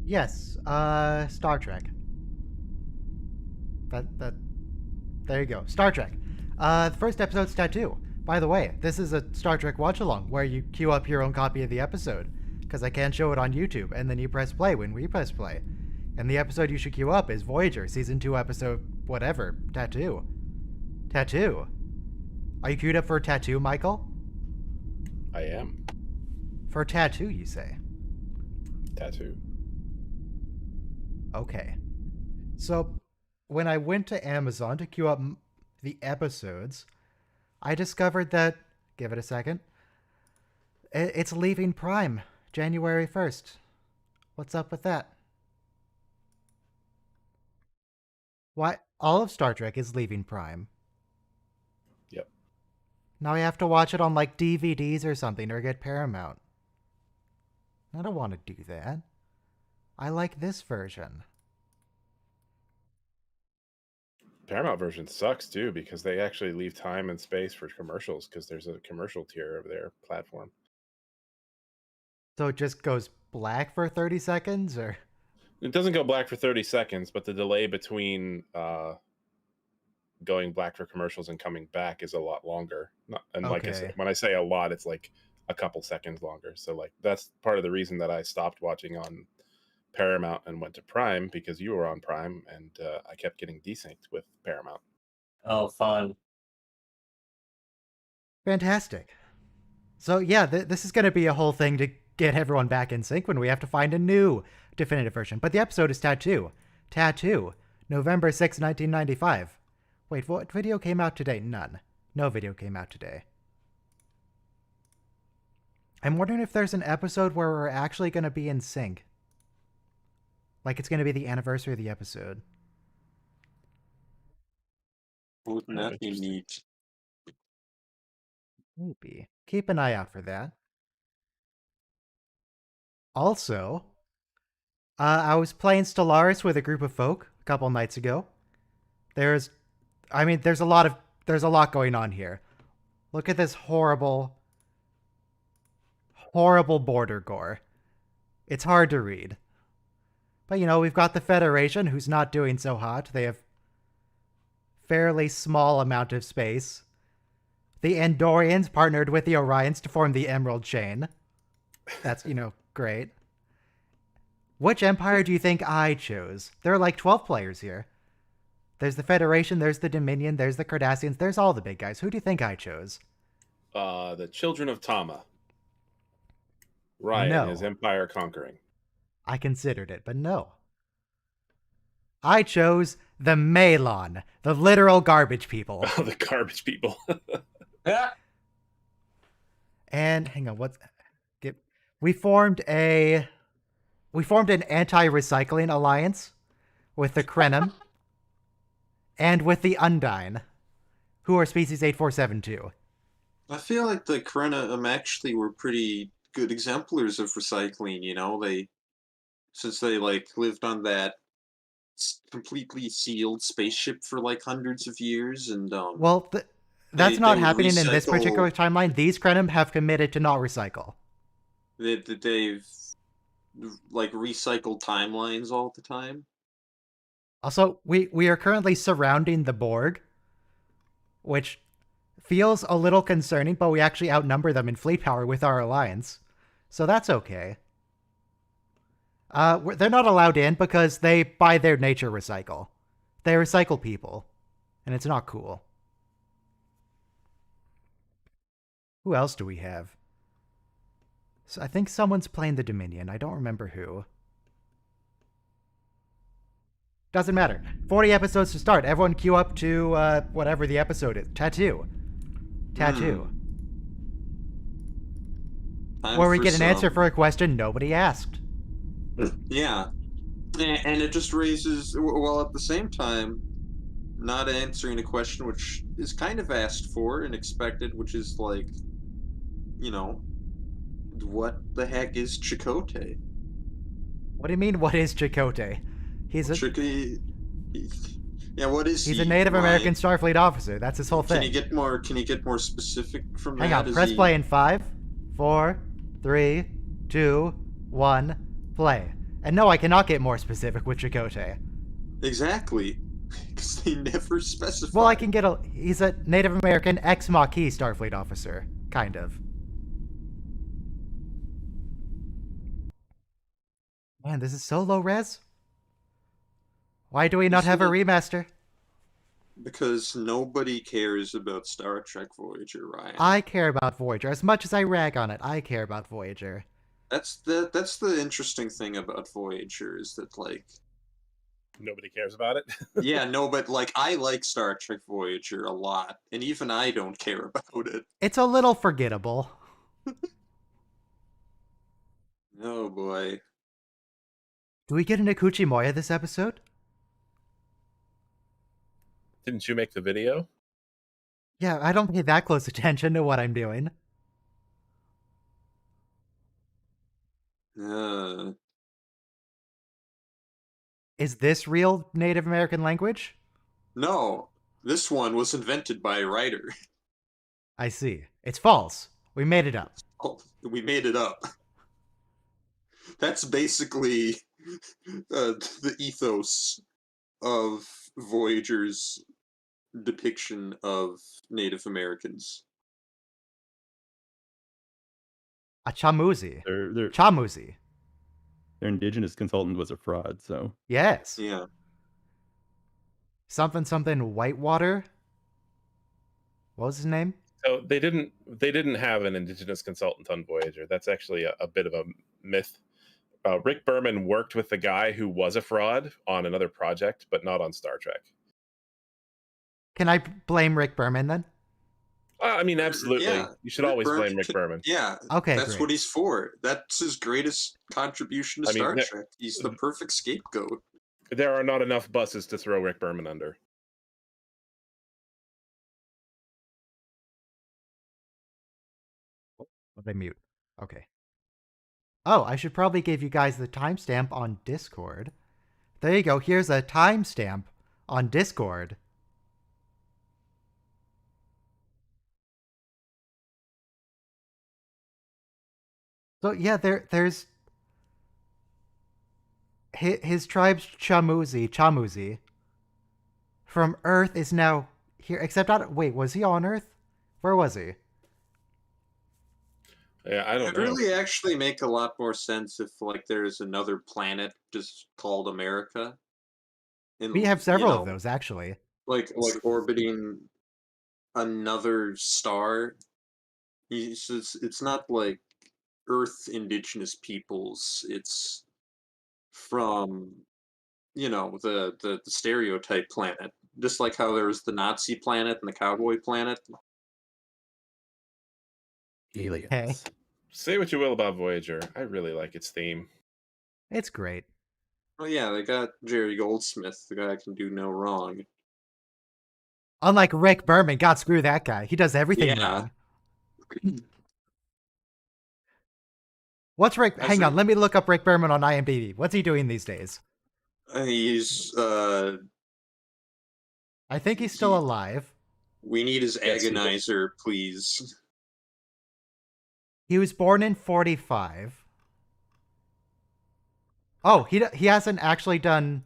Yes, Star Trek. That there you go. Star Trek. The first episode's Tattoo. By the way, this is a Star Trek watch along where you queue up your own copy of the episode because I can't show it on YouTube, and then you press play when we press play. And the episode you should queue up is Voyager season 2 episode whatever, Tattoo. Tattoo. Are you queued up for Tattoo, Michael? I am. For Tattoo, you say? Tattoo. Okay. So, when I went to Amazon to queue up the episodes, I discovered that, give it a second, it's leaving Prime January 1st. What's up with that? Why? All of Star Trek is leaving Prime. Yep. Now I have to watch it on like DVDs or something or get Paramount. I don't want to do that. I like this version. Paramount version sucks too because they actually leave time and space for commercials because there's a commercial tier of their platform. So it just goes black for 30 seconds, or? It doesn't go black for 30 seconds, but the delay between going black for commercials and coming back is a lot longer. And like I said, when I say a lot, it's like a couple seconds longer. So like that's part of the reason that I stopped watching on Paramount and went to Prime because you were on Prime, and I kept getting desynced with Paramount. Oh, fun. Fantastic. So yeah, this is going to be a whole thing to get everyone back in sync when we have to find a new definitive version. But the episode is Tattoo. Tattoo, November 6, 1995. Wait, what video came out today? None. No video came out today. I'm wondering if there's an episode where we're actually going to be in sync. Like it's going to be the anniversary of the episode. Wouldn't that be neat? Maybe. Keep an eye out for that. Also, I was playing Stellaris with a group of folk a couple nights ago. There's a lot going on here. Look at this horrible border gore. It's hard to read. But, we've got the Federation, who's not doing so hot. They have fairly small amount of space. The Andorians partnered with the Orions to form the Emerald Chain. That's, great. Which empire do you think I chose? There are like 12 players here. There's the Federation, there's the Dominion, there's the Cardassians, there's all the big guys. Who do you think I chose? The Children of Tama. Ryan is Empire Conquering. I considered it, but no. I chose the Malon, the literal garbage people. Oh, the garbage people. And hang on, we formed an anti-recycling alliance with the Krenim and with the Undine, who are species 8472. I feel like the Krenim actually were pretty good exemplars of recycling, since they lived on that completely sealed spaceship for hundreds of years, and that's not happening in this particular timeline. These Krenim have committed to not recycle. They've recycled timelines all the time. Also, we are currently surrounding the Borg, which feels a little concerning, but we actually outnumber them in fleet power with our alliance. So that's okay. They're not allowed in because they, by their nature, recycle. They recycle people, and it's not cool. Who else do we have? So I think someone's playing the Dominion. I don't remember who. Doesn't matter. 40 episodes to start. Everyone queue up to whatever the episode is. Tattoo. Where we get an answer for a question nobody asked. Yeah. And it just raises, well, at the same time, not answering a question which is kind of asked for and expected, which is what the heck is Chakotay? What do you mean, what is Chakotay? What is he? He's a Native American Starfleet officer. That's his whole thing. Can you get more specific from that? Hang on, press play in 5, 4, 3, 2, 1, play. And no, I cannot get more specific with Chakotay. Exactly. Because they never specify. Well, I can get he's a Native American ex-Maquis Starfleet officer. Kind of. Man, this is so low res. Why do we not have a remaster? Because nobody cares about Star Trek Voyager, Ryan. I care about Voyager. As much as I rag on it, I care about Voyager. That's the interesting thing about Voyager, is that, like... Nobody cares about it? Yeah, no, but, like, I like Star Trek Voyager a lot, and even I don't care about it. It's a little forgettable. Oh, boy. Do we get an Akuchi Moya this episode? Didn't you make the video? Yeah, I don't pay that close attention to what I'm doing. Is this real Native American language? No, this one was invented by a writer. I see. It's false. We made it up. Oh, we made it up. That's basically the ethos of Voyager's depiction of Native Americans. A Chamuzi. Their Chamuzi. indigenous consultant was a fraud, so... Yes. Yeah. Something Whitewater? What was his name? So they didn't have an indigenous consultant on Voyager. That's actually a bit of a myth. Rick Berman worked with the guy who was a fraud on another project, but not on Star Trek. Can I blame Rick Berman then? I mean, absolutely. Yeah, You should always blame Rick Berman. Yeah. Okay, That's great. what he's for. That's his greatest contribution to Star Trek. He's the perfect scapegoat. There are not enough buses to throw Rick Berman under. What did I mute? Okay. Oh, I should probably give you guys the timestamp on Discord. There you go. Here's a timestamp on Discord. So yeah, there's his tribe's Chamuzi from Earth is now here. Except wait, was he on Earth? Where was he? Yeah, I don't It'd know. really actually make a lot more sense if, like, there's another planet just called America. And, We have several of those, actually. Like orbiting another star. It's not like Earth indigenous peoples. It's from, the stereotype planet. Just like how there was the Nazi planet and the cowboy planet. Aliens. Okay. Say what you will about Voyager. I really like its theme. It's great. Well, yeah, they got Jerry Goldsmith. The guy can do no wrong. Unlike Rick Berman, God, screw that guy. He does everything wrong. What's Rick? Hang on, let me look up Rick Berman on IMDb. What's he doing these days? He's, I think he's still alive. We need his agonizer, please. He was born in 45. Oh, he hasn't actually done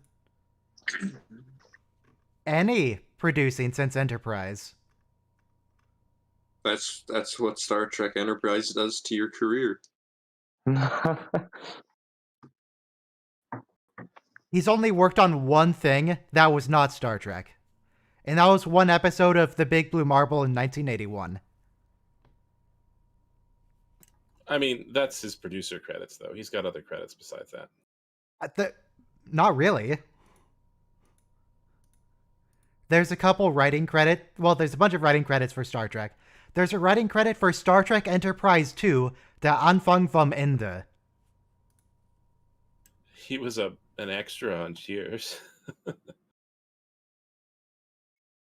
any producing since Enterprise. That's what Star Trek Enterprise does to your career. He's only worked on one thing that was not Star Trek. And that was one episode of The Big Blue Marble in 1981. I mean, that's his producer credits, though. He's got other credits besides that. Not really. There's a couple writing credit. Well, there's a bunch of writing credits for Star Trek. There's a writing credit for Star Trek Enterprise 2, Der Anfang vom Ende. He was an extra on Cheers.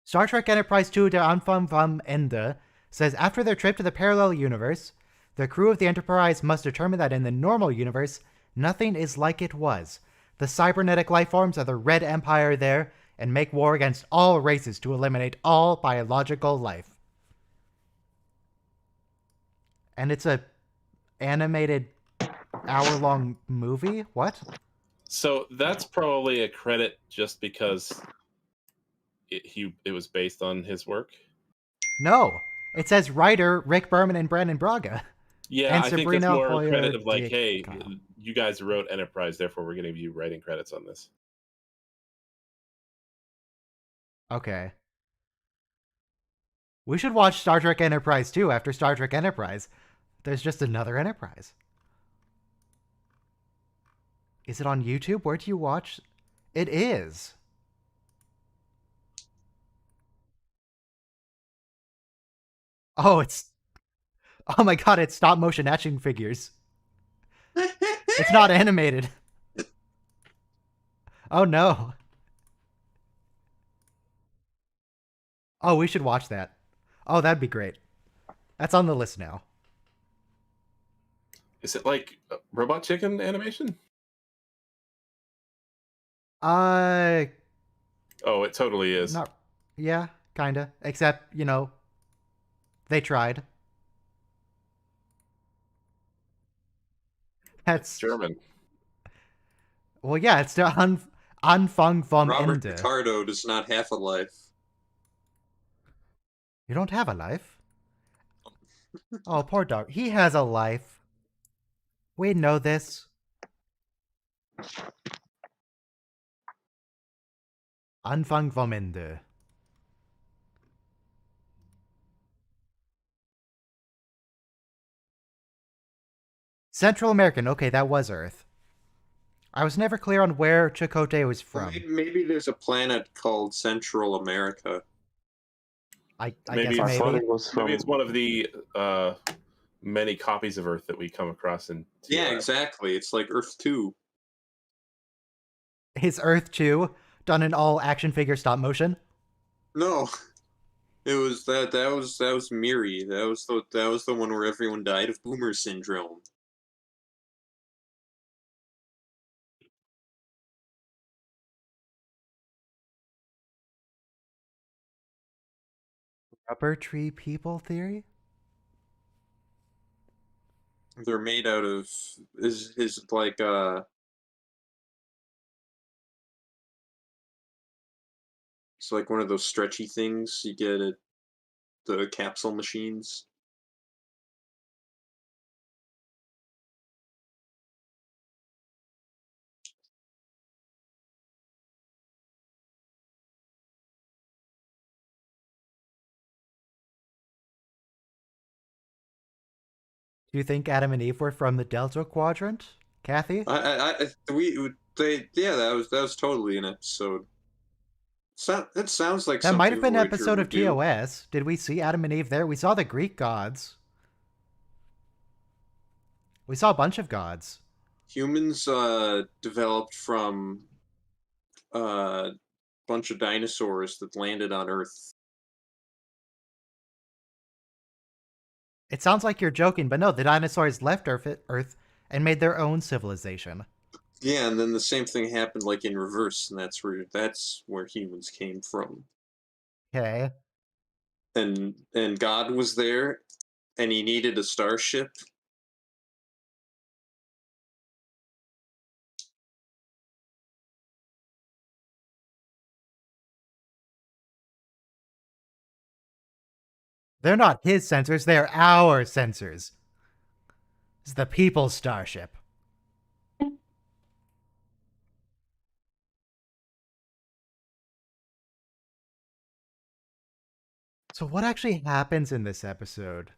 Star Trek Enterprise 2, Der Anfang vom Ende says after their trip to the parallel universe, the crew of the Enterprise must determine that in the normal universe, nothing is like it was. The cybernetic lifeforms are the Red Empire there and make war against all races to eliminate all biological life. And it's a animated hour-long movie? What? So that's probably a credit just because it was based on his work. No, it says writer Rick Berman and Brandon Braga. Yeah, And I think that's Sabrina more Hoyer credit of like, Dick hey, Kyle. you guys wrote Enterprise, therefore we're going to give you writing credits on this. Okay. We should watch Star Trek Enterprise too after Star Trek Enterprise. There's just another Enterprise. Is it on YouTube? Where do you watch? It is. Oh, it's... Oh my god, it's stop motion action figures. It's not animated. Oh no. Oh, we should watch that. Oh, that'd be great. That's on the list now. Is it like Robot Chicken animation? Uh, Oh, it totally is. not... Yeah, kinda. Except, you know, they tried. It's German. Well, yeah, it's the Anfang vom Robert Ende. Picardo does not have a life. You don't have a life? Oh, poor dog. He has a life. We know this. Anfang vom Ende. Central American. Okay, that was Earth. I was never clear on where Chakotay was from. Maybe there's a planet called Central America. I guess Maybe I thought maybe. it was from. Maybe it's one of the many copies of Earth that we come across in Yeah, TOS. exactly. It's like Earth 2. His Earth 2, done in all action figure stop motion. No, it was that was Miri. That was the one where everyone died of Boomer syndrome. Rubber tree people theory? They're made out of is like it's like one of those stretchy things you get at the capsule machines. Do you think Adam and Eve were from the Delta Quadrant? Kathy? Yeah, that was totally an episode. It sounds like That might have something been an Voyager episode would of do. TOS. Did we see Adam and Eve there? We saw the Greek gods. We saw a bunch of gods. Humans developed from a bunch of dinosaurs that landed on Earth. It sounds like you're joking, but no, the dinosaurs left Earth and made their own civilization. Yeah, and then the same thing happened like in reverse, and that's where humans came from. Okay. And God was there, and he needed a starship. They're not his sensors, they're our sensors. It's the people's starship. So what actually happens in this episode?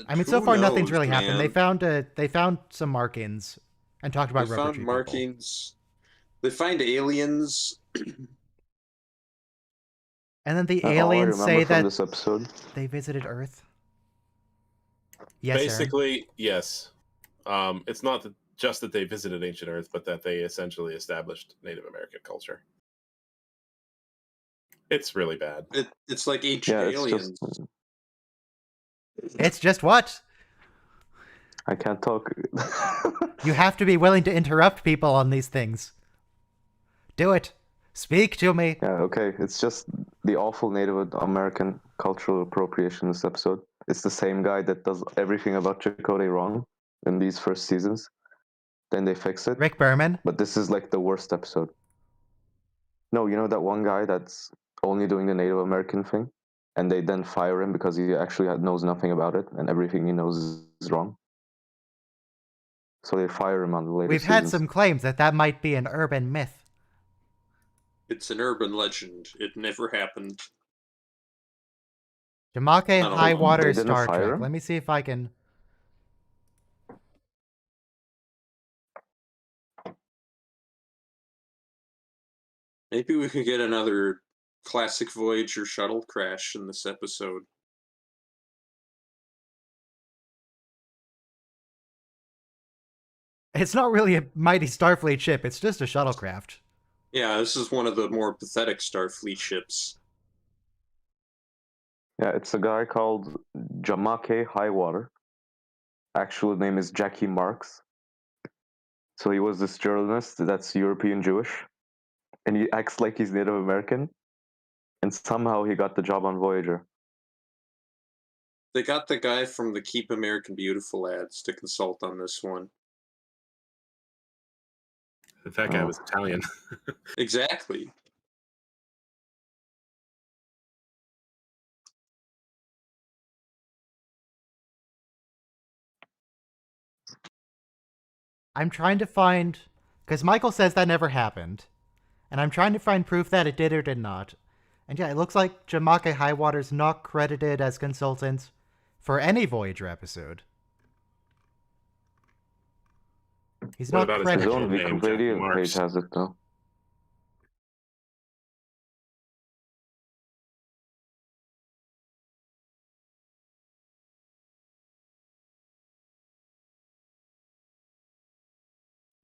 I mean, so Who far nothing's knows, really happened. man? They found some markings and talked about They rubber found tree markings. They find aliens. people. And then the All I aliens remember say from that this episode. they visited Earth. Yes, Aaron. Basically, yes. It's not just that they visited ancient Earth, but that they essentially established Native American culture. It's really bad. It's like ancient Yeah, it's aliens. just. It's just what? I can't talk. You have to be willing to interrupt people on these things. Do it. Speak to me. Yeah, okay. It's just the awful Native American cultural appropriation in this episode. It's the same guy that does everything about Chakotay wrong in these first seasons. then they fix it. Rick Berman. But this is like the worst episode. No, you know that one guy that's only doing the Native American thing, and they then fire him because he actually knows nothing about it, and everything he knows is wrong. So they fire him on the later We've seasons. had some claims that might be an urban myth. It's an urban legend. It never happened. Jamake Not High all. Water They didn't Star fire Trek. him? Let me see if I can. Maybe we could get another classic Voyager shuttle crash in this episode. It's not really a mighty Starfleet ship, it's just a shuttlecraft. Yeah, this is one of the more pathetic Starfleet ships. Yeah, it's a guy called Jamake Highwater. Actual name is Jackie Marks. So he was this journalist that's European Jewish, and he acts like he's Native American, and somehow he got the job on Voyager. They got the guy from the Keep American Beautiful ads to consult on this one. That guy was Italian. Exactly. I'm trying to find... Because Michael says that never happened. And I'm trying to find proof that it did or did not. And yeah, it looks like Jamake Highwater's not credited as consultant for any Voyager episode. He's What not about his credited. His actual own name, Jackie Wikipedia Marks? page has it though.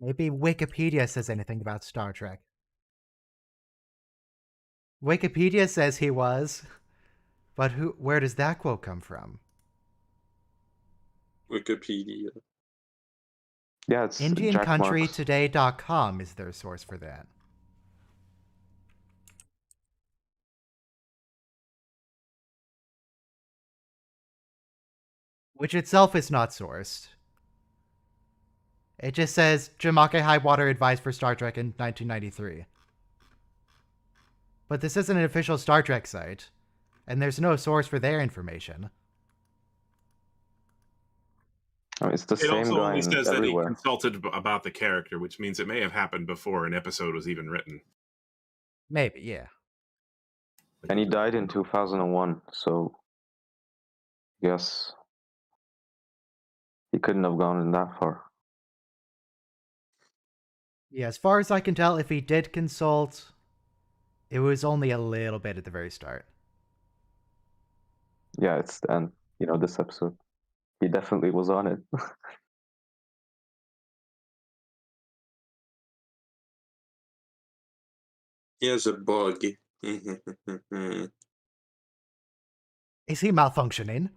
Maybe Wikipedia says anything about Star Trek. Wikipedia says he was, but where does that quote come from? Wikipedia. Yeah, it's Jack Marks. IndianCountryToday.com is their source for that. Which itself is not sourced. It just says Jamake Highwater advised for Star Trek in 1993. But this isn't an official Star Trek site, and there's no source for their information. I mean, it's the It same also guy only says that he everywhere. consulted about the character, which means it may have happened before an episode was even written. Maybe, yeah. And he died in 2001, so yes, he couldn't have gone in that far. Yeah, as far as I can tell, if he did consult, it was only a little bit at the very start. Yeah, it's and this episode, he definitely was on it. He has a bug. Is he malfunctioning?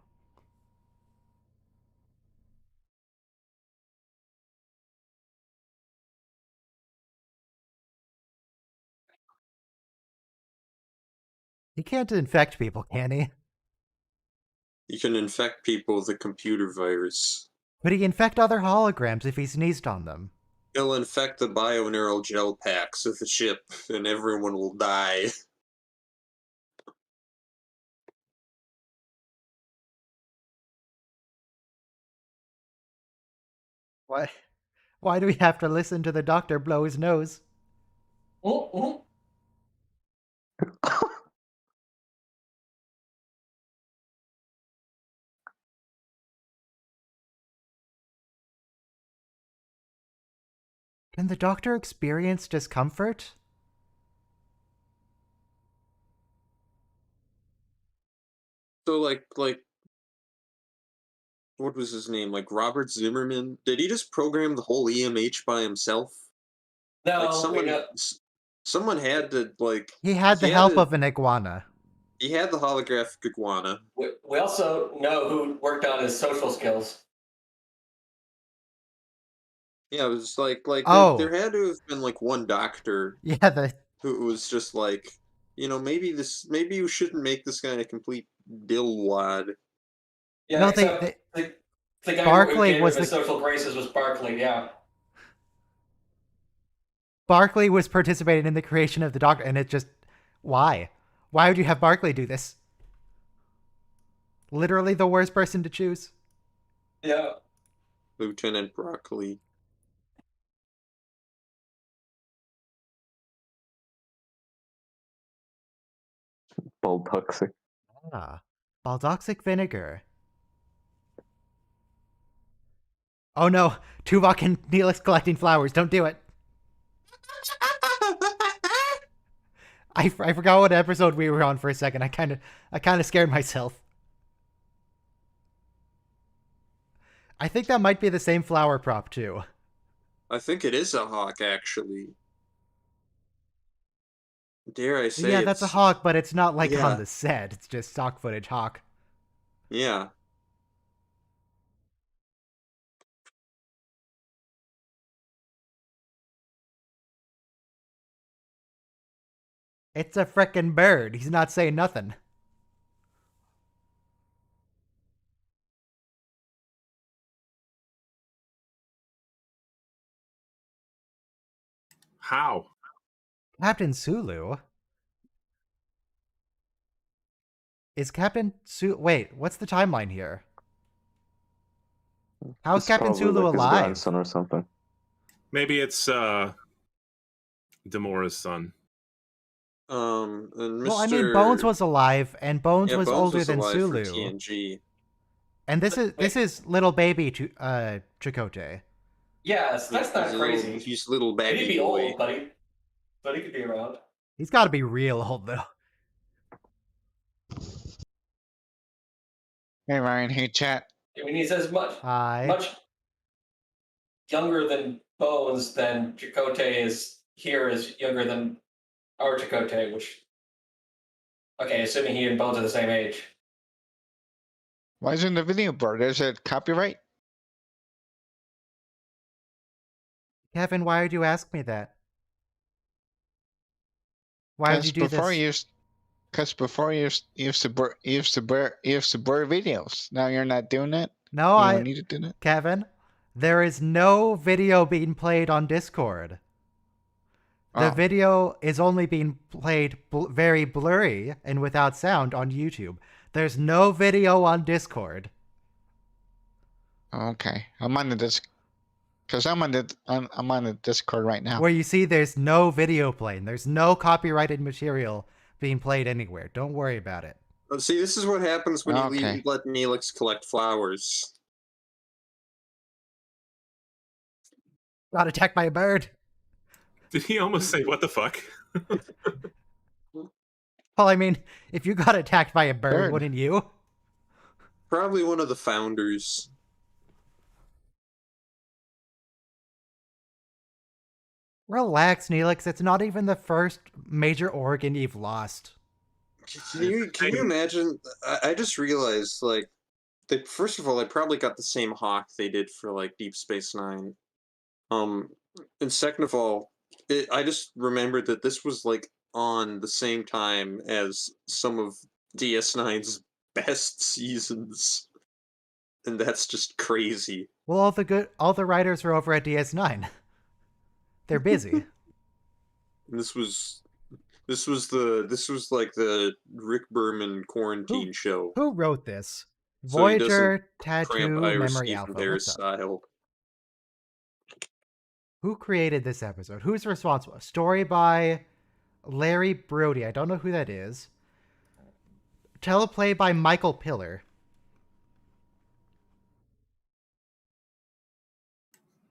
He can't infect people, can he? You can infect people with a computer virus. Could he infect other holograms if he sneezed on them? He'll infect the bioneural gel packs of the ship, and everyone will die. What? Why do we have to listen to the doctor blow his nose? Oh, Can the doctor experience discomfort? So, like, what was his name? Like Robert Zimmerman? Did he just program the whole EMH by himself? no, Like we know. someone had to He had the He had help to- of an iguana. he had the holographic iguana. We also know who worked on his social skills. Yeah, it was like Oh. there had to have been like one doctor Yeah, who was just like, maybe you shouldn't make this guy a complete dillwad. Yeah, No, except the guy Barclay who gave was him his the- social graces was Barclay. Yeah. Barkley was participating in the creation of the Doctor, and it just... Why? Why would you have Barkley do this? Literally the worst person to choose. Yeah. Lieutenant Broccoli. Baltoxic. Ah. Baldoxic vinegar. Oh no, Tuvok and Neelix collecting flowers. Don't do it. I forgot what episode we were on for a second. I kind of scared myself. I think that might be the same flower prop too. I think it is a hawk, actually. Dare I say Yeah, that's a hawk, but it's not like on Yeah. the set. It's just stock footage hawk. Yeah. It's a frickin' bird. He's not saying nothing. How? Captain Sulu? Is Captain Sulu... Wait, what's the timeline here? How's It's Captain probably Sulu like his alive? grandson or something. Maybe it's Demora's son. And Mr. Well, I mean, Bones was alive, and Bones was Bones older was than alive for Sulu. TNG. And this is little baby Chakotay. Yeah, so that's not He's crazy. He's little Maybe baby be boy. old, but he could be around. He's got to be real old though. Hey Ryan, hey chat. I mean, he's as much Hi. younger than Bones than Chakotay is here is younger than our Chakotay, which okay, assuming he and Bones are the same age. Why isn't the video board? Is it copyright? Kevin, why would you ask me that? Why would you do this? Because before you used to blur videos. Now you're not doing it. No, You don't need to do that. Kevin, there is no video being played on Discord. The Oh. video is only being played very blurry and without sound on YouTube. There's no video on Discord. Okay, I'm on the Discord. Cause I'm on the Discord right now. Where you see there's no video playing. There's no copyrighted material being played anywhere. Don't worry about it. See, this is what happens when Okay. you let Neelix collect flowers. Got attacked by a bird. Did he almost say, what the fuck? Well, I mean, if you got attacked by a bird, wouldn't you? Probably one of the founders. Relax, Neelix. It's not even the first major organ you've lost. Can you imagine? I just realized, like, first of all, they probably got the same hawk they did for like Deep Space Nine. And second of all, I just remembered that this was like on the same time as some of DS9's best seasons, and that's just crazy. Well, all the writers are over at DS9. They're busy. This was like the Rick Berman quarantine show. Who wrote this? So he doesn't Voyager, Tattoo, cramp Irish Memory Stephen Alpha. Harris What's up? style. Who created this episode? Who's responsible? Story by Larry Brody. I don't know who that is. Teleplay by Michael Piller.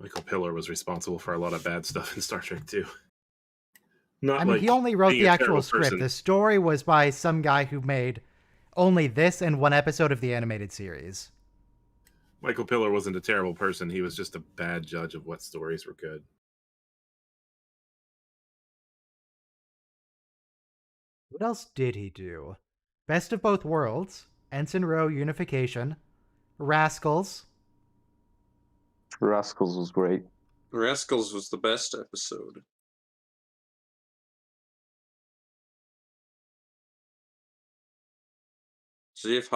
Michael Piller was responsible for a lot of bad stuff in Star Trek too. Not I mean, like he only wrote being the a actual terrible script. person. The story was by some guy who made only this and one episode of the animated series. Michael Piller wasn't a terrible person. He was just a bad judge of what stories were good. What else did he do? Best of Both Worlds, Ensign Row Unification, Rascals. Rascals was great. Rascals was the best episode. See if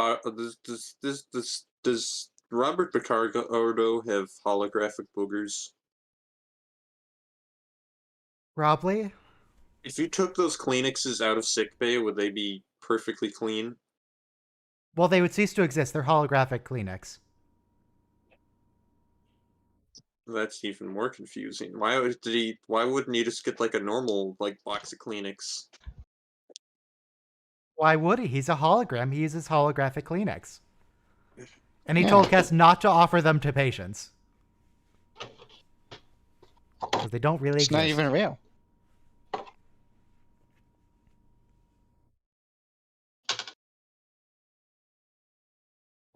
does Robert Picardo have holographic boogers? Probably. If you took those Kleenexes out of sickbay, would they be perfectly clean? Well, they would cease to exist. They're holographic Kleenex. That's even more confusing. Why wouldn't he just get like a normal box of Kleenex? Why would he? He's a hologram. He uses holographic Kleenex. And he Yeah. told Kes not to offer them to patients. Because they don't really It's exist. not even real.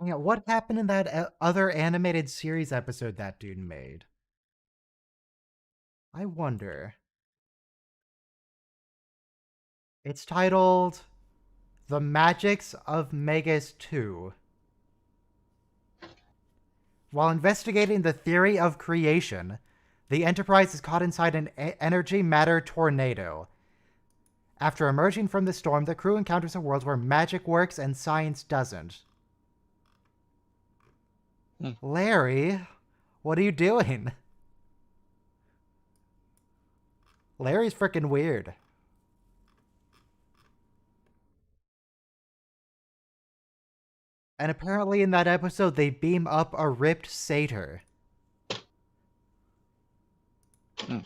Yeah, what happened in that other animated series episode that dude made? I wonder. It's titled The Magics of Megas 2. While investigating the theory of creation, the Enterprise is caught inside an energy matter tornado. After emerging from the storm, the crew encounters a world where magic works and science doesn't. Larry, what are you doing? Larry's freaking weird. And apparently in that episode, they beam up a ripped satyr. Am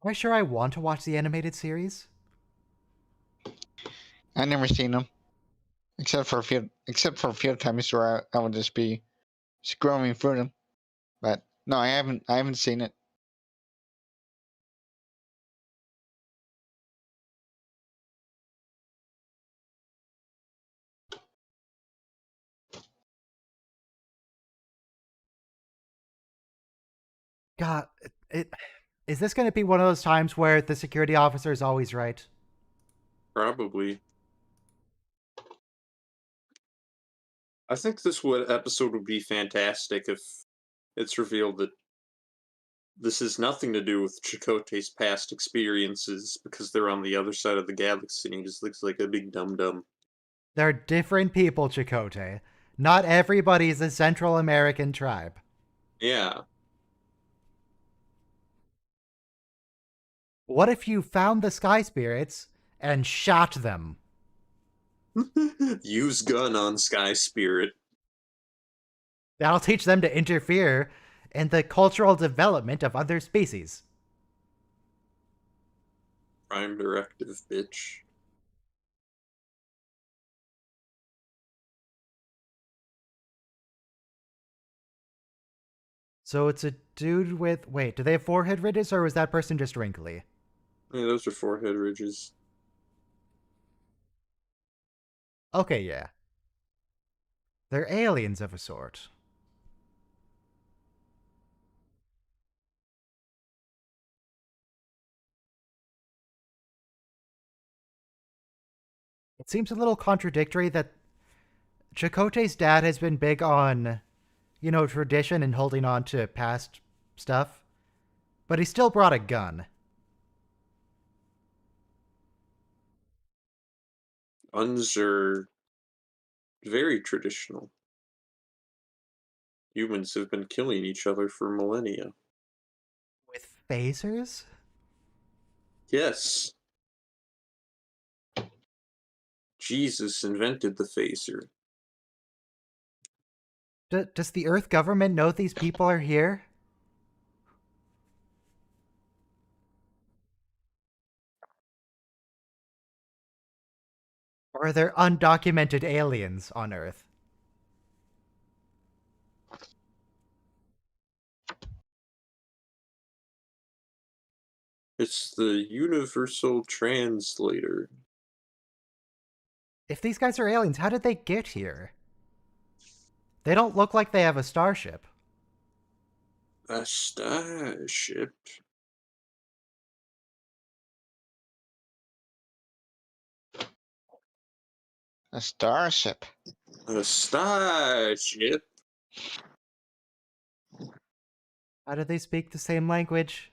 I sure I want to watch the animated series? I've never seen them, except for a few times where I would just be scrolling through them. But no, I haven't seen it. God, is this going to be one of those times where the security officer is always right? Probably. I think this episode would be fantastic if it's revealed that this has nothing to do with Chakotay's past experiences because they're on the other side of the galaxy and he just looks like a big dum-dum. They're different people, Chakotay. Not everybody's a Central American tribe. Yeah. What if you found the Sky Spirits and shot them? Use gun on Sky Spirit. That'll teach them to interfere in the cultural development of other species. Prime directive, bitch. So it's a dude with... Wait, do they have forehead ridges or was that person just wrinkly? Yeah, those are forehead ridges. Okay, yeah. They're aliens of a sort. It seems a little contradictory that Chakotay's dad has been big on, tradition and holding on to past stuff, but he still brought a gun. Guns are very traditional. Humans have been killing each other for millennia. With phasers? Yes. Jesus invented the phaser. Does the Earth government know these people are here? Or are there undocumented aliens on Earth? It's the universal translator. If these guys are aliens, how did they get here? They don't look like they have a starship. A starship. A starship. A starship. How do they speak the same language?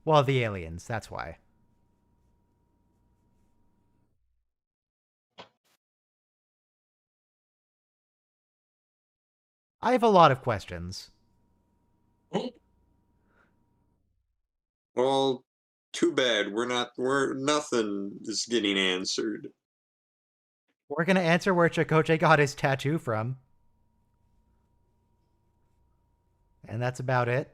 Well, the aliens, that's why. I have a lot of questions. Well, too bad. We're nothing is getting answered. We're gonna answer where Chakotay got his tattoo from. And that's about it.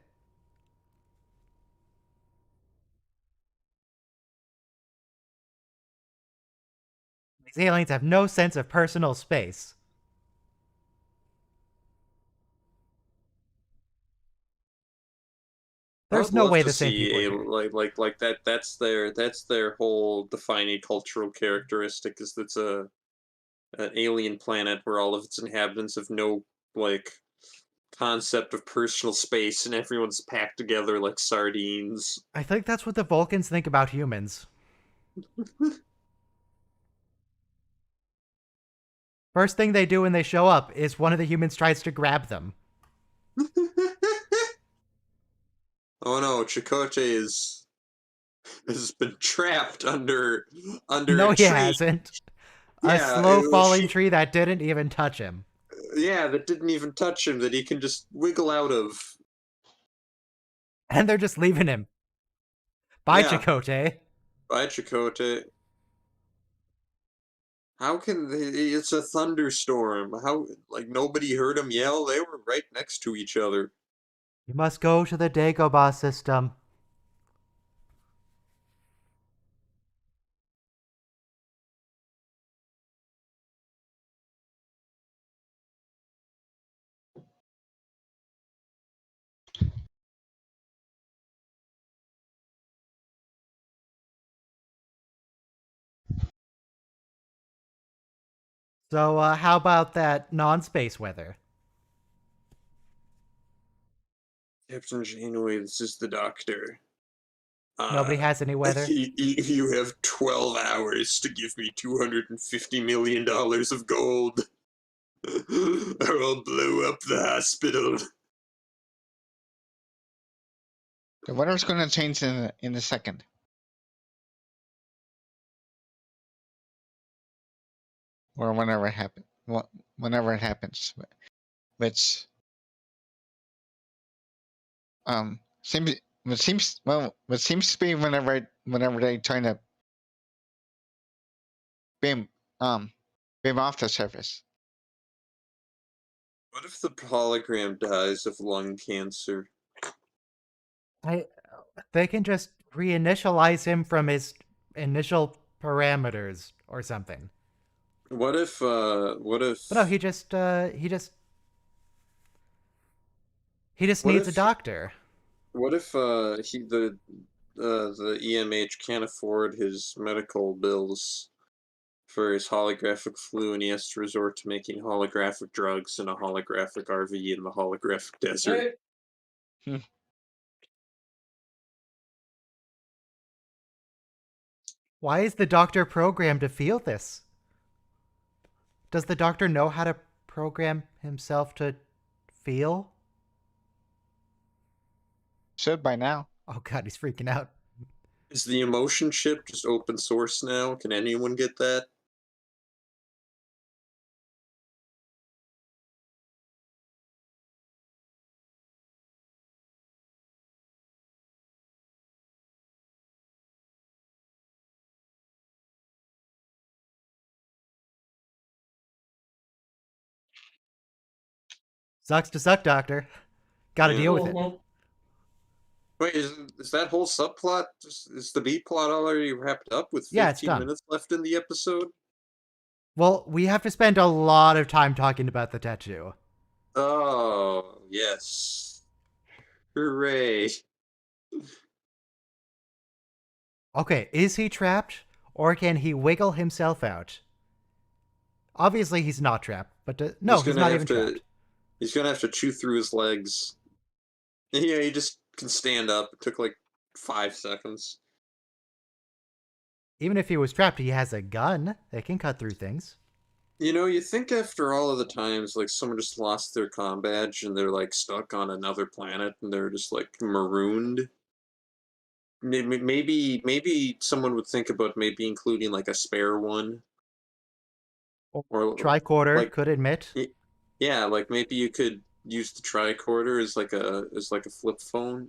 These aliens have no sense of personal space. There's I'd no love way to the same see people are a here. like that. That's their whole defining cultural characteristic. Is that's an alien planet where all of its inhabitants have no like concept of personal space, and everyone's packed together like sardines. I think that's what the Vulcans think about humans. First thing they do when they show up is one of the humans tries to grab them. Oh no, Chakotay has been trapped under No, a he tree. hasn't. A Yeah, slow falling tree that didn't even touch him. Yeah, that didn't even touch him. That he can just wiggle out of. And they're just leaving him. Bye, Yeah. Chakotay. Bye, Chakotay. How can it's a thunderstorm? How like nobody heard him yell? They were right next to each other. You must go to the Dagobah system. So, how about that non-space weather? Captain Janeway, this is the doctor. Nobody has any weather? You have 12 hours to give me $250 million of gold, or I'll blow up the hospital. The weather's going to change in a second. Or whenever it happens. Whenever it happens. Which seems to be whenever they try to beam off the surface. What if the hologram dies of lung cancer? They can just reinitialize him from his initial parameters or something. What if But no, he just what needs a if doctor. what if the EMH can't afford his medical bills for his holographic flu, and he has to resort to making holographic drugs in a holographic RV in the holographic desert? Why is the doctor programmed to feel this? Does the doctor know how to program himself to feel? Should by now. Oh god, he's freaking out. Is the emotion chip just open source now? Can anyone get that? Sucks to suck, doctor. Gotta deal with it. Wait, is that whole subplot is the B plot already wrapped up with Yeah, it's 15 done. minutes left in the episode? Well, we have to spend a lot of time talking about the tattoo. Oh, yes. Hooray. Okay, is he trapped, or can he wiggle himself out? Obviously, he's not trapped, but no, he's not even trapped. He's gonna have to chew through his legs. Yeah, he just can stand up. It took like 5 seconds. Even if he was trapped, he has a gun that can cut through things. You know, you think after all of the times, like, someone just lost their comm badge and they're, like, stuck on another planet and they're just, like, marooned. Maybe someone would think about maybe including, like, a spare one. Or, Tricorder like, could admit. yeah, like, maybe you could use the tricorder as, like, a flip phone.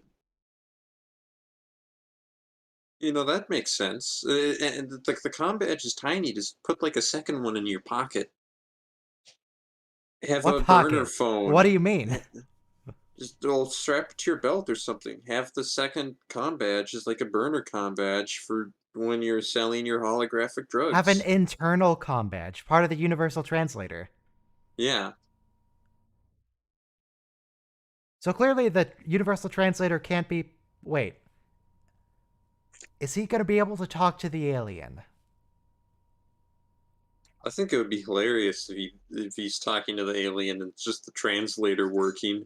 You know, that makes sense. And the com badge is tiny. Just put like a second one in your pocket. Have What a burner pocket? What phone. do you mean? Just strap it to your belt or something. Have the second com badge as like a burner com badge for when you're selling your holographic Have an drugs. internal com badge, part of the universal translator. Yeah. So clearly the universal translator can't be... Wait. Is he going to be able to talk to the alien? I think it would be hilarious if he's talking to the alien and it's just the translator working.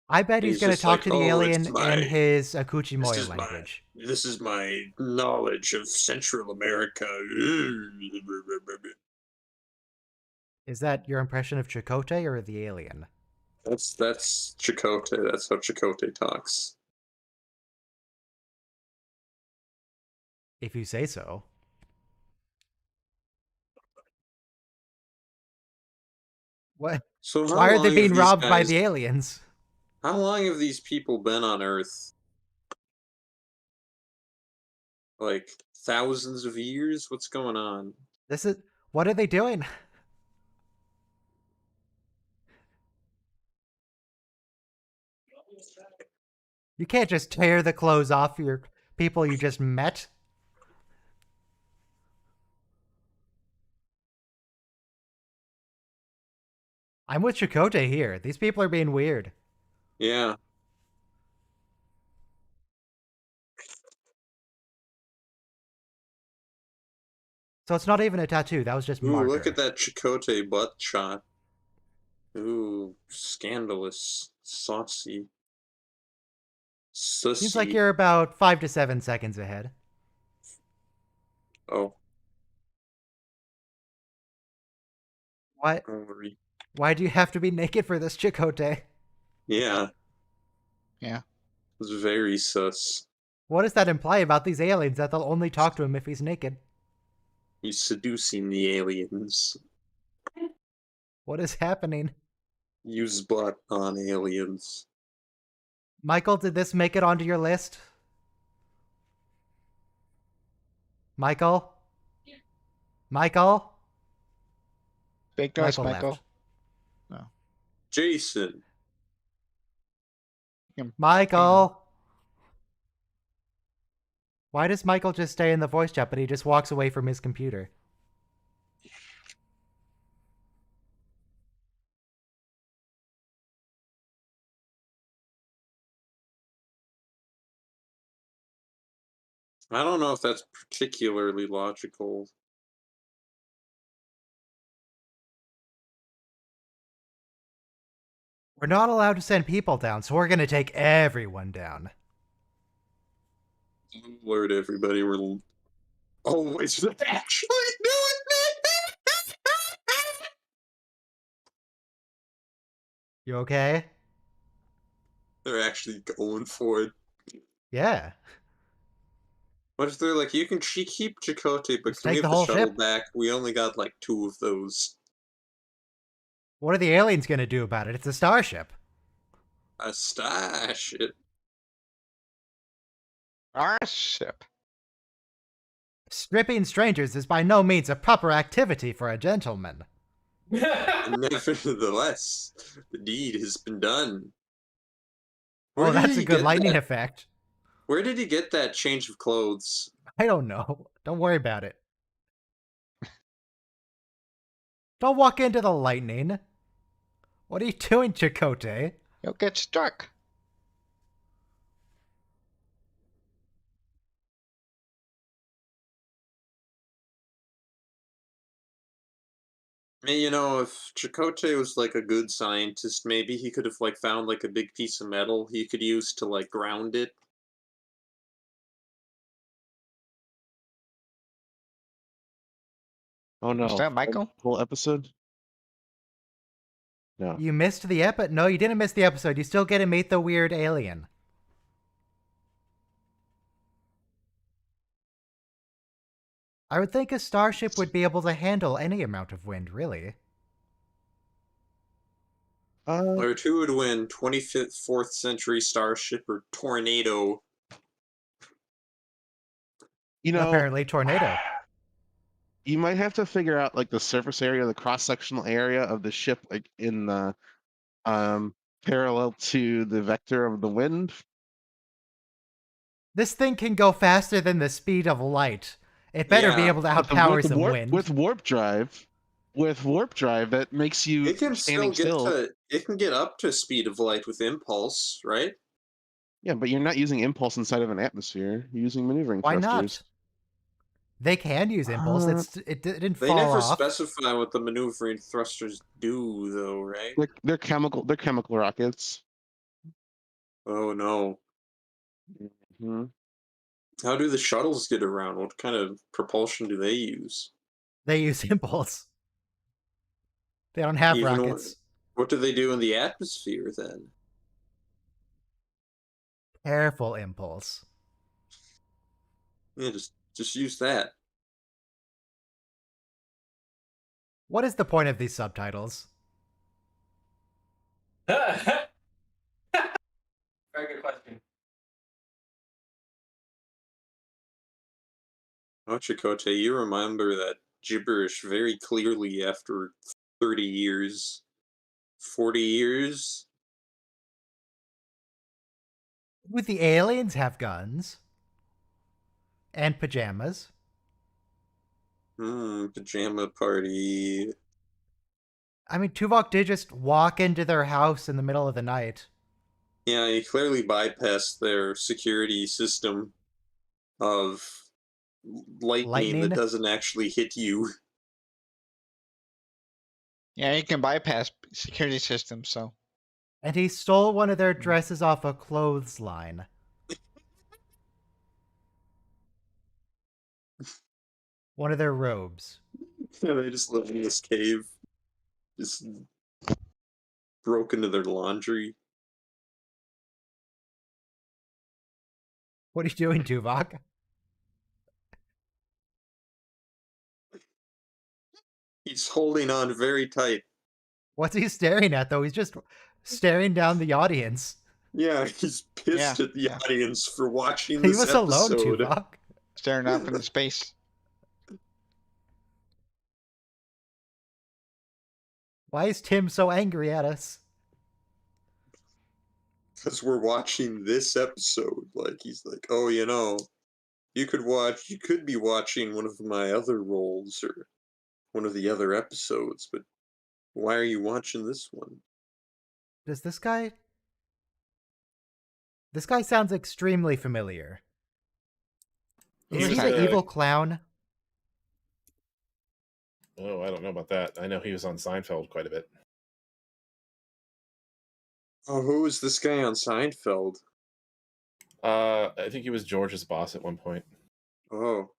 I bet And he's he's going to just talk like, to the "Oh, alien in his Akuchimoya language. this is my knowledge of Central America." Is that your impression of Chakotay or the alien? That's Chakotay. That's how Chakotay talks. If you say so. What? So how Why are they long have being these robbed by guys? the aliens? How long have these people been on Earth? Like thousands of years? What's going on? This is... What are they doing? You can't just tear the clothes off your people you just met. I'm with Chakotay here. These people are being weird. Yeah. So it's not even a tattoo. That was just Ooh, marker. look at that Chakotay butt shot. Ooh, scandalous, saucy, sussy. Seems like you're about 5 to 7 seconds ahead. Oh. What? Hungry. Why do you have to be naked for this, Chakotay? Yeah. Yeah. It's very sus. What does that imply about these aliens that they'll only talk to him if he's naked? He's seducing the aliens. What is happening? Use butt on aliens. Michael, did this make it onto your list? Michael? Michael? Big noise, Michael Michael. left. No. Jason. Michael! Why does Michael just stay in the voice chat, but he just walks away from his computer? I don't know if that's particularly logical. We're not allowed to send people down, so we're gonna take everyone down. Alert everybody, we're always actually doing it! You okay? They're actually going for it. Yeah. What if they're like, you can keep Chakotay, but Just can we take have the whole shuttle ship. back? We only got like 2 of those. What are the aliens gonna do about it? It's a starship. A starship. Our ship. Stripping strangers is by no means a proper activity for a gentleman. Nevertheless, the deed has been done. Oh, that's a good lightning effect. Where did he get that change of clothes? I don't know. Don't worry about it. Don't walk into the lightning. What are you doing, Chakotay? You'll get struck. You know, if Chakotay was like a good scientist, maybe he could have like found like a big piece of metal he could use to like ground it. Oh no. Is that Michael? Whole episode? No. You missed the episode? No, you didn't miss the episode. You still get to meet the weird alien. I would think a starship would be able to handle any amount of wind, really. Or who would win, 24th century starship or tornado? You know, Apparently, tornado. you might have to figure out like the surface area, the cross-sectional area of the ship, like in the parallel to the vector of the wind. This thing can go faster than the speed of light. It better be Yeah, able to But outpower some wind. with warp drive, that makes you it can standing still get still. to. It can get up to speed of light with impulse, right? Yeah, but you're not using impulse inside of an atmosphere. You're using maneuvering Why thrusters. not? They can use impulse. Uh, It didn't They fall never off. specify what the maneuvering thrusters do, though, right? They're chemical. They're chemical rockets. Oh no! Hmm. How do the shuttles get around? What kind of propulsion do they use? They use impulse. They don't have Even rockets. what do they do in the atmosphere then? Careful impulse. Yeah, just use that. What is the point of these subtitles? Very good question. Oh, Chakotay, you remember that gibberish very clearly after 30 years, 40 years. Would the aliens have guns? And pajamas? Pajama party. I mean, Tuvok did just walk into their house in the middle of the night. Yeah, he clearly bypassed their security system of lightning that doesn't actually hit you. Yeah, you can bypass security systems, so. And he stole one of their dresses off a clothesline. One of their robes. Yeah, they just live in this cave. Just broke into their laundry. What are you doing, Tuvok? He's holding on very tight. What's he staring at, though? He's just staring down the audience. Yeah, he's pissed at the audience for watching Leave this us alone, episode. Tuvok. Staring up into space. Why is Tim so angry at us? Because we're watching this episode. Like, he's like, oh, you could be watching one of my other roles or one of the other episodes, but why are you watching this one? Does this guy... This guy sounds extremely familiar. Is he the evil clown? Oh, I don't know about that. I know he was on Seinfeld quite a bit. Oh, who is this guy on Seinfeld? I think he was George's boss at one point. Oh.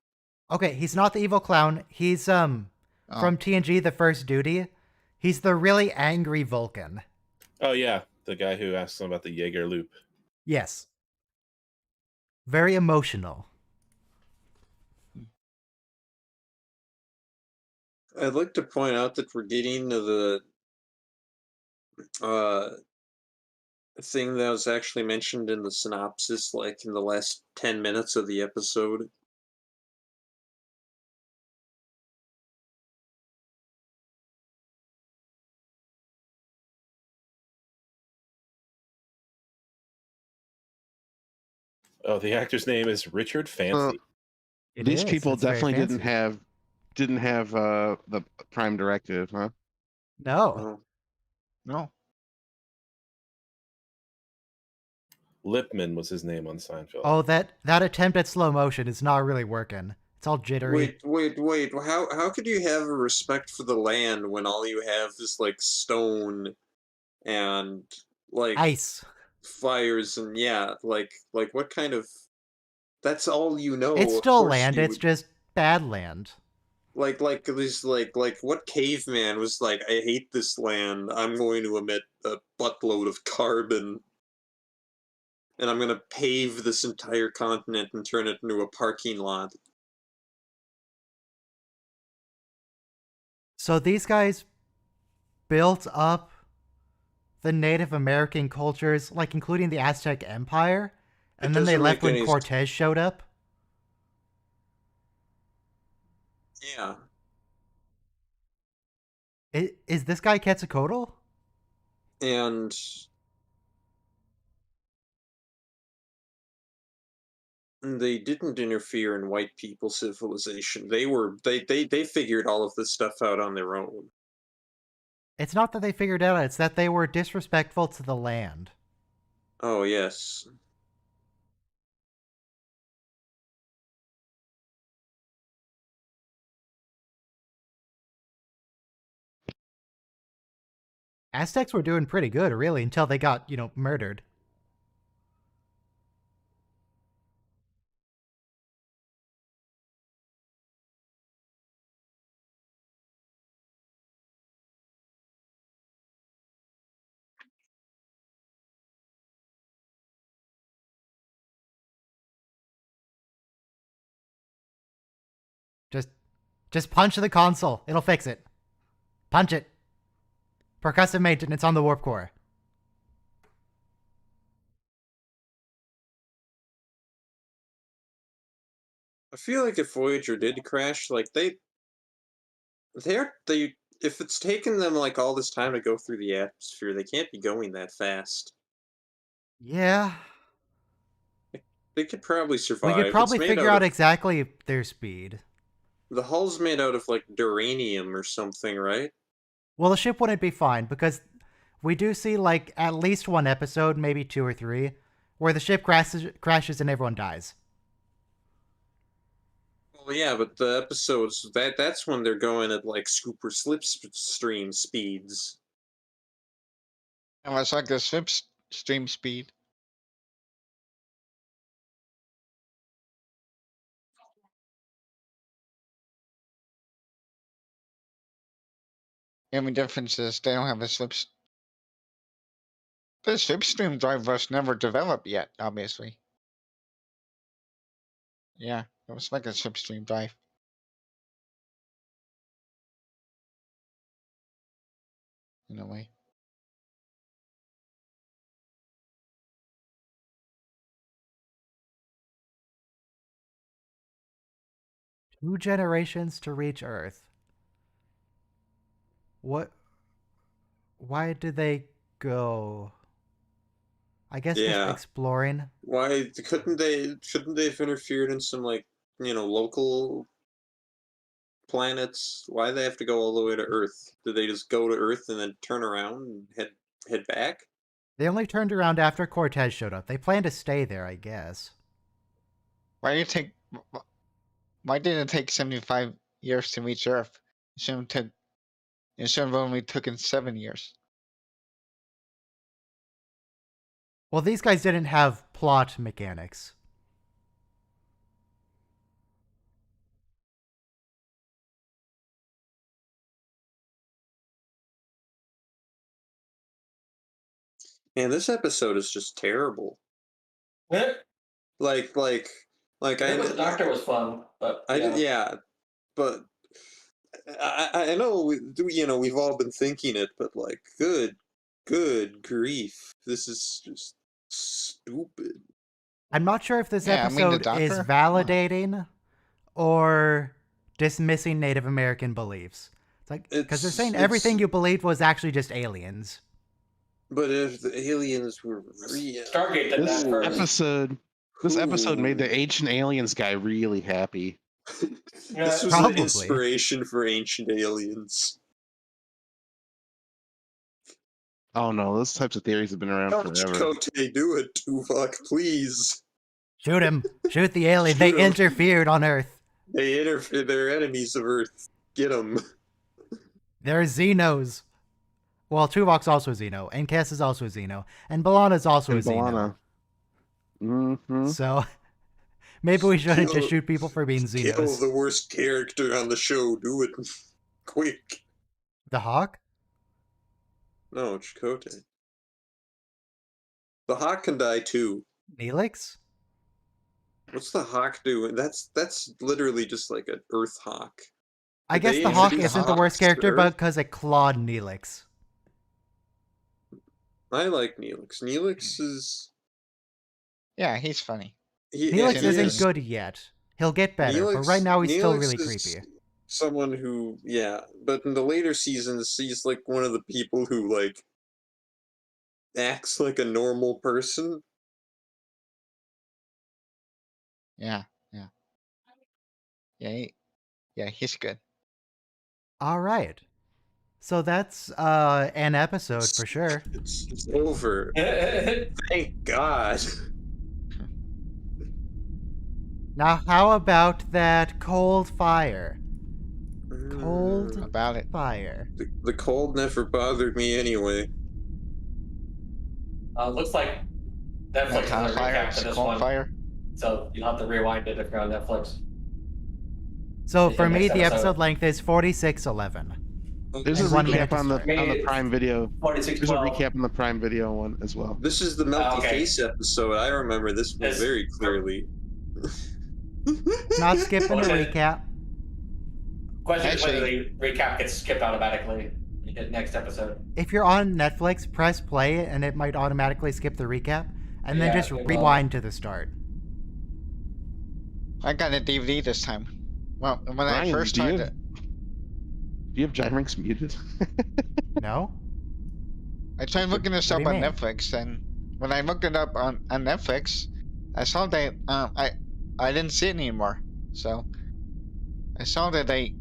Okay, he's not the evil clown. He's, from TNG, The First Duty. He's the really angry Vulcan. Oh, yeah. The guy who asked him about the Jaeger loop. Yes. Very emotional. I'd like to point out that we're getting to the thing that was actually mentioned in the synopsis, like in the last 10 minutes of the episode. Oh, the actor's name is Richard Fancy. These people definitely didn't have the Prime Directive, huh? No. No. Lipman was his name on Seinfeld. Oh, that attempt at slow motion is not really working. It's all jittery. Wait. How could you have a respect for the land when all you have is like stone and like ice, fires, and like what kind of? That's all you know. It's still land. It's just bad land. Like this, like what caveman was like, I hate this land. I'm going to emit a buttload of carbon. And I'm going to pave this entire continent and turn it into a parking lot. So these guys built up the Native American cultures, like including the Aztec Empire, and then they left when Cortez showed up? Yeah. Is this guy Quetzalcoatl? And they didn't interfere in white people civilization. They figured all of this stuff out on their own. It's not that they figured it out, it's that they were disrespectful to the land. Oh, yes. Aztecs were doing pretty good, really, until they got, murdered. Just punch the console. It'll fix it. Punch it. Percussive maintenance on the warp core. I feel like if Voyager did crash, like they if it's taken them like all this time to go through the atmosphere, they can't be going that fast. Yeah. They could probably We survive. could probably figure out of, exactly their speed. the hull's made out of like duranium or something, right? Well, the ship wouldn't be fine because we do see like at least one episode, maybe 2 or 3, where the ship crashes and everyone dies. Well, yeah, but the episodes that's when they're going at like super slipstream speeds. And it's like the slipstream speed. The only difference is they don't have a the slipstream drive was never developed yet, obviously. Yeah, it was like a slipstream drive. In a way. Two generations to reach Earth. What? Why did they go? I guess just Yeah. exploring. Why couldn't they? Shouldn't they have interfered in some like local planets? Why do they have to go all the way to Earth? Did they just go to Earth and then turn around and head back? They only turned around after Cortez showed up. They planned to stay there, I guess. Why did it take 75 years to reach Earth? It should have only taken 7 years. Well, these guys didn't have plot mechanics. Man, this episode is just terrible. Yeah. Like I know the Doctor was fun, but but I know we've all been thinking it, but like good grief, this is just stupid. I'm not sure if this Yeah, I mean, the episode is Doctor? validating or dismissing Native American beliefs. It's like because they're saying everything you believed was actually just aliens. But if the aliens were real, Stargate did that first. This episode made the ancient aliens guy really happy. This was Probably. an inspiration for ancient aliens. Oh no, those types of theories have been around Don't forever. Chakotay do it, Tuvok, please. Shoot him! Shoot the alien! They interfered on Earth. They're enemies of Earth. Get them. They're Xenos. Well, Tuvok's also Xeno, and Cass is also Xeno, and B'Elanna's also a Xeno. Mm-hmm. So maybe we shouldn't just shoot people for being Kill Xenos. the worst character on the show. Do it quick. The Hawk? No, Chakotay. The Hawk can die too. Neelix? What's the Hawk doing? That's literally just like an Earth Hawk. I Did guess they the Hawk introduce isn't the worst Hawks to character, but Earth? because it clawed Neelix. I like Neelix. Neelix is Yeah, he's funny. Neelix Yeah, isn't good yet. He'll get better, but right now he's still really creepy. someone who, yeah, but in the later seasons, he's like one of the people who like acts like a normal person. Yeah, yeah, yeah. He's good. All right. So that's an episode for sure. It's over. Thank God. Now, how about that cold fire? Cold About it. fire. The cold never bothered me anyway. Looks like Netflix That is hot a fire, recap it's to this cold one, fire. so you'll have to rewind it if you're on Netflix. So Yeah, for me, next the episode. episode length is 46:11. There's a And 1 minute recap to on start. the Prime Video. 46, There's a recap on the Prime Video one as well. This is the Melty okay. Face episode. I remember this one This- very clearly. Not skipping a What's it? recap. Question is whether Actually- the recap gets skipped automatically. You hit next episode. If you're on Netflix, press play and it might automatically skip the recap, and then Yeah, just it will. rewind to the start. I got a DVD this time. Well, when I Ryan, first do you started, have- Do you have Gyrinx muted? No? I tried looking this What up do you on mean? Netflix, and when I looked it up on Netflix, I saw that I didn't see it anymore. So I saw that they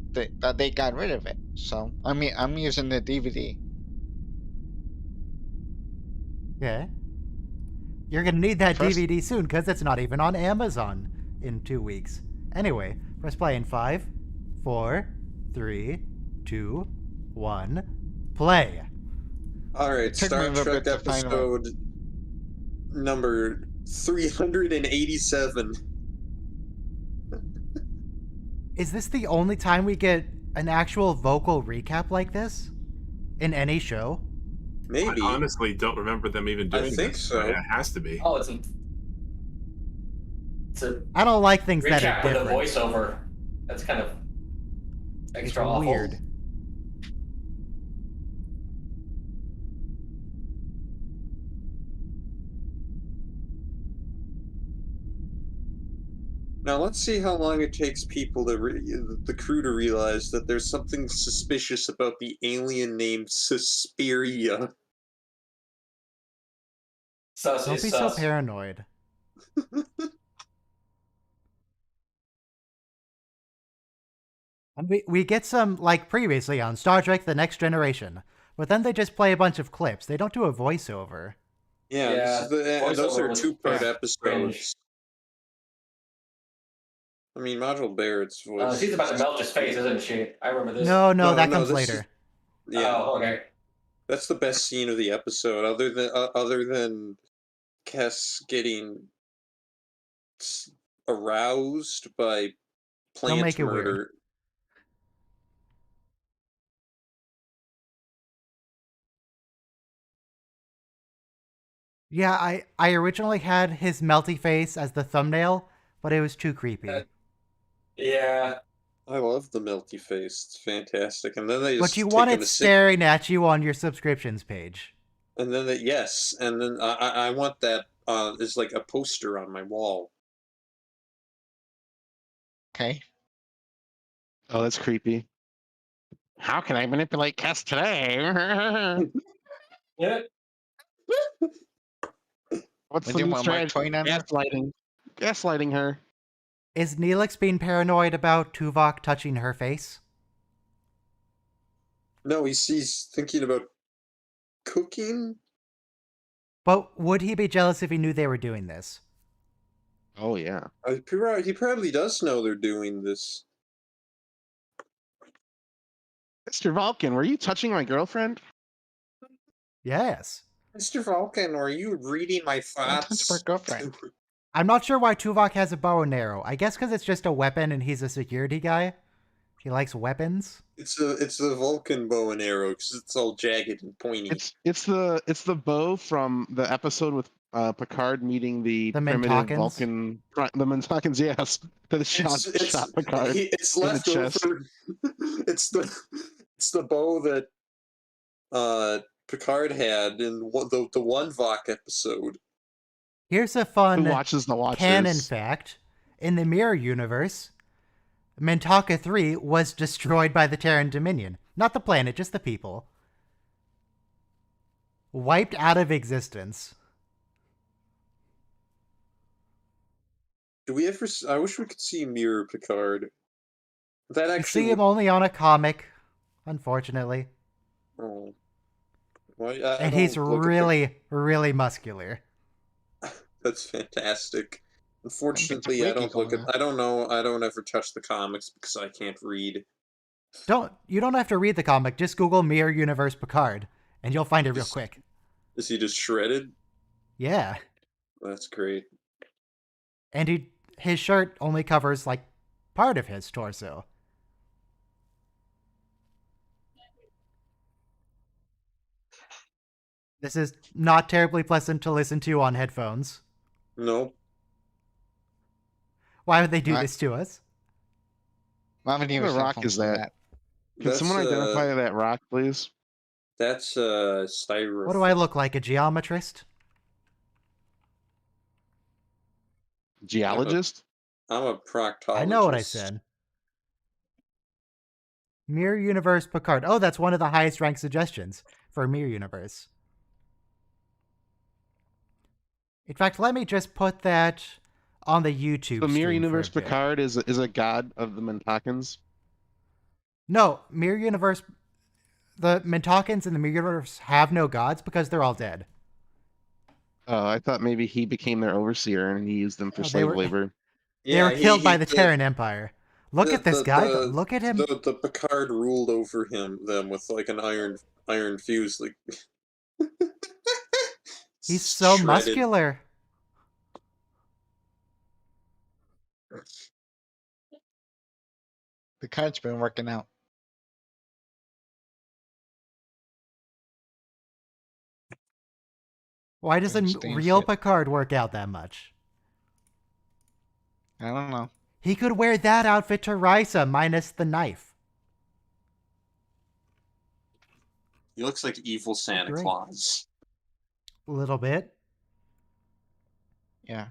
got rid of it. So I'm using the DVD. Yeah. You're gonna need that First- DVD soon, because it's not even on Amazon in 2 weeks. Anyway, press play in 5, 4, 3, 2, 1, play. All right, Took me a Star little Trek bit to find one. episode number 387. Is this the only time we get an actual vocal recap like this? In any show? Maybe. I honestly don't remember them even I doing think this. so. Yeah, it has to be. Oh, it's a I don't like things that recap are with a different. voiceover. That's kind of It's extra awful. weird. Now let's see how long it takes people to the crew to realize that there's something suspicious about the alien named Suspiria. Sus Don't is be so sus. paranoid. And we get some, like previously on Star Trek The Next Generation, but then they just play a bunch of clips. They don't do a voiceover. Yeah, Yeah, and those voiceover are was 2-part cringe. episodes. I mean, Module Barrett's voice. She's about to melt his face, isn't she? I remember this. No, No, that no, comes this later. Yeah, Oh, okay. that's the best scene of the episode, other than Kess getting aroused by plant make it weird. murder. Yeah, I originally had his melty face as the thumbnail, but it was too creepy. Yeah. I love the melty face; it's fantastic. And then they just But you take want him it to staring at you on your subscriptions page. and then yes, and then I want that as like a poster on my wall. Okay. Oh, that's creepy. How can I manipulate Cass today? Yeah. What's Would the you new want Mark strategy? Twain on there? Gaslighting her. Is Neelix being paranoid about Tuvok touching her face? No, he's thinking about cooking. But would he be jealous if he knew they were doing this? Oh yeah. He probably does know they're doing this. Mr. Vulcan, were you touching my girlfriend? Yes. Mr. Vulcan, are you reading my Don't touch thoughts? my girlfriend. I'm not sure why Tuvok has a bow and arrow. I guess because it's just a weapon and he's a security guy. He likes weapons. It's the Vulcan bow and arrow because it's all jagged and pointy. It's the bow from the episode with Picard meeting the primitive Mintakans? Vulcan, the Mintakans. Yes, that shot Picard. It's in the left chest. over. it's the bow that Picard had in the one Vok episode. Here's a Who fun watches the Watchers? canon fact. In the Mirror Universe, Mintaka 3 was destroyed by the Terran Dominion. Not the planet, just the people. Wiped out of existence. Do we ever? I wish we could see Mirror Picard. That You actually. see him only on a comic, unfortunately. Oh. Well, And he's really, really muscular. That's fantastic. Unfortunately, freaky I don't look at. going I don't know. I don't ever touch the comics because I can't read. You don't have to read the comic. Just Google Mirror Universe Picard, and you'll find it real quick. Is he just shredded? Yeah. That's great. And his shirt only covers like part of his torso. This is not terribly pleasant to listen to on headphones. Nope. Why would they do this to us? What rock is that? Can someone identify that rock, please? That's styrofoam. What do I look like, a geometrist? Geologist? I'm a proctologist. I know what I said. Mirror Universe Picard. Oh, that's one of the highest ranked suggestions for Mirror Universe. In fact, let me just put that on the YouTube. The Mirror stream Universe for a bit. Picard is a god of the Mintakans? No, Mirror Universe. The Mintakans in the Mirror Universe have no gods because they're all dead. Oh, I thought maybe he became their overseer and he used them for No, slave labor. They were killed by the Terran Empire. Look at this guy. Look at him. The Picard ruled over them with like an iron fuse. Like He's so shredded. muscular. Picard's been working out. Why doesn't Staying real fit. Picard work out that much? I don't know. He could wear that outfit to Risa minus the knife. He looks like evil Santa Claus. A little bit. Yeah.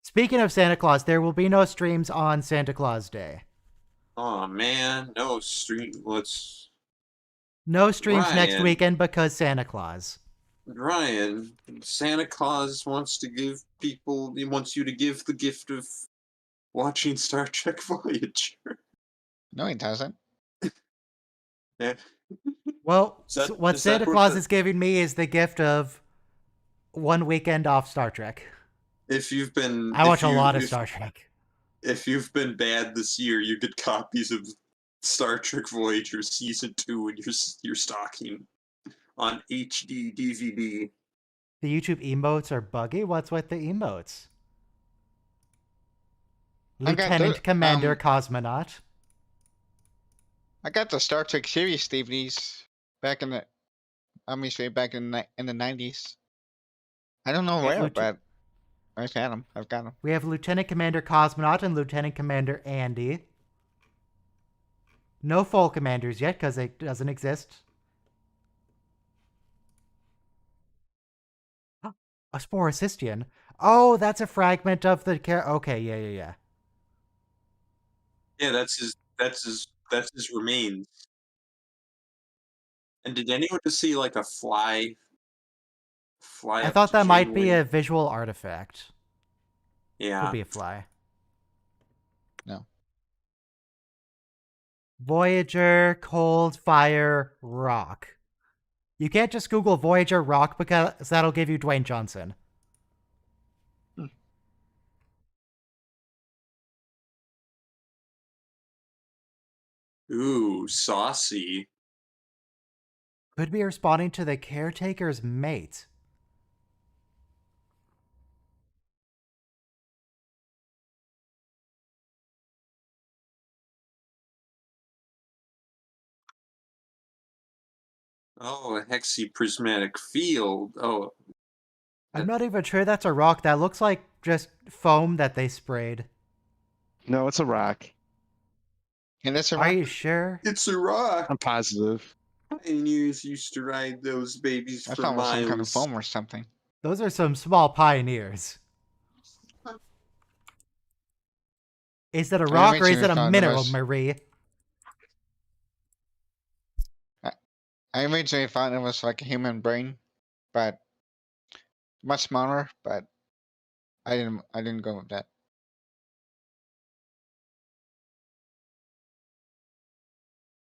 Speaking of Santa Claus, there will be no streams on Santa Claus Day. Oh man, no stream. No streams next Ryan. weekend because Santa Claus. Ryan, Santa Claus wants to give people. He wants you to give the gift of watching Star Trek Voyager. No, he doesn't. Yeah. Well, Is that- what is that Santa what Claus the- is giving me is the gift of one weekend off Star Trek. If you've been, I watch if a you- lot of if- Star Trek. If you've been bad this year, you get copies of Star Trek Voyager Season 2 in your stocking on HD DVD. The YouTube emotes are buggy. What's with the emotes? I got Lieutenant the, Commander Cosmonaut. I got the Star Trek series DVDs back in the, obviously back in the 90s. I don't know Yeah, where, Lieutenant- but I've got them. I've got them. We have Lieutenant Commander Cosmonaut and Lieutenant Commander Andy. No full commanders yet because it doesn't exist. A Sporicistian. Oh, that's a fragment of the Okay, yeah. Yeah, that's his remains. And did anyone just see like a fly? I Up thought to that might be Janeway? a visual artifact. Yeah. Could be a fly. No. Voyager, cold, fire, rock. You can't just Google Voyager rock because that'll give you Dwayne Johnson. Ooh, saucy. Could be responding to the caretaker's mate. Oh, a hexaprismatic field. Oh, I'm not even sure that's a rock. That looks like just foam that they sprayed. No, it's a rock. And that's a Are you sure? it's a rock. I'm positive. Pioneers used to ride those babies I for thought it was miles. some kind of foam or something. Those are some small pioneers. Is it a rock or makes is me it a thought it mineral, was- Marie? I originally thought it was like a human brain, but much smaller. But I didn't go with that.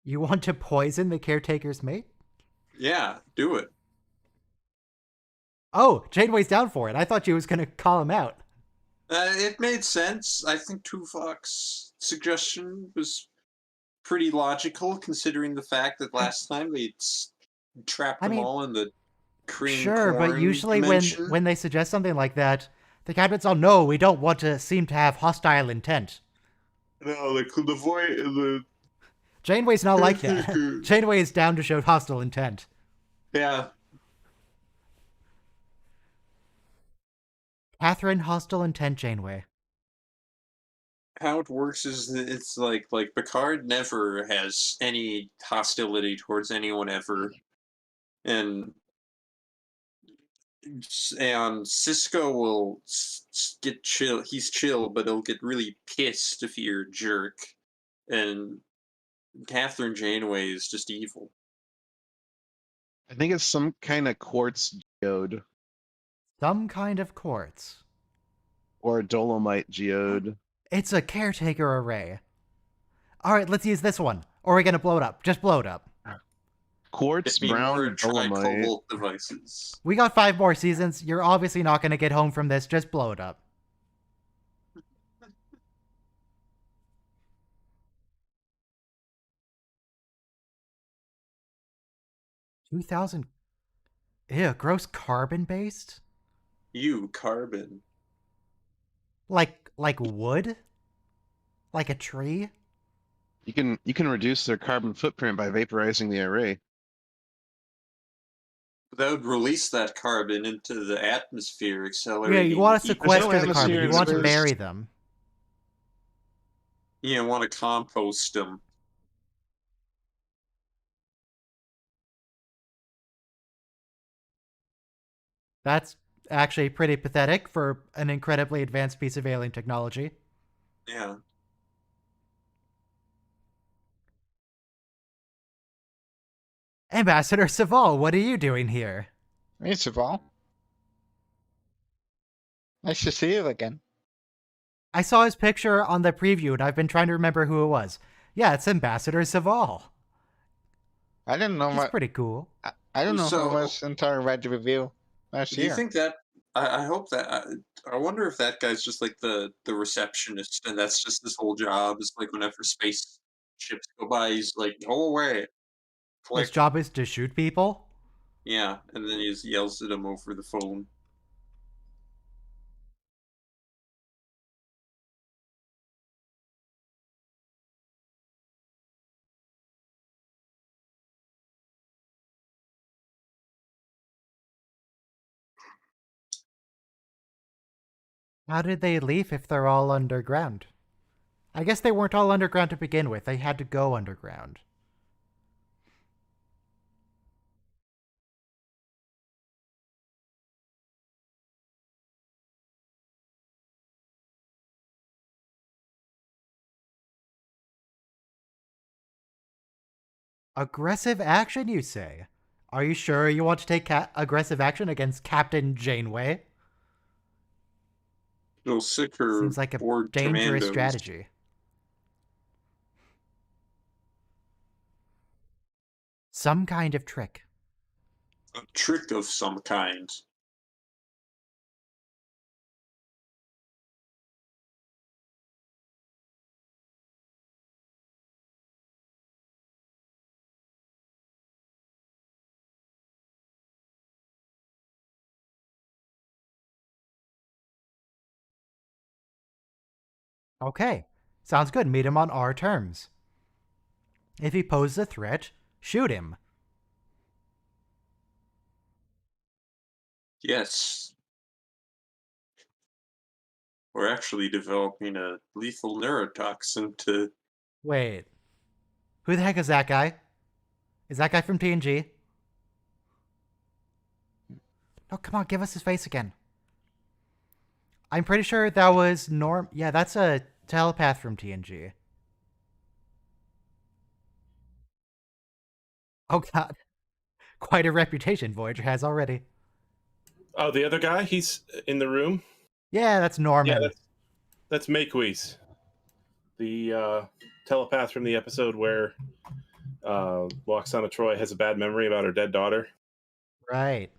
You want to poison the caretaker's mate? Yeah, do it. Oh, Janeway's down for it. I thought she was going to call him out. It made sense. I think Tuvok's suggestion was pretty logical, considering the fact that last time they trapped them all in the cream sure, but corn usually dimension. when they suggest something like that, the captain's all, no, we don't want to seem to have hostile intent. No, the voice, Janeway's not like that. Janeway is down to show hostile intent. Yeah. Catherine, hostile intent, Janeway. How it works is that it's like Picard never has any hostility towards anyone ever, and Cisco will get chill. He's chill, but he'll get really pissed if you're a jerk, and Catherine Janeway is just evil. I think it's some kind of quartz geode. Some kind of quartz. Or a dolomite geode. It's a caretaker array. All right, let's use this one. Or we're going to blow it up. Just blow it up. Quartz, brown, dolomite. Cobalt devices. We got 5 more seasons. You're obviously not going to get home from this. Just blow it up. $2,000. Ew, gross carbon based? Carbon. Like wood? Like a tree? You can reduce their carbon footprint by vaporizing the array. That would release that carbon into the atmosphere, accelerating. Yeah, you want to sequester the atmosphere carbon. You want to exposed. bury them. You want to compost them. That's actually pretty pathetic for an incredibly advanced piece of alien technology. Yeah. Ambassador Saval, what are you doing here? Hey, Saval. Nice to see you again. I saw his picture on the preview and I've been trying to remember who it was. Yeah, it's Ambassador Saval. I didn't know He's what. pretty cool. I don't know So- who was entire Red Review last Do you year. think that? I hope that. I wonder if that guy's just like the receptionist, and that's just his whole job. Is like whenever space ships go by, he's like, "Go away." His job is to shoot people? Yeah, and then he just yells at him over the phone. How did they leave if they're all underground? I guess they weren't all underground to begin with. They had to go underground. Aggressive action, you say? Are you sure you want to take aggressive action against Captain Janeway? It'll sick her Seems like a bored dangerous commandos. strategy. Some kind of trick. A trick of some kind. Okay, sounds good. Meet him on our terms. If he poses a threat, shoot him. Yes. We're actually developing a lethal neurotoxin to. Wait. Who the heck is that guy? Is that guy from TNG? No, come on, give us his face again. I'm pretty sure that was Norm. Yeah, that's a telepath from TNG. Oh god. Quite a reputation Voyager has already. Oh, the other guy? He's in the room? Yeah, that's Norman. Yeah, that's Makewees. The telepath from the episode where Loxana Troy has a bad memory about her dead daughter. Right.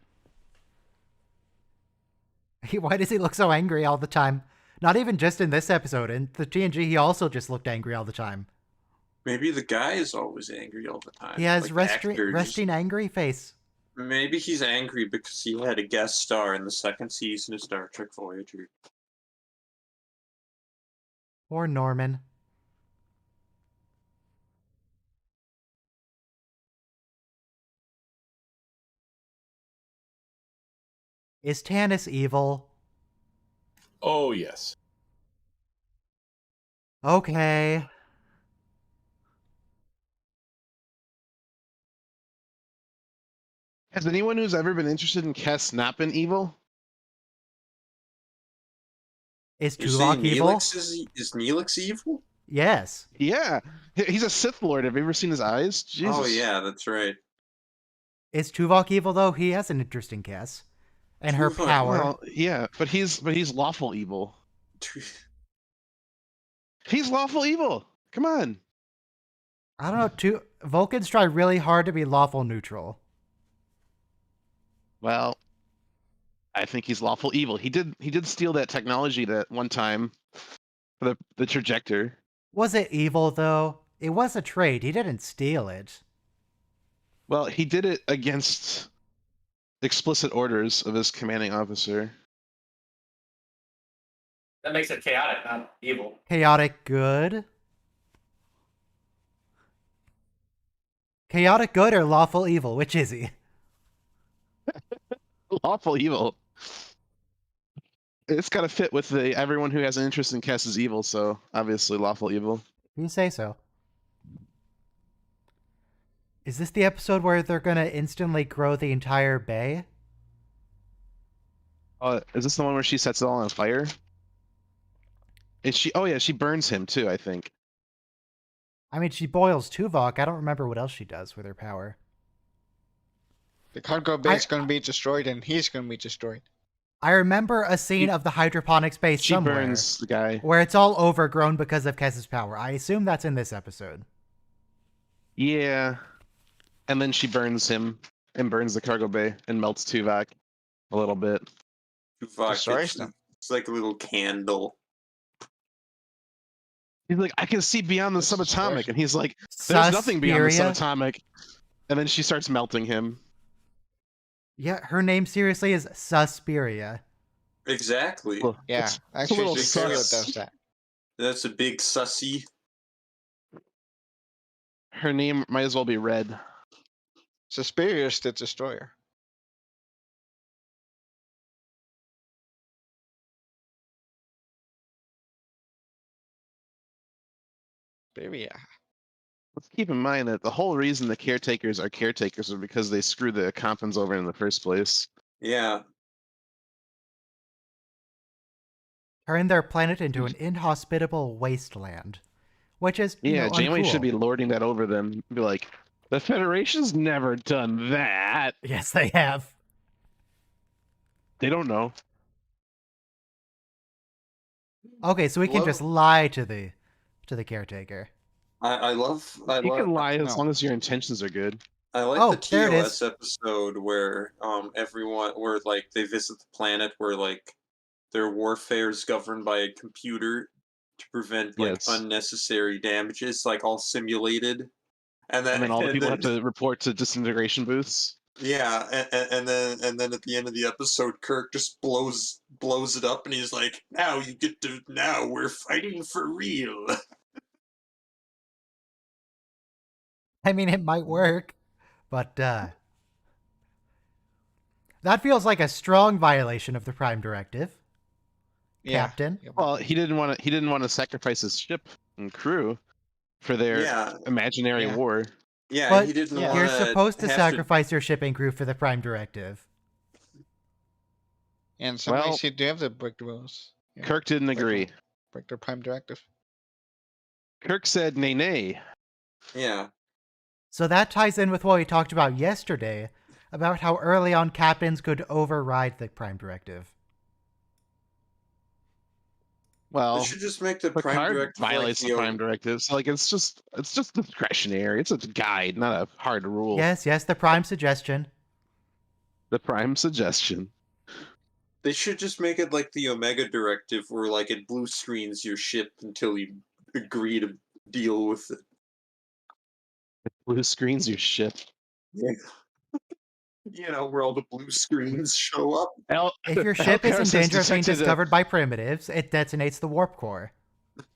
Why does he look so angry all the time? Not even just in this episode. In the TNG, he also just looked angry all the time. Maybe the guy is always angry all the time. He has like resting angry face. Maybe he's angry because he had a guest star in the second season of Star Trek Voyager. Or Norman. Is Tanis evil? Oh, yes. Okay. Has anyone who's ever been interested in Kess not been evil? Is You're saying Tuvok evil? is Neelix evil? Yes. Yeah, he's a Sith Lord. Have you ever seen his eyes? Jesus. Oh yeah, that's right. Is Tuvok evil though? He has an interesting guess. And her Tuvok, power. Well, yeah, but he's lawful evil. He's lawful evil. Come on. I don't know. Vulcans try really hard to be lawful neutral. Well, I think he's lawful evil. He did steal that technology that one time for the trajector. Was it evil though? It was a trade. He didn't steal it. Well, he did it against explicit orders of his commanding officer. That makes it chaotic, not evil. Chaotic good? Chaotic good or lawful evil? Which is he? Lawful evil. It's got to fit with the everyone who has an interest in Kess is evil, so obviously lawful evil. You say so. Is this the episode where they're gonna instantly grow the entire bay? Is this the one where she sets it all on fire? Is she? Oh yeah, she burns him too, I think. I mean, she boils Tuvok. I don't remember what else she does with her power. The cargo bay is going to be destroyed, and he's going to be destroyed. I remember a scene of the hydroponics base She somewhere burns the guy. where it's all overgrown because of Kess's power. I assume that's in this episode. Yeah. And then she burns him and burns the cargo bay and melts Tuvok a little bit. Tuvok, it's like a little candle. He's like, I can see beyond the subatomic. And he's like, there's Suspiria? nothing beyond the subatomic. And then she starts melting him. Yeah, her name seriously is Suspiria. Exactly. Well, Yeah, it's a actually, little Imperial sus. does that. That's a big sussy. Her name might as well be Red. Suspiria is the destroyer. Suspiria. Let's keep in mind that the whole reason the caretakers are caretakers is because they screwed the Compans over in the first place. Yeah. Turn their planet into an inhospitable wasteland. Which is, Yeah, Janeway uncool. should be lording that over them. Be like, the Federation's never done that. Yes, they have. They don't know. Okay, so we can Well- just lie to the caretaker. I love You can lie as no. long as your intentions are good. I like Oh, the there it TOS episode where everyone where like they visit the planet where like their warfare is governed by a computer to prevent like Yes. unnecessary damages, like all simulated. And then, And then all the people have to report to disintegration booths. yeah, and then at the end of the episode, Kirk just blows it up, and he's like, now we're fighting for real. I mean, it might work, but that feels like a strong violation of the Prime Directive, Yeah. Captain. Yeah. Well, he didn't want to sacrifice his ship and crew for their Yeah, imaginary Yeah. war. yeah, But he didn't yeah. want You're supposed to have sacrifice your shipping crew for the Prime Directive. And some Well- ways you do have to break the rules. Yeah. Kirk didn't agree. Break the Prime Directive. Kirk said nay nay. Yeah. So that ties in with what we talked about yesterday, about how early on captains could override the Prime Directive. They Well, should just make the Prime Picard Directive violates like the Prime Directive. So like it's just discretionary. It's a guide, not a hard rule. Yes, the Prime suggestion. The Prime suggestion. They should just make it like the Omega Directive, where like it blue screens your ship until you agree to deal with it. Blue screens your ship. Yeah. You know, where all the blue screens show up. If your ship is in danger of being discovered by primitives, it detonates the warp core.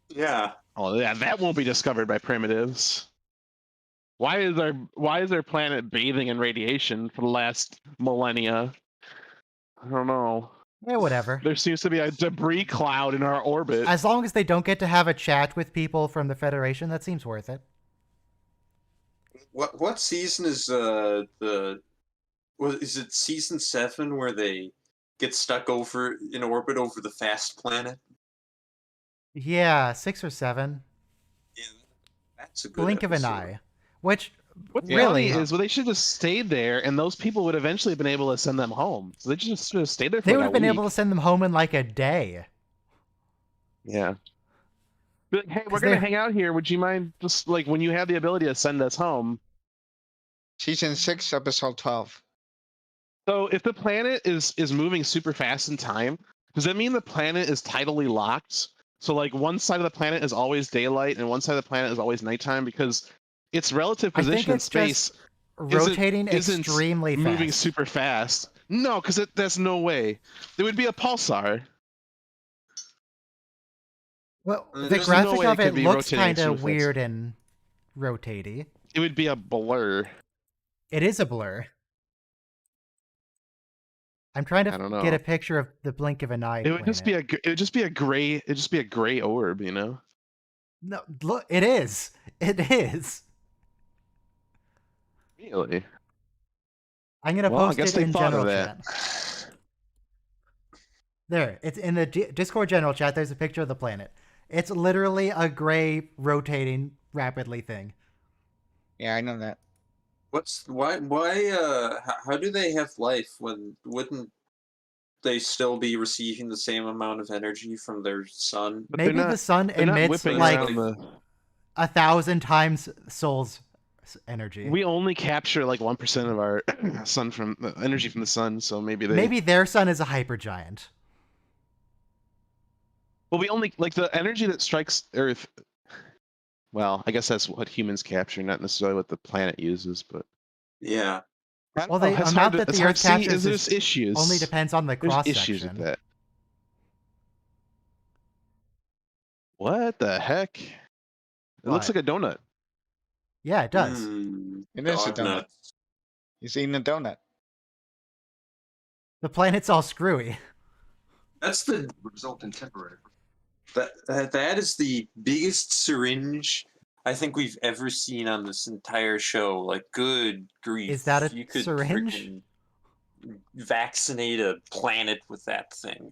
Yeah. Oh yeah, that won't be discovered by primitives. Why is our planet bathing in radiation for the last millennia? I don't know. Yeah, whatever. There seems to be a debris cloud in our orbit. As long as they don't get to have a chat with people from the Federation, that seems worth it. What season is is it season 7 where they get stuck over in orbit over the fast planet? Yeah, 6 or 7. Yeah, that's a good Blink of an episode. eye. Which What's really funny is well, they should have stayed there, and those people would eventually have been able to send them home. So they just should have stayed there for they like would a have been week. able to send them home in like a day. Yeah. Be like, hey, we're 'Cause gonna they're- hang out here. Would you mind just like when you have the ability to send us home? Season 6, episode 12. So if the planet is moving super fast in time, does that mean the planet is tidally locked? So like one side of the planet is always daylight and one side of the planet is always nighttime because its relative I think position in it's space just rotating isn't extremely fast. moving super fast. No, because there's no way. There would be a pulsar. Well, the There's graphic no way it of could it be looks rotating kind super of fast. weird and rotatey. It would be a blur. It is a blur. I'm trying I don't to know. get a picture of the blink of an eye. It would just be planet. it would just be a gray. It'd just be a gray orb, you know. No, look, it is. It is. Really? I'm gonna Well, I post guess it they in thought general of that. chat. There, it's in the Discord general chat. There's a picture of the planet. It's literally a gray rotating rapidly thing. Yeah, I know that. How do they have life when wouldn't they still be receiving the same amount of energy from their sun? But they're Maybe the not- sun they're not emits whipping like around the. 1,000 times Soul's energy. We only capture like 1% of our sun from the energy from the sun, so maybe they. Maybe their sun is a hypergiant. Well, we only like the energy that strikes Earth. Well, I guess that's what humans capture, not necessarily what the planet uses, but. Yeah. Well, the amount that the Earth captures there's issues. only depends on the There's cross issues with section. that. What the heck? It looks What? like a donut. Yeah, it does. It is a Dog donut. nuts. He's eating a donut. The planet's all screwy. That's the result in temperature. That is the biggest syringe I think we've ever seen on this entire show. Like, good grief! Is that a you could syringe? freaking vaccinate a planet with that thing.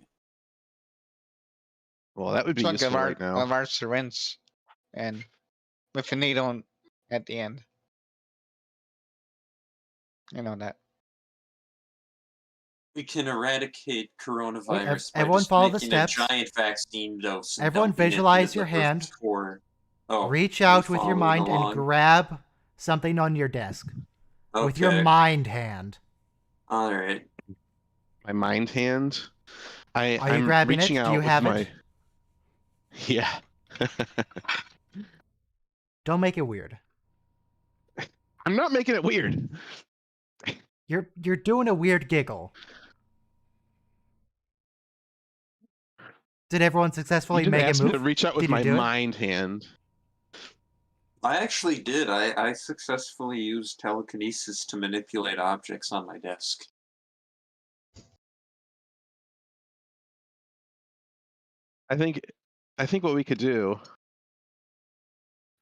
Well, that would be Chunk useful right now. of our syringe, and with a needle at the end. You know that. We can eradicate coronavirus by everyone just follow the making steps. a giant vaccine dose. and Everyone dumping it visualize into your the hand. Earth's core. Oh, Reach we're out with your following mind along. and grab something on your desk. With your Okay. mind hand. All right. My mind hand. Are you I'm grabbing it? reaching Do out you with have my... it? Yeah. Don't make it weird. I'm not making it weird. You're doing a weird giggle. Did everyone You successfully didn't make a ask me to move? reach out with Did you my do it? mind hand. I actually did. I successfully used telekinesis to manipulate objects on my desk. I think what we could do.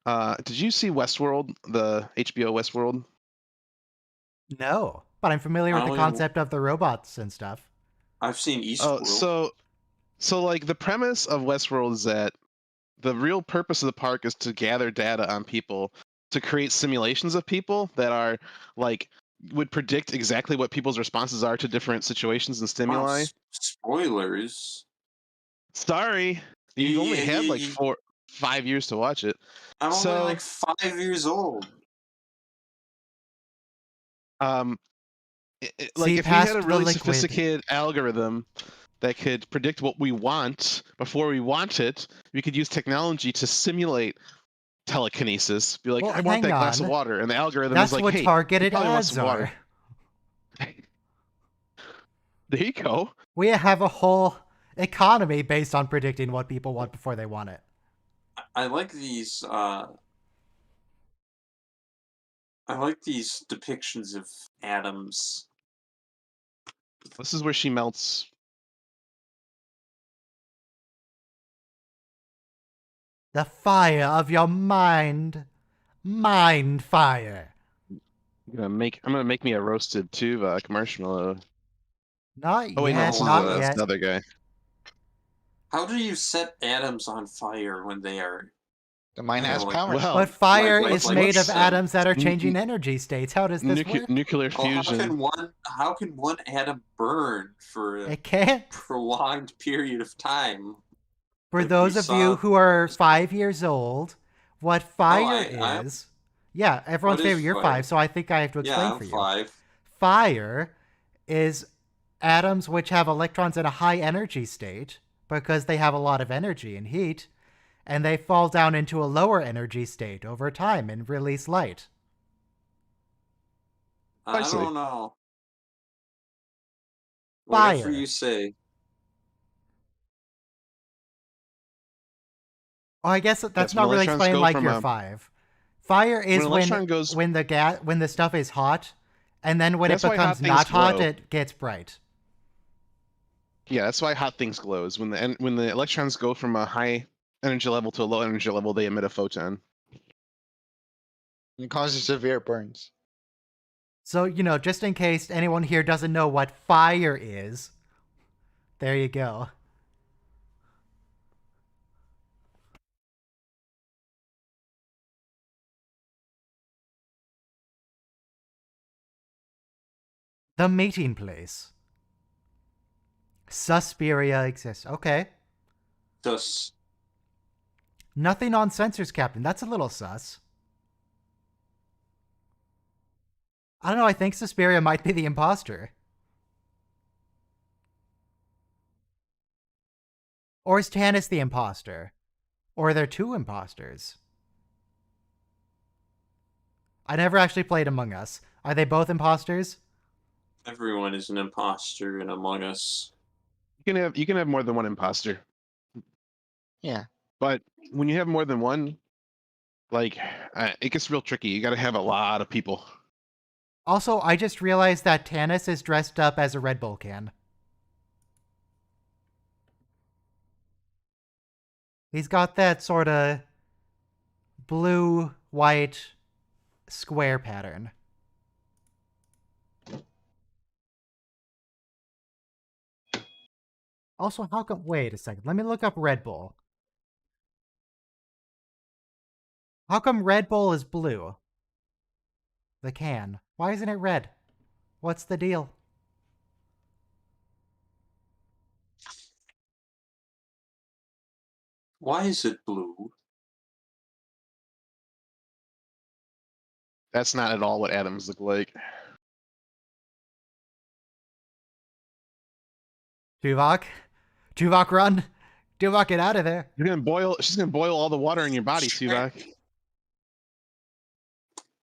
Did you see Westworld, the HBO Westworld? No, but I'm familiar with the Oh, concept of the robots and stuff. I've seen Eastworld. Oh, so like the premise of Westworld is that the real purpose of the park is to gather data on people, to create simulations of people that are like would predict exactly what people's responses are to different situations and Wow, stimuli. spoilers. Sorry, you only had like Yeah, 5 years to watch it. I'm only So, like 5 years old. um, like See if we had a past the really liquid. sophisticated algorithm that could predict what we want before we want it, we could use technology to simulate telekinesis. Be like, Well, I want hang that glass of on. water, and the algorithm That's is like, what hey, you targeted probably want ads some water. are. There you go. We have a whole economy based on predicting what people want before they want it. I like these. I like these depictions of atoms. This is where she melts. The fire of your mind. Mind fire. I'm gonna make me a roasted Tuvok marshmallow. Not Oh wait, no, yet, this is not that's yet. another guy. How do you set atoms on fire when they are? The mind Yeah, has like- powers. Well, But fire like- is like made of what's, atoms that are nu- changing energy states. How does this work? nuclear Oh, fusion. how can one atom burn for a It can't. prolonged period of time? For Like, those we of you saw- who are 5 years old, what fire I- is... Yeah, everyone's What is favorite. You're fire? 5, so I think I have to explain Yeah, I'm for you. 5. Fire is atoms which have electrons in a high energy state because they have a lot of energy and heat, and they fall down into a lower energy state over time and release light. I see. don't know. Fire. Whatever you say. Oh, I guess that's Yes, when not really electrons explaining go like from you're a- 5. Fire is When an electron goes- when the stuff is hot, and then when it That's why hot becomes things not hot, glow. it gets bright. Yeah, that's why hot things glows. When the electrons go from a high energy level to a low energy level, they emit a photon. It causes severe burns. So, just in case anyone here doesn't know what fire is, there you go. The meeting place. Suspiria exists. Okay. Just Nothing on sensors, Captain. That's a little sus. I don't know. I think Suspiria might be the imposter. Or is Tanis the imposter? Or are there two imposters? I never actually played Among Us. Are they both imposters? everyone is an imposter in Among Us. You can have more than one imposter, Yeah. but when you have more than one, like it gets real tricky. You got to have a lot of people. Also, I just realized that Tanis is dressed up as a Red Bull can. He's got that sort of blue-white square pattern. Also, how come... Wait a second. Let me look up Red Bull. How come Red Bull is blue? The can. Why isn't it red? What's the deal? Why is it blue? That's not at all what atoms look like. Tuvok? Tuvok, run! Tuvok, get out of there! You're gonna boil. She's gonna boil all the water in your body, Tuvok.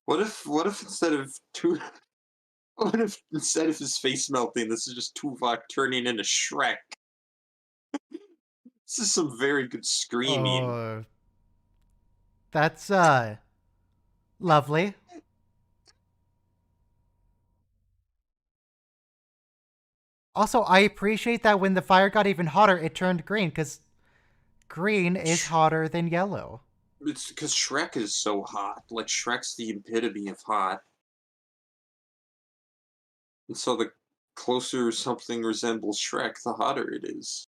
What if instead of what if instead of his face melting, this is just Tuvok turning into Shrek? This is some very good screaming. That's, lovely. Also, I appreciate that when the fire got even hotter, it turned green, because green is hotter than yellow. It's because Shrek is so hot. Like, Shrek's the epitome of hot. And so the closer something resembles Shrek, the hotter it is.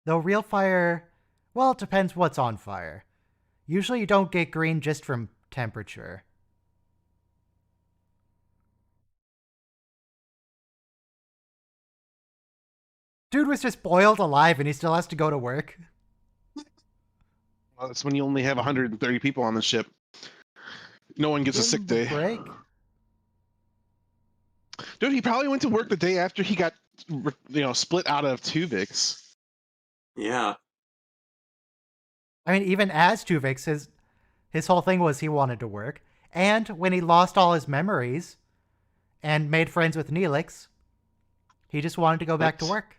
Though real fire, well, it depends what's on fire. Usually you don't get green just from temperature. Dude was just boiled alive and he still has to go to work. Well, that's when you only have 130 people on the ship. No one gets a sick day. Break. Dude, he probably went to work the day after he got, split out of Tuvix. Yeah. I mean, even as Tuvix, his whole thing was he wanted to work. And when he lost all his memories and made friends with Neelix, he just wanted to go back to work.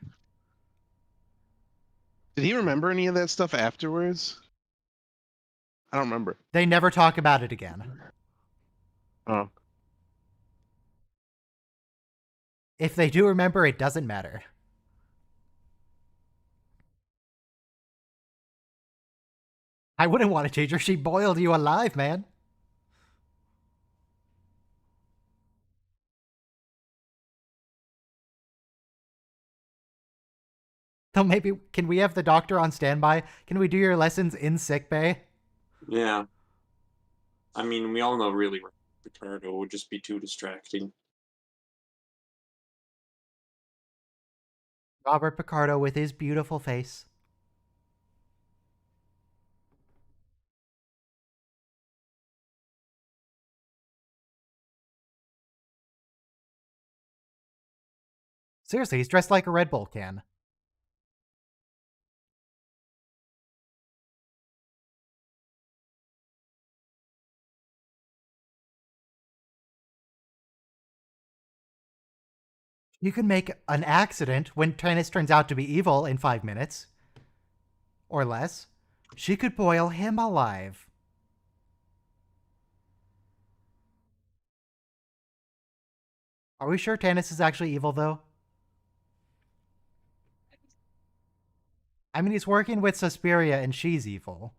Did he remember any of that stuff afterwards? I don't remember. They never talk about it again. Oh. If they do remember, it doesn't matter. I wouldn't want to change her. She boiled you alive, man. So maybe, can we have the doctor on standby? Can we do your lessons in sickbay? Yeah. I mean, we all know really Ricardo would just be too distracting. Robert Picardo with his beautiful face. Seriously, he's dressed like a Red Bull can. You can make an accident when Tennis turns out to be evil in 5 minutes. Or less. She could boil him alive. Are we sure Tannis is actually evil, though? I mean, he's working with Suspiria and she's evil.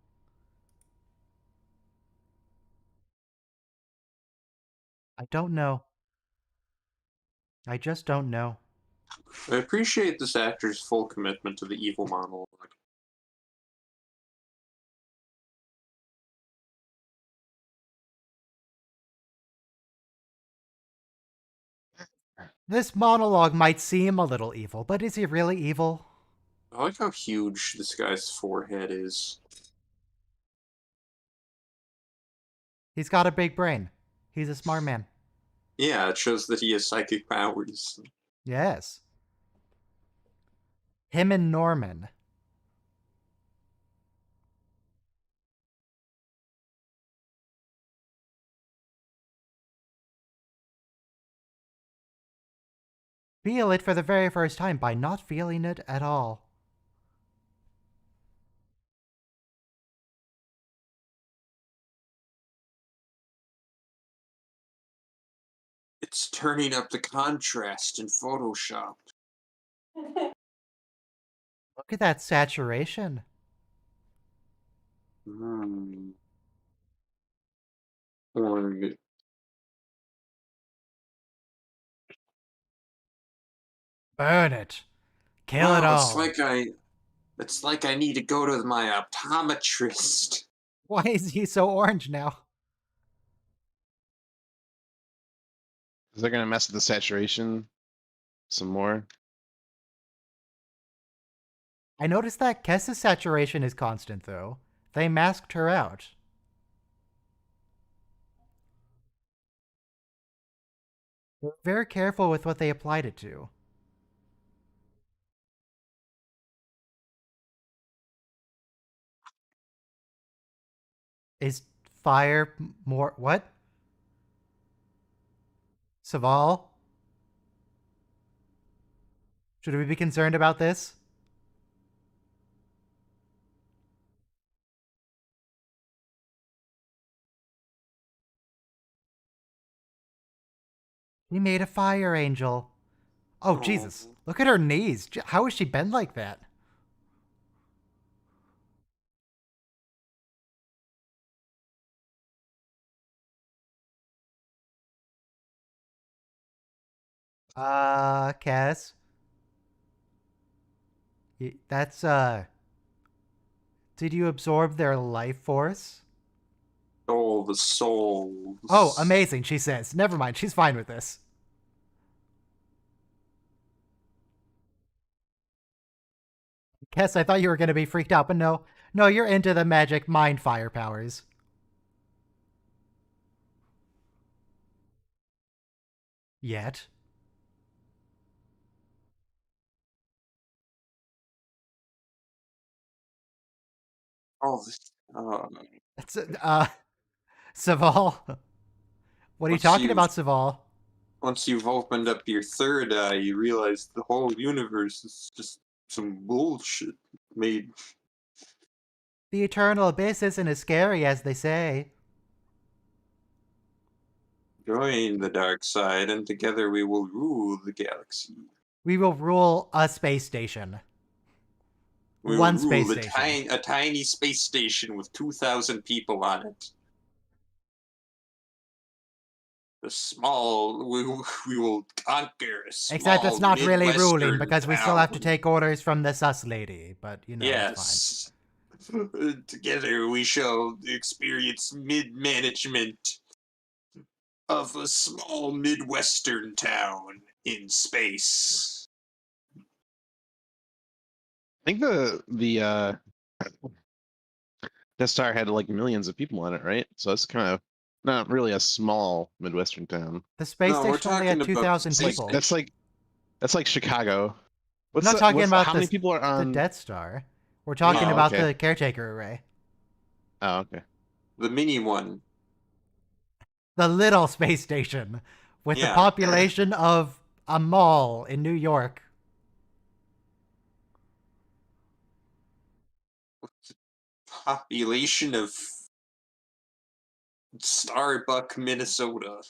I don't know. I just don't know. I appreciate this actor's full commitment to the evil monologue. This monologue might seem a little evil, but is he really evil? I like how huge this guy's forehead is. He's got a big brain. He's a smart man. Yeah, it shows that he has psychic powers. Yes. Him and Norman. Feel it for the very first time by not feeling it at all. It's turning up the contrast in Photoshop. Look at that saturation. Or Burn it. Kill wow, it all. it's like I need to go to my optometrist. Why is he so orange now? Is that gonna mess with the saturation some more? I noticed that Kessa's saturation is constant, though. They masked her out. They're very careful with what they applied it to. Is fire more... What? Saval? Should we be concerned about this? He made a fire angel. Oh, Jesus. Look at her knees. How has she been like that? Cass? That's, did you absorb their life force? Oh, the souls. Oh, amazing, she says. Never mind, she's fine with this. Guess I thought you were going to be freaked out, but no. No, you're into the magic mind fire powers. Yet. Oh, this, It's, Saval. What are you Once talking you've- about, Saval? once you've opened up your third eye, you realize the whole universe is just some bullshit made. The eternal abyss isn't as scary as they say. Join the dark side, and together we will rule the galaxy. We will rule a space station. We One will space rule station. a tiny space station with 2,000 people on it. The small, we will conquer a small Except it's not really ruling Midwestern because we still have to town. take orders from the sus lady, but you know, it's fine. Yes. Together we shall experience mid-management of a small Midwestern town in space. I think the Death Star had like millions of people on it, right? So it's kind of not really a small Midwestern town. The space No, we're station only had talking about 2,000 space people. That's like Chicago. I'm not talking about how many people are the on Death Star. We're talking Oh, about okay. the caretaker array. Oh, okay. The mini one. The little space station with the Yeah. population of a mall in New York. Population of Starbuck, Minnesota.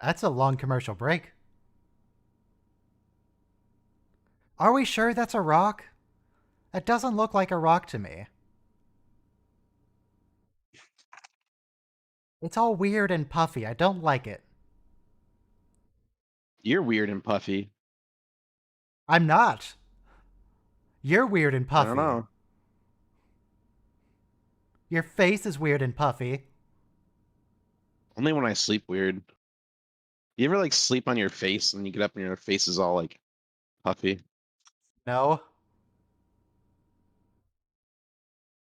That's a long commercial break. Are we sure that's a rock? That doesn't look like a rock to me. It's all weird and puffy. I don't like it. You're weird and puffy. I'm not. You're weird and puffy. I don't know. Your face is weird and puffy. Only when I sleep weird. You ever like sleep on your face and you get up and your face is all like puffy? No.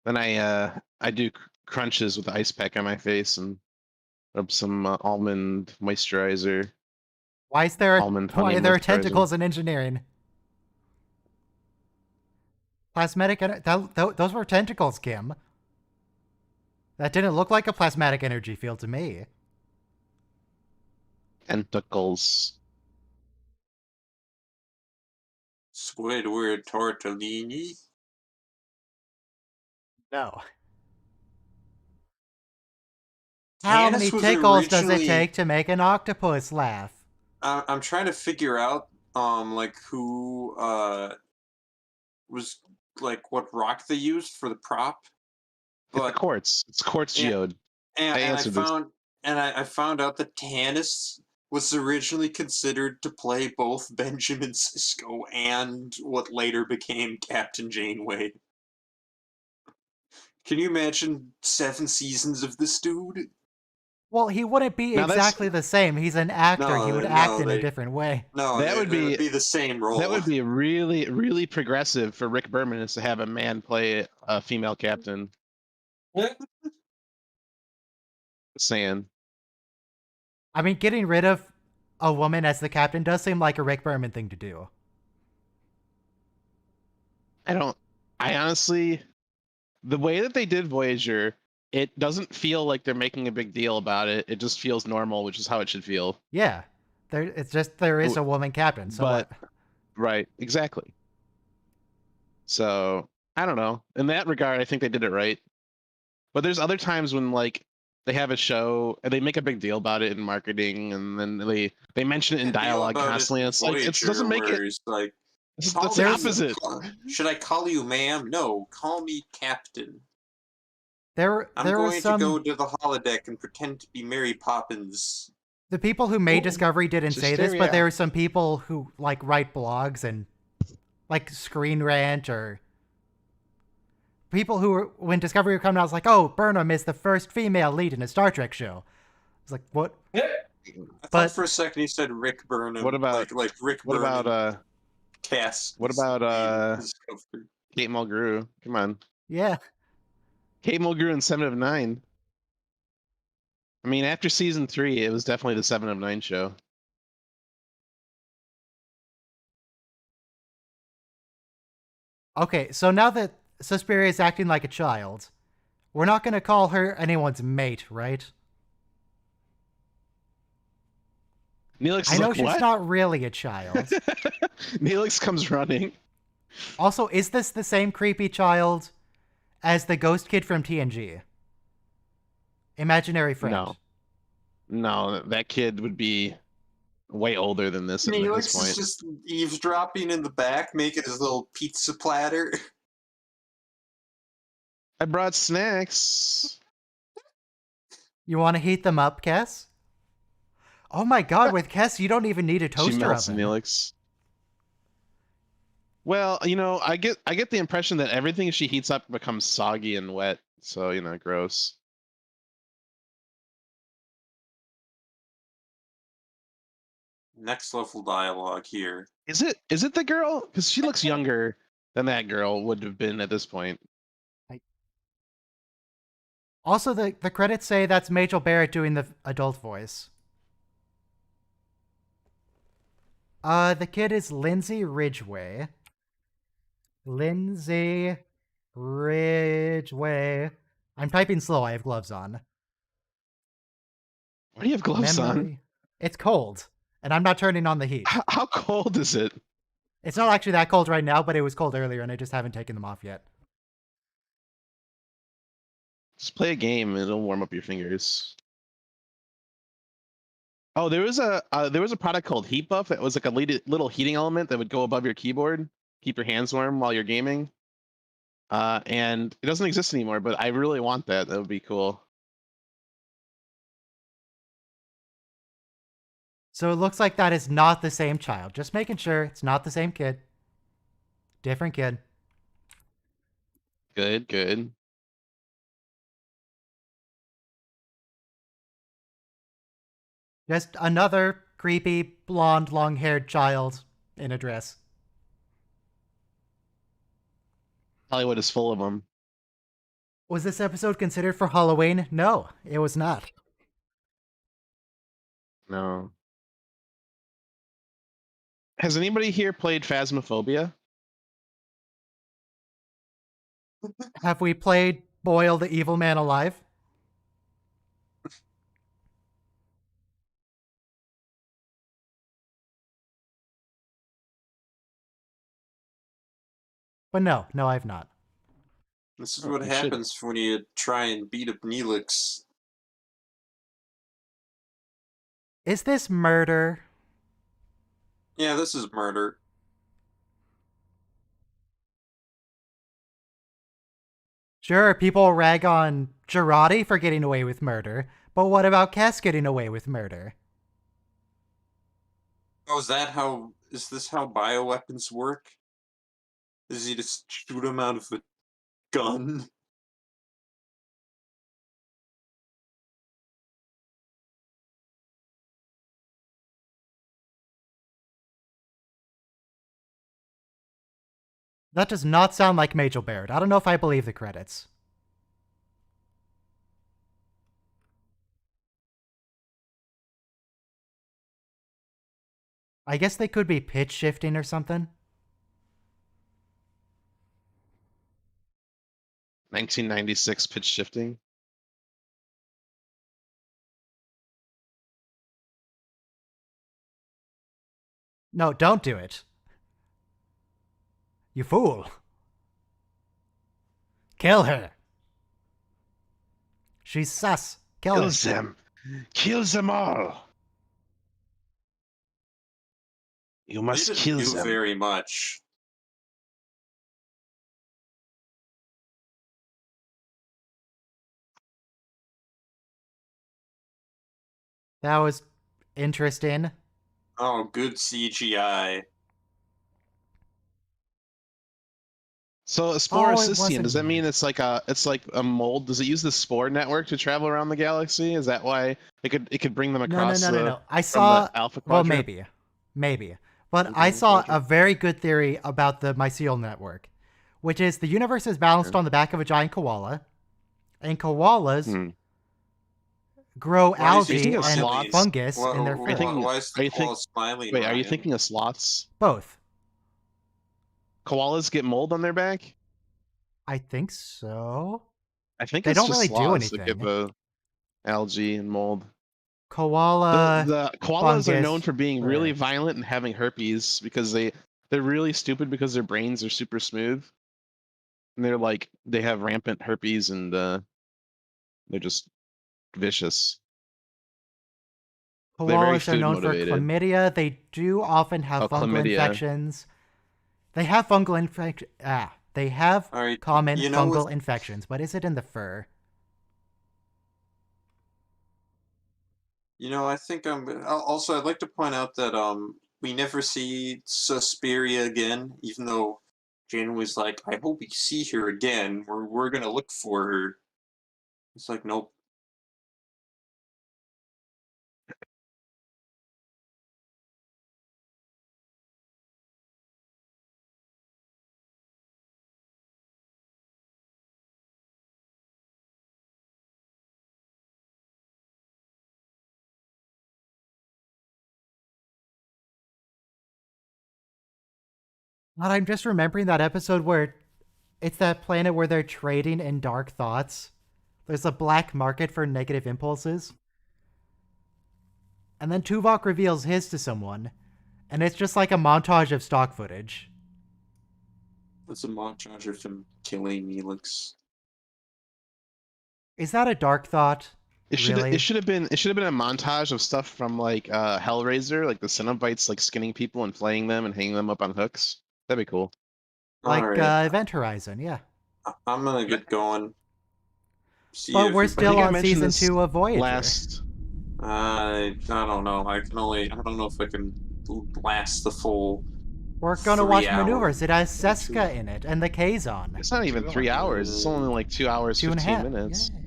Then I do crunches with ice pack on my face and rub some almond moisturizer. Why is there Almond why honey are there moisturizer. tentacles in engineering? Those were tentacles, Kim. That didn't look like a plasmatic energy field to me. Tentacles. Squidward tortellini. No. How Tannis many was tickles does it originally- take to make an octopus laugh? I'm trying to figure out like who was like what rock they used for the prop. It's a quartz. It's quartz Yeah. geode. And I answered this. found out that Tannis was originally considered to play both Benjamin Sisko and what later became Captain Janeway. Can you imagine 7 seasons of this dude? Well, he wouldn't be Now that's- exactly the same. He's an actor. No, he would no, act in a they- different way. No, That would it be- the same role. That would be really, really progressive for Rick Berman is to have a man play a female captain. Yeah. Just saying. I mean, getting rid of a woman as the captain does seem like a Rick Berman thing to do. I honestly, the way that they did Voyager, it doesn't feel like they're making a big deal about it. It just feels normal, which is how it should feel. Yeah. It's just there is a woman captain. So But- what? Right, exactly. So, I don't know. In that regard, I think they did it right. But there's other times when like they have a show and they make a big deal about it in marketing and then they mention it in dialogue constantly. And it's like it doesn't make it like it's call the me- opposite. Should I call you ma'am? No, call me captain. There I'm was going some to go to the holodeck and pretend to be Mary Poppins. The people who made Ooh, Discovery didn't say this, but Hysteria. there are some people who like write blogs and like Screen Rant or people who were, when Discovery were coming out, I was like, oh, Burnham is the first female lead in a Star Trek show. I was like, what? yeah. I But- thought for a second he said Rick Burnham. What about- like Rick What Burnham? about Cass? what about Discovery. Kate Mulgrew? Come on, Yeah. Kate Mulgrew in 7 of 9. I mean, after season 3, it was definitely the 7 of 9 show. Okay, so now that Suspiria is acting like a child, we're not going to call her anyone's mate, right? Neelix I is know like, she's what? not really a child. Neelix comes running. Also, is this the same creepy child as the ghost kid from TNG? Imaginary friend. No, that kid would be way older than this at this Neelix point. is just eavesdropping in the back, making his little pizza platter. I brought snacks. You want to heat them up, Kess? Oh my god, with Kess, you don't even need a She toaster melts oven. Neelix. Well, I get the impression that everything she heats up becomes soggy and wet. So, gross. Next level dialogue here. Is it the girl? Because she looks younger than that girl would have been at this point. Also, the credits say that's Majel Barrett doing the adult voice. The kid is Lindsay Ridgway. Lindsay Ridgway. I'm typing slow, I have gloves on. Why do you have gloves on? It's cold, and I'm not turning on the heat. How cold is it? It's not actually that cold right now, but it was cold earlier, and I just haven't taken them off yet. Just play a game and it'll warm up your fingers. Oh, there was a product called Heat Buff that was like a little heating element that would go above your keyboard, keep your hands warm while you're gaming. And it doesn't exist anymore, but I really want that. That would be cool. So it looks like that is not the same child. Just making sure it's not the same kid. Different kid. Good. Just another creepy, blonde, long-haired child in a dress. Hollywood is full of them. Was this episode considered for Halloween? No, it was not. No. Has anybody here played Phasmophobia? Have we played Boyle the Evil Man Alive? But no, I've not. This is Oh, what you should. happens when you try and beat up Neelix. Is this murder? Yeah, this is murder. Sure, people rag on Girardi for getting away with murder, but what about Cass getting away with murder? Oh, is this how bioweapons work? Is he just shoot him out of a gun? That does not sound like Majel Barrett. I don't know if I believe the credits. I guess they could be pitch shifting or something. 1996 pitch shifting. No, don't do it. You fool. Kill her. She's sus. Kill her. Kills them. Kills them all. You They must didn't kill do them. very much. That was interesting. Oh, good CGI. So a Oh, spore it does wasn't that mean weird. it's like a mold? Does it use the spore network to travel around the galaxy? Is that why it could bring them No, no, across no, no, no. I from the saw. Alpha Well, Quadrant? maybe. But Okay, I saw a quadrant. very good theory about the mycelial network, which is the universe is balanced Okay. on the back of a giant koala, and koalas Hmm. grow Why is he algae and smiling? fungus in their Are you fur. thinking? Why is Are the you koala think? smiling, Wait, are you Ryan? thinking of sloths? Both. Koalas get mold on their back? I think so. I think They it's don't just really do sloths that get anything. the algae and mold. Koala The koalas are known fungus for being really fur. violent and having herpes because they're really stupid because their brains are super smooth. And they're like they have rampant herpes and they're just vicious. They're very Koalas are food known for motivated. chlamydia. They do often have Oh, fungal chlamydia. infections. They have fungal infection. They have All right, common you know, with fungal infections, but is it in the fur? I think also I'd like to point out that we never see Suspiria again, even though Jane was like, I hope we see her again. We're gonna look for her. It's like, nope. But I'm just remembering that episode where it's that planet where they're trading in dark thoughts. There's a black market for negative impulses. And then Tuvok reveals his to someone, and it's just like a montage of stock footage. It's a montage of him killing Neelix. Is that a dark thought? It Really? should have been a montage of stuff from like Hellraiser, like the Cenobites like skinning people and flaying them and hanging them up on hooks. That'd be cool. All Like right, Event Horizon, yeah. I'm gonna get going. See But we're I still think I on mentioned season this 2 of Voyager. last. I don't know. I don't know if I can last the full. We're gonna 3 watch hours. Maneuvers. It has Seska in it and the Kazon. It's not even 3 hours. It's only like 2 hours, 15 minutes. Yeah.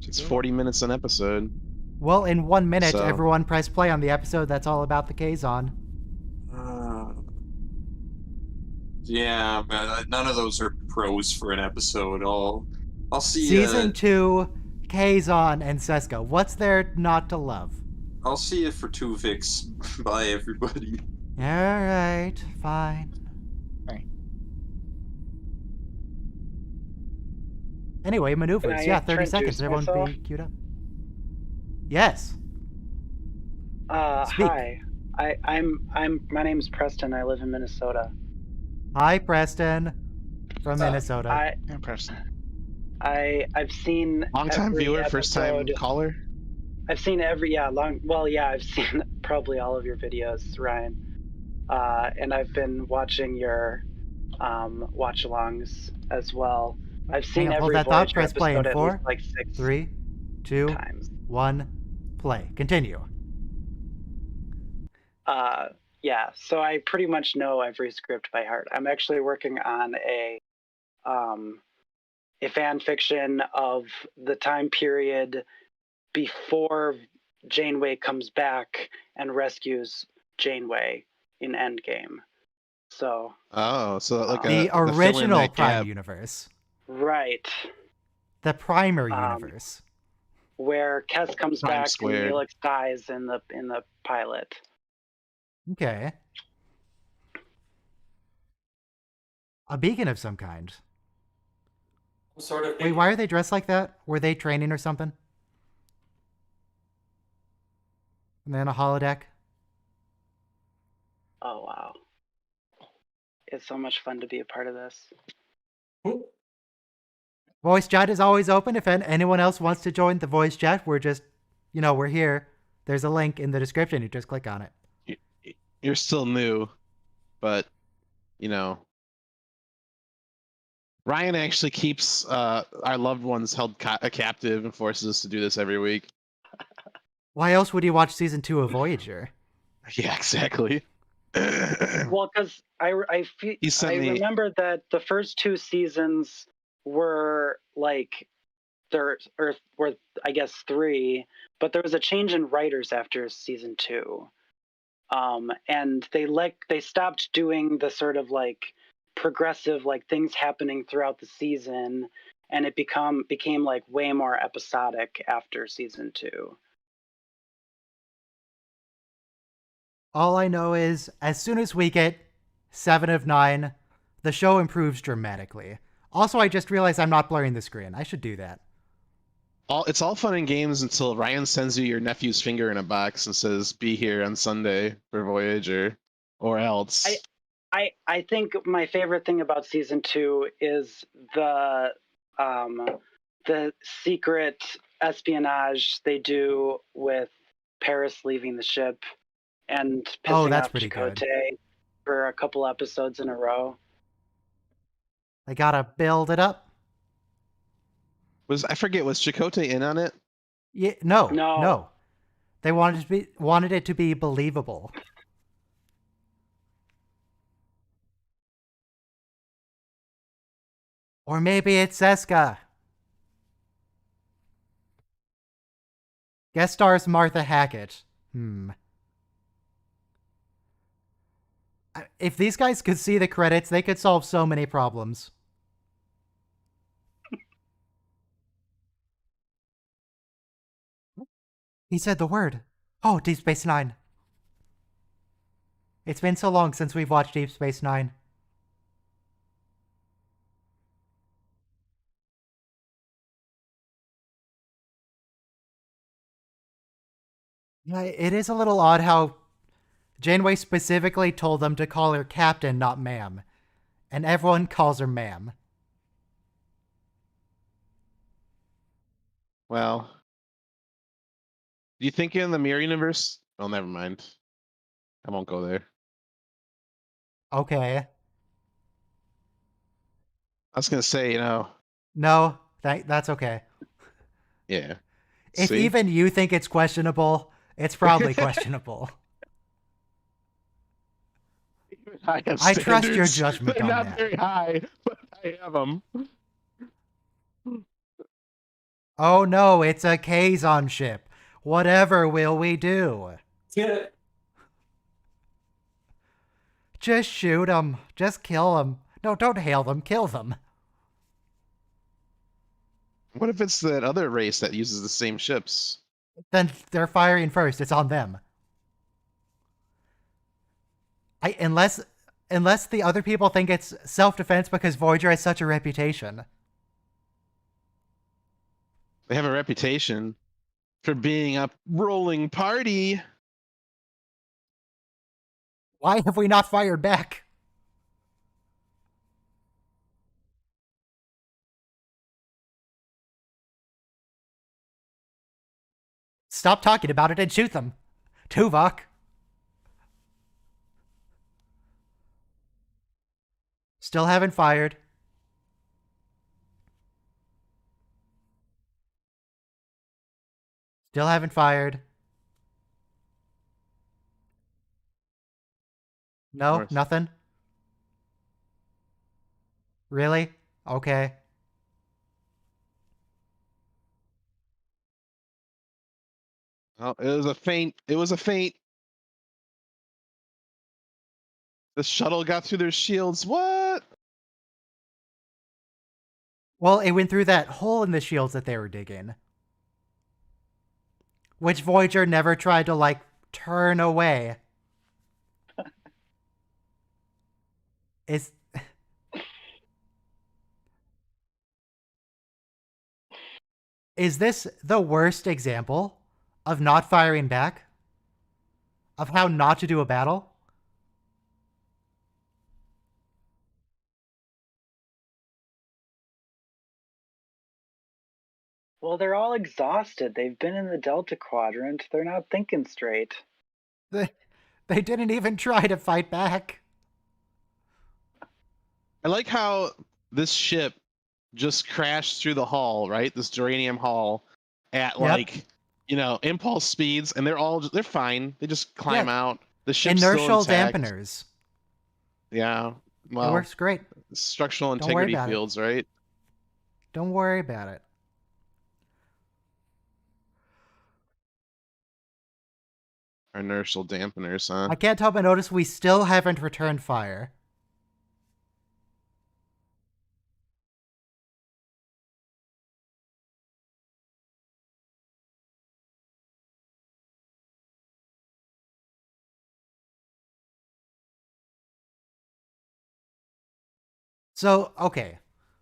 It's 40 minutes an episode. Well, in 1 minute, So- everyone press play on the episode that's all about the Kazon. Yeah, but none of those are pros for an episode. I'll see. Season 2, Kazon and Seska. What's there not to love? I'll see you for 2 Vicks. Bye, everybody. Alright, fine. Right. Anyway, Maneuvers. Can I Yeah, 30 seconds. introduce Everyone myself? be queued up. Yes. Speak. Hi. My name's Preston. I live in Minnesota. Hi, Preston. From Uh, Minnesota. Yeah, person. I've seen Long time every viewer, first time episode. caller. I've seen I've seen probably all of your videos, Ryan. And I've been watching your watch-alongs as well. I've seen Hang on, hold every that thought. Voyager Press play in episode at 4, least like 6 3, 2, times. 1, play. Continue. Yeah, so I pretty much know every script by heart. I'm actually working on a fan fiction of the time period before Janeway comes back and rescues Janeway in Endgame. So Oh, so like The fill in original that Prime gap. Universe. right, The primer Um, universe. where Kes comes Prime back squared. and Neelix dies in the pilot. Okay. A beacon of some kind. Sort of. Wait, why are they dressed like that? Were they training or something? And then a holodeck? Oh wow, it's so much fun to be a part of this. Voice chat is always open. If anyone else wants to join the voice chat, we're just, we're here. There's a link in the description. You just click on it. You're still new, but Ryan actually keeps our loved ones held captive and forces us to do this every week. Why else would you watch season 2 of Voyager? Yeah, exactly. Well, because I remember that the first 2 seasons were like were I guess 3, but there was a change in writers after season 2. And they stopped doing the sort of like progressive like things happening throughout the season, and it became like way more episodic after season 2. All I know is, as soon as we get 7 of 9, the show improves dramatically. Also, I just realized I'm not blurring the screen. I should do that. It's all fun and games until Ryan sends you your nephew's finger in a box and says, "Be here on Sunday for Voyager," or else. I think my favorite thing about season 2 is the secret espionage they do with Paris leaving the ship and pissing off Chakotay for a couple episodes in a row. They gotta build it up. Was Chakotay in on it? Yeah, no. They wanted it to be believable. Or maybe it's Seska. Guest stars Martha Hackett. If these guys could see the credits, they could solve so many problems. He said the word. Oh, Deep Space Nine. It's been so long since we've watched Deep Space Nine. Yeah, it is a little odd how Janeway specifically told them to call her Captain, not Ma'am. And everyone calls her Ma'am. Well, do you think in the Mirror Universe? Oh, never mind. I won't go there. Okay. I was gonna say, No, that's okay. Yeah. If even you think it's questionable, it's probably questionable. I trust your judgment They're on not that. very high, but I have them. Oh no, it's a Kazon ship. Whatever will we do? Yeah. Just shoot them. Just kill them. No, don't hail them. Kill them. What if it's that other race that uses the same ships? Then they're firing first. It's on them. Unless the other people think it's self-defense because Voyager has such a reputation. They have a reputation for being a rolling party. Why have we not fired back? Stop talking about it and shoot them. Tuvok. Still haven't fired. Still haven't fired. No, nothing. Really? Okay. Oh, it was a feint. It was a feint. The shuttle got through their shields. What? Well, it went through that hole in the shields that they were digging. Which Voyager never tried to, turn away. Is this the worst example of not firing back? Of how not to do a battle? Well, they're all exhausted. They've been in the Delta Quadrant. They're not thinking straight. They didn't even try to fight back. I like how this ship just crashed through the hull, right? This Duranium hull at impulse speeds, and they're fine. They just climb out. The ship's Inertial still intact. dampeners. Yeah. Well, it works great. Structural Don't worry integrity about fields, right? Don't worry about it. Inertial dampeners, huh? I can't help but notice we still haven't returned fire. So, okay.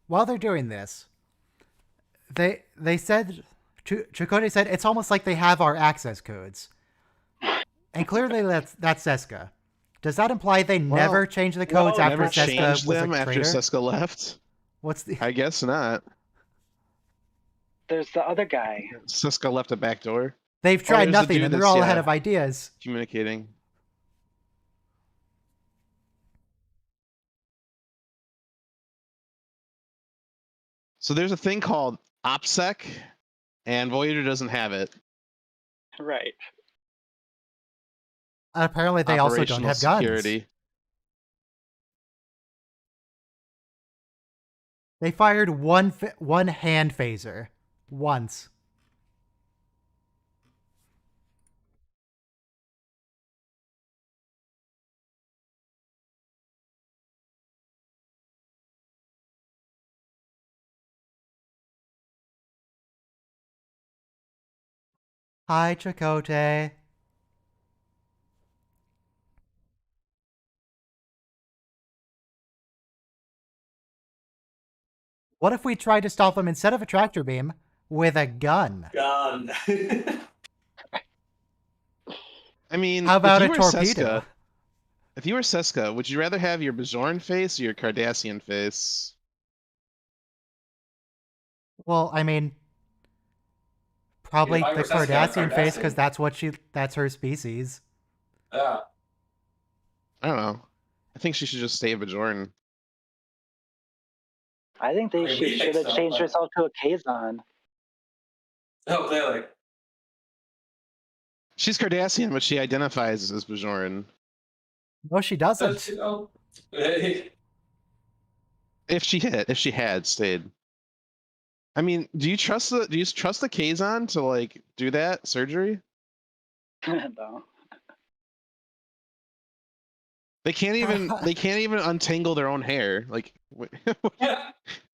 While they're doing this, they said, Chakotay said, it's almost like they have our access codes. And clearly that's Seska. Does that imply they never changed the codes after Seska was a traitor? After Seska left? What's the... I guess not. There's the other guy. Seska left a back door. They've tried nothing, and they're all ahead of ideas. Communicating. So there's a thing called OPSEC, and Voyager doesn't have it. Right. Apparently they also don't have security. Guns. They fired one hand phaser. Once. Hi, Chakotay. What if we tried to stop them instead of a tractor beam with a gun? I mean, how about a torpedo? If you were Seska, would you rather have your Bajoran face or your Cardassian face? Well, I mean, probably the Cardassian face, because that's her species. Yeah. I don't know. I think she should just stay a Bajoran. I think she should have changed herself to a Kazon. Oh, clearly. She's Cardassian, but she identifies as Bajoran. No, she doesn't. If she had stayed. I mean, do you trust the Kazon to like do that surgery? No. They can't even untangle their own hair. Like,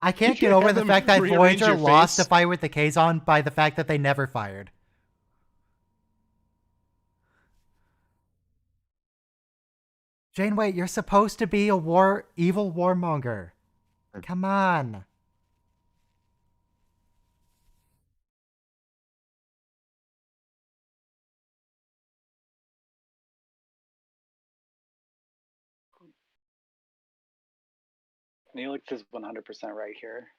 I can't get over the fact that Voyager lost a fight with the Kazon by the fact that they never fired. Janeway, you're supposed to be a evil warmonger. Come on. Neelix is 100% right here.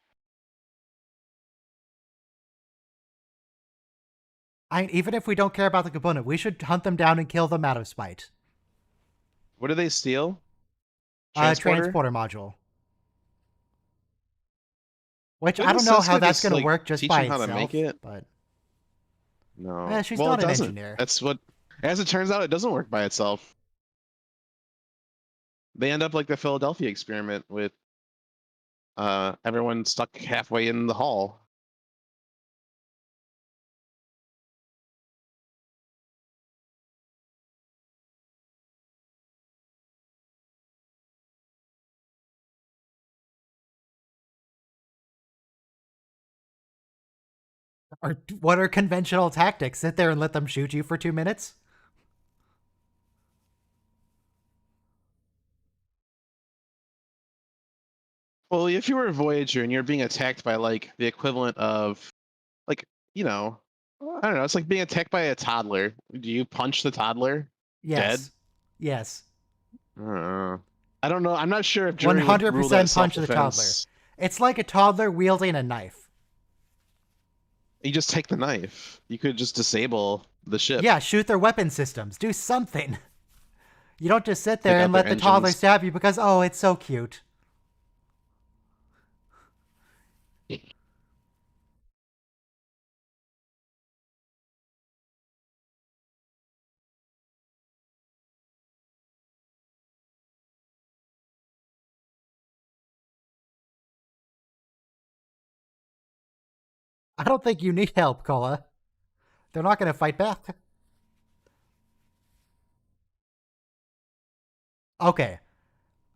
Even if we don't care about the component, we should hunt them down and kill them out of spite. What do they steal? Transporter module. Which I don't know how that's going to work just by itself. How to make it? But no, she's not an engineer. That's what. As it turns out, it doesn't work by itself. They end up like the Philadelphia experiment with everyone stuck halfway in the hall. What are conventional tactics? Sit there and let them shoot you for 2 minutes? Well, if you were a Voyager and you're being attacked by like the equivalent of, like, I don't know, it's like being attacked by a toddler. Do you punch the toddler? Yes. Dead? Yes. I don't know. I'm not sure if 100% punch the toddler. It's like a toddler wielding a knife. You just take the knife. You could just disable the ship. Yeah, shoot their weapon systems. Do something. You don't just sit there and let the toddler stab you because, oh, it's so cute. I don't think you need help, Kola. They're not going to fight back. Okay.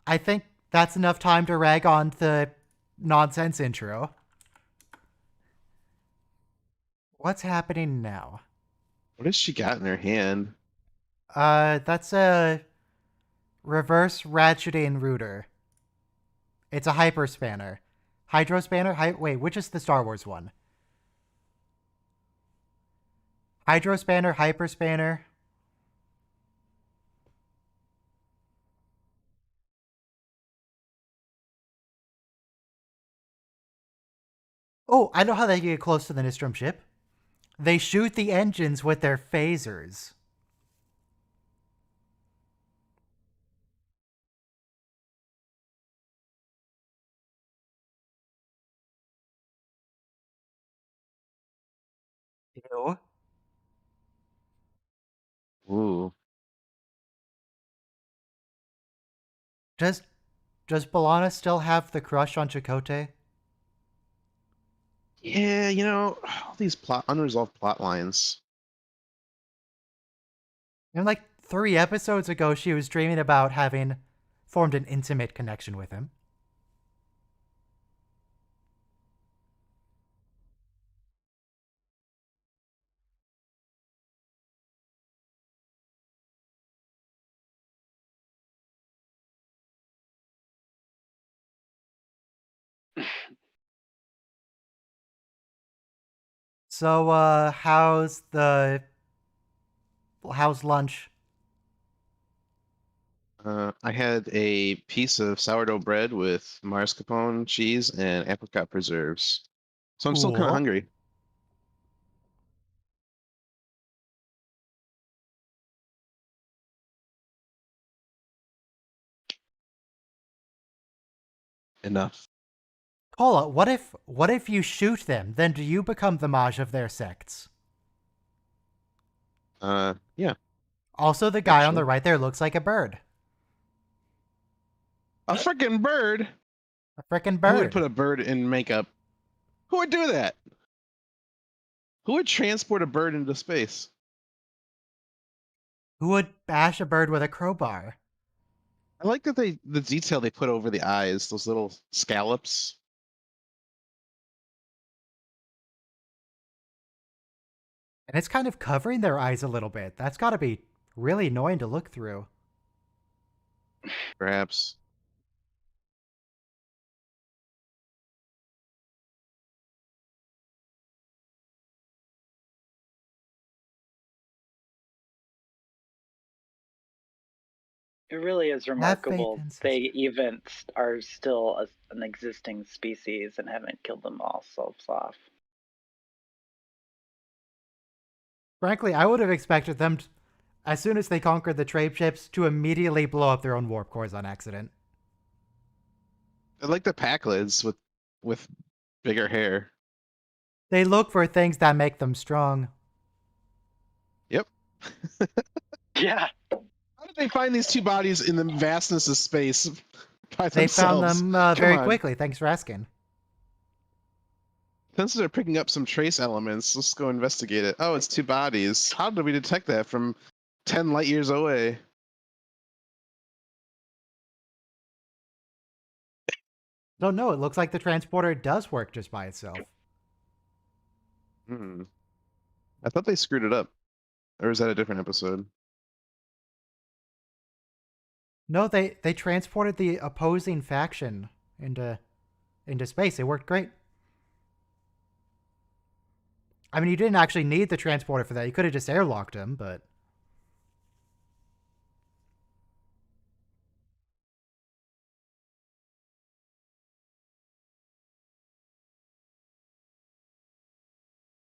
I think that's enough time to rag on the nonsense intro. What's happening now? What has she got in her hand? That's a reverse ratcheting router. It's a hyperspanner. Hydrospanner? Wait, which is the Star Wars one? Hydrospanner, hyperspanner. Oh, I know how they get close to the Nistrom ship. They shoot the engines with their phasers. Ew. Ooh. Does Balana still have the crush on Chakotay? Yeah, all these unresolved plot lines. And like 3 episodes ago, she was dreaming about having formed an intimate connection with him. So, how's lunch? I had a piece of sourdough bread with mascarpone cheese and apricot preserves. So I'm still kind of Cool. hungry. Enough. Paula, what if you shoot them? Then do you become the mage of their sects? Yeah. Also, the guy on the Actually. right there looks like a bird. A freaking bird. A frickin' Who would bird. put a bird in makeup? Who would do that? Who would transport a bird into space? Who would bash a bird with a crowbar? I like that the detail they put over the eyes, those little scallops. And it's kind of covering their eyes a little bit. That's got to be really annoying to look through. Perhaps. It really is remarkable in they even are still an existing species and haven't killed them all selves off. Frankly, I would have expected them, as soon as they conquered the trade ships, to immediately blow up their own warp cores on accident. I like the Packlids with bigger hair. They look for things that make them strong. Yep. Yeah. How did they find these two bodies in the vastness of space by They found themselves? them very on. quickly. Thanks for asking. Sensors are picking up some trace elements. Let's go investigate it. Oh, it's two bodies. How did we detect that from 10 light years away? Don't know. It looks like the transporter does work just by itself. I thought they screwed it up. Or is that a different episode? No, they transported the opposing faction into space. It worked great. I mean, you didn't actually need the transporter for that. You could have just airlocked him, but...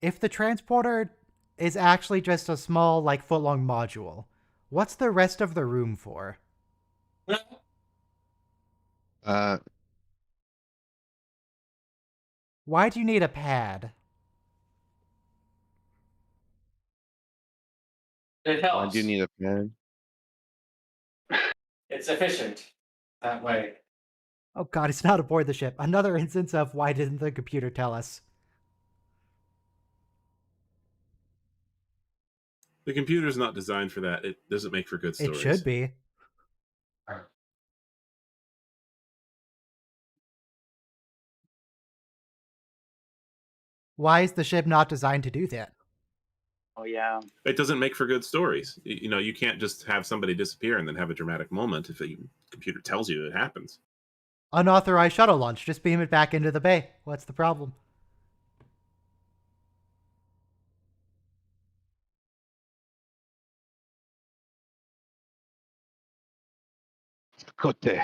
If the transporter is actually just a small, like, foot-long module, what's the rest of the room for? Why do you need a pad? It I helps. do need a pad. It's efficient that way. Oh god, he's not aboard the ship. Another instance of why didn't the computer tell us? The computer's not designed for that. It doesn't make for good stories. It should be. Why is the ship not designed to do that? Oh yeah. It doesn't make for good stories. You know, you can't just have somebody disappear and then have a dramatic moment if the computer tells you it happens. Unauthorized shuttle launch. Just beam it back into the bay. What's the problem? Kote.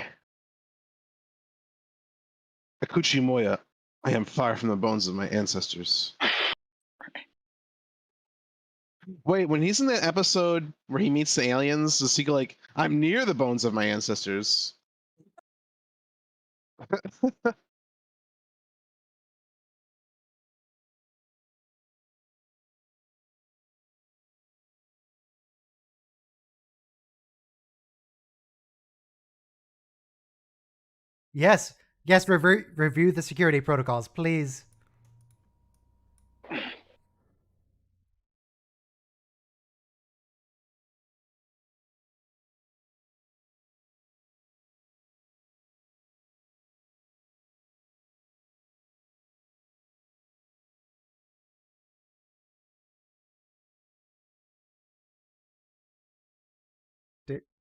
Akuchi Moya. I am far from the bones of my ancestors. Wait, when he's in that episode where he meets the aliens, does he go like, I'm near the bones of my ancestors? Yes. Yes, review the security protocols, please.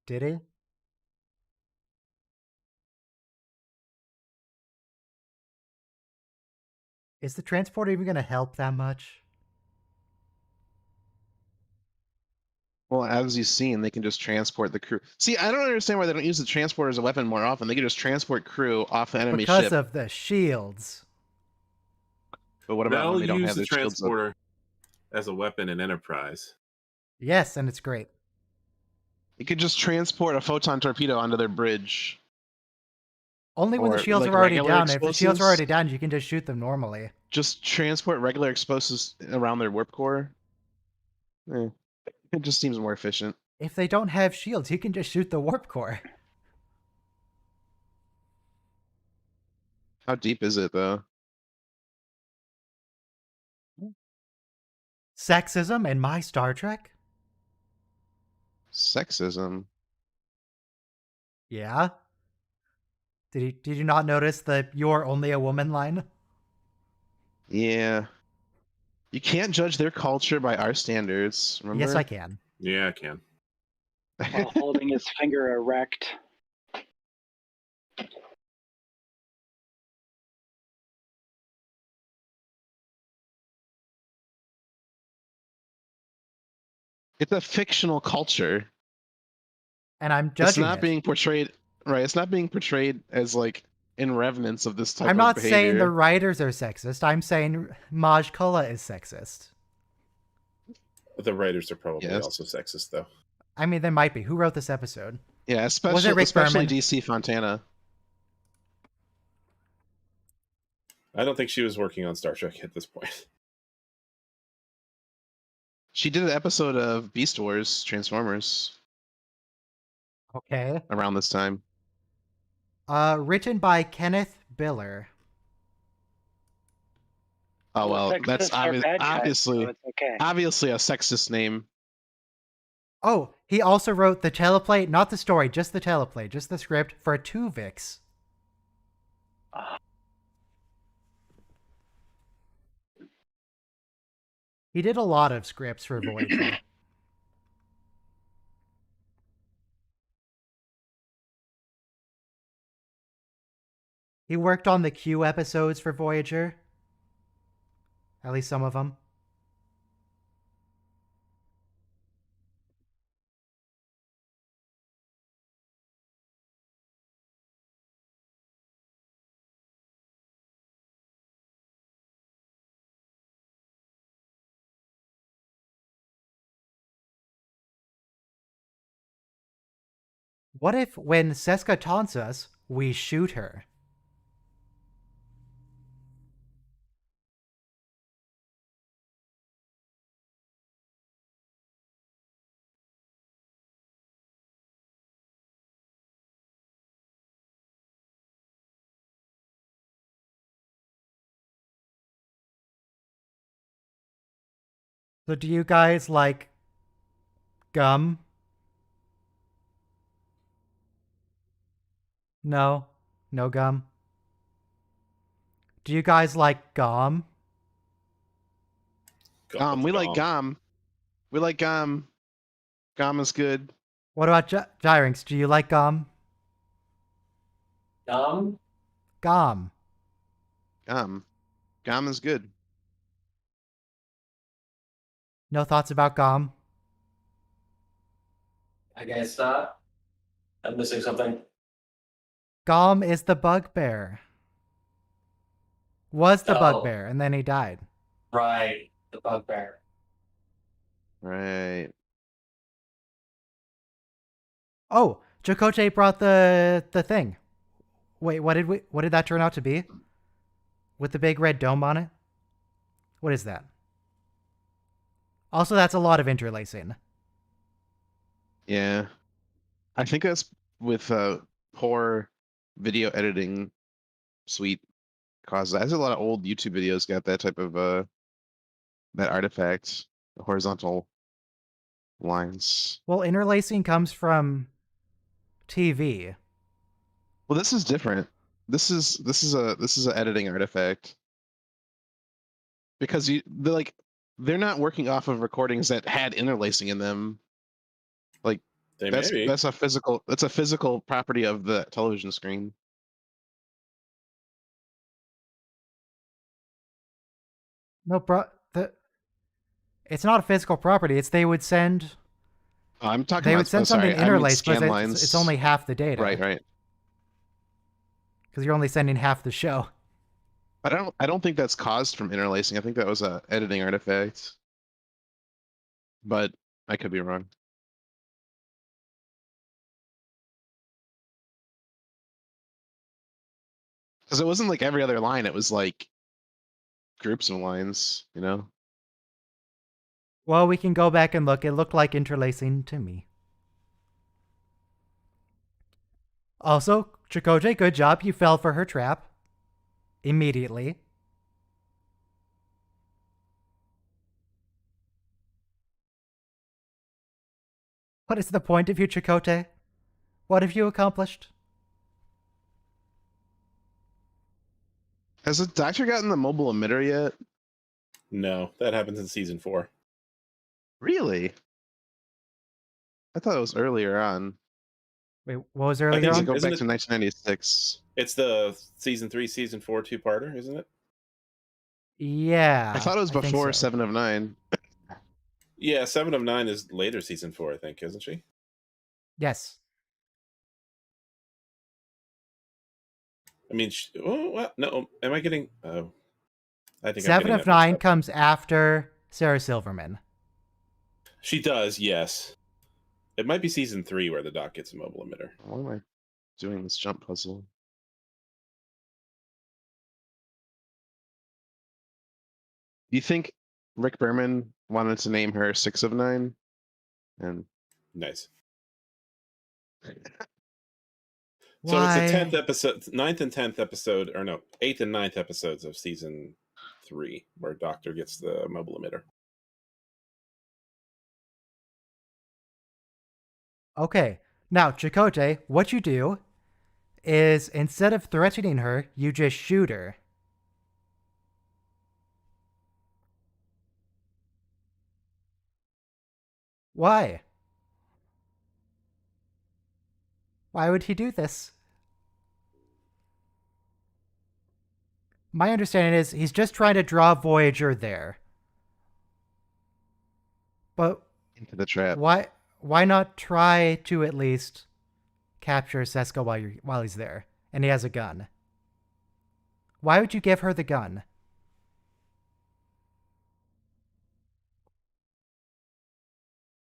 Did he? Is the transporter even going to help that much? Well, as you've seen, they can just transport the crew. See, I don't understand why they don't use the transporter as a weapon more often. They can just transport crew off the enemy Because ship. of the shields. But what about when they don't They'll have use their the shields up? transporter as a weapon in Enterprise. Yes, and it's great. You could just transport a photon torpedo onto their bridge. Only when the Or, shields like, are already regular down. If the shields are explosives? already down, you can just shoot them normally. Just transport regular explosives around their warp core. It just seems more efficient. If they don't have shields, you can just shoot the warp core. How deep is it, though? Sexism in my Star Trek? Sexism. Yeah. Did you not notice the "you're only a woman" line? Yeah. You can't judge their culture by our standards, remember? Yes, I can. Yeah, I can. While holding his finger erect. It's a fictional culture. And I'm judging It's not it. being portrayed right. It's not being portrayed as like in reverence of this type I'm of not behavior. saying the writers are sexist. I'm saying Maj Kula is sexist. The writers are probably Yes. also sexist, though. I mean, they might be. Who wrote this episode? Yeah, Was it especially Rick Berman? DC Fontana. I don't think she was working on Star Trek at this point. She did an episode of Beast Wars Transformers Okay. around this time. Written by Kenneth Biller. Oh well, that's Sexist are bad guys, obviously so it's okay. obviously a sexist name. Oh, he also wrote the teleplay, not the story, just the teleplay, just the script for 2Vix. He did a lot of scripts for Voyager. He worked on the Q episodes for Voyager. At least some of them. What if, when Seska taunts us, we shoot her? So do you guys, like, Gum? No. No gum. Do you guys like gum? We like Gom. We like Gom. Gom is good. What about Gyrinx? Do you like gum? Gum? Gum. Gom. Gom is good. No thoughts about gum? I guess not. I'm missing something. Gum is the bugbear. Was the Oh. bugbear, and then he died. Right. The bugbear. Right. Oh, Chakotay brought the thing. Wait, what did that turn out to be? With the big red dome on it? What is that? Also, that's a lot of interlacing. Yeah. I think that's with poor video editing suite causes. As a lot of old YouTube videos got that type of that artifact, horizontal lines. Well, interlacing comes from TV. Well, this is different. This is a editing artifact because they're not working off of recordings that had interlacing in them. Like that's a physical property of the television screen. No, bro. It's not a physical property. It's they would send. Oh, I'm talking They about. would send Sorry, something I mean interlaced, but scan lines. it's only half the data. Right. Because you're only sending half the show. But I don't think that's caused from interlacing. I think that was a editing artifact. But I could be wrong. Because it wasn't like every other line, it was like groups of lines, you know? Well, we can go back and look. It looked like interlacing to me. Also, Chakotay, good job. You fell for her trap. Immediately. What is the point of you, Chakotay? What have you accomplished? Has the Doctor gotten the mobile emitter yet? No, that happens in season 4. Really? I thought it was earlier on. Wait, what was I earlier think Does on? it go Isn't back it- to 1996? It's the season 3, season 4 two-parter, isn't it? Yeah. I thought it was think before so. 7 of 9. Yeah, 7 of 9 is later season 4, I think, isn't she? Yes. I mean, well, no. Am I getting? Oh, I think I'm 7 getting of that mixed 9 up. comes after Sarah Silverman. She does, yes. It might be season 3 where the Doc gets a mobile emitter. Why am I doing this jump puzzle? Do you think Rick Berman wanted to name her 6 of 9? And Nice. Why? So it's the 10th episode, 9th and 10th episode, or no, 8th and 9th episodes of season 3, where Doctor gets the mobile emitter. Okay. Now, Chakotay, what you do is instead of threatening her, you just shoot her. Why? Why would he do this? My understanding is he's just trying to draw Voyager there. But into the trap. why not try to at least capture Seska while he's there and he has a gun? Why would you give her the gun?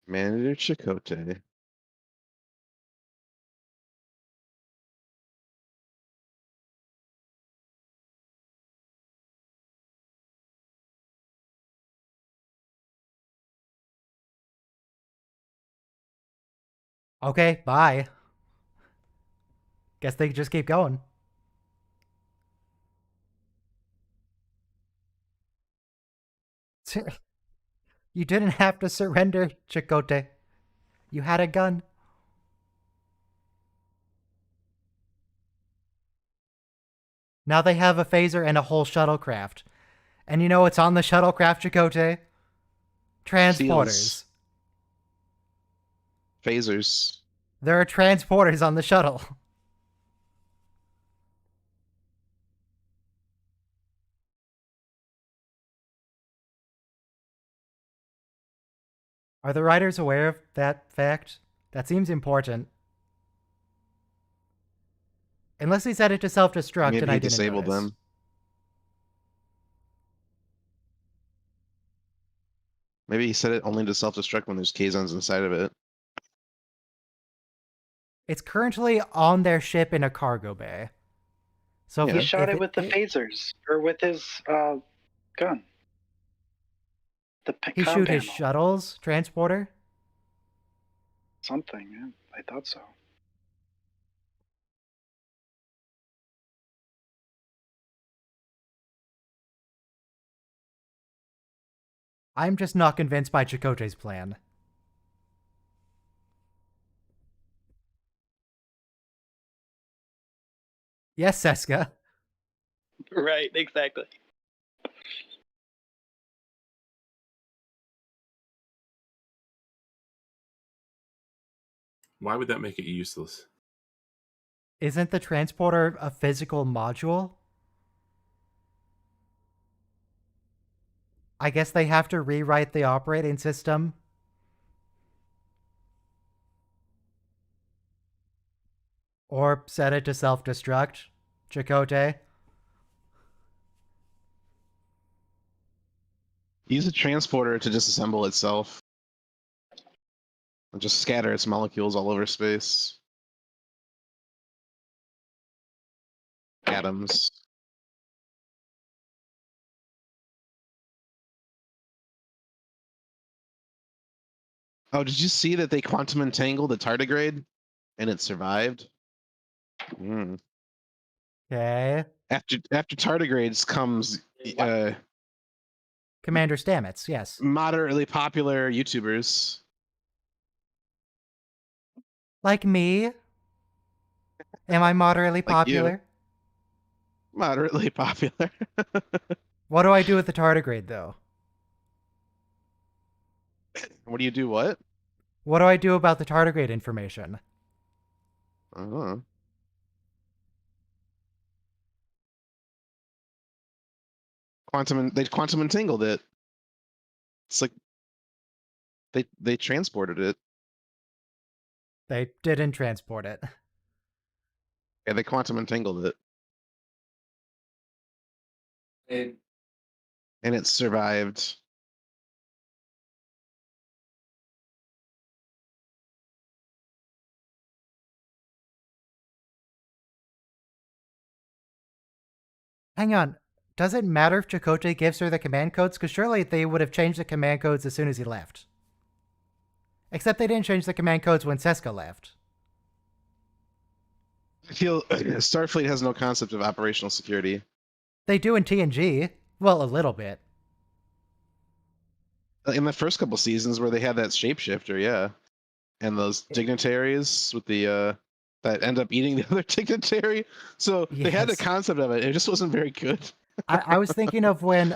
Manager Chakotay. Okay, bye. Guess they just keep going. You didn't have to surrender, Chakotay. You had a gun? Now they have a phaser and a whole shuttlecraft. And you know what's on the shuttlecraft, Chakotay? Transporters. Seals. Phasers. There are transporters on the shuttle. Are the writers aware of that fact? That seems important. Unless he set it to self-destruct Maybe and I he didn't disabled notice. them. Maybe he set it only to self-destruct when there's K-zones inside of it. It's currently on their ship in a cargo bay. So Yeah. He shot it with the phasers, or with his gun. He comm shoot his panel. shuttles transporter? Something, yeah. I thought so. I'm just not convinced by Chakotay's plan. Yes, Seska. Right, exactly. Why would that make it useless? Isn't the transporter a physical module? I guess they have to rewrite the operating system. Or set it to self-destruct. Chakotay. Use a transporter to disassemble itself. And just scatter its molecules all over space. Atoms. Oh, did you see that they quantum entangled the tardigrade? And it survived? Mm. Okay. After tardigrades comes Commander Stamets, yes. moderately popular YouTubers. Like me? Am I moderately Like you. popular? Moderately popular. What do I do with the tardigrade, though? What do you do? What? What do I do about the tardigrade information? They quantum entangled it. It's like they transported it. They didn't transport it. Yeah, they quantum entangled it. And it survived. Hang on. Does it matter if Chakotay gives her the command codes? Because surely they would have changed the command codes as soon as he left. Except they didn't change the command codes when Seska left. I feel Starfleet has no concept of operational security. They do in TNG. Well, a little bit. In the first couple seasons where they had that shapeshifter, yeah. And those dignitaries with the that end up eating the other dignitary. So they had the concept of it. It just wasn't very good. I was thinking of when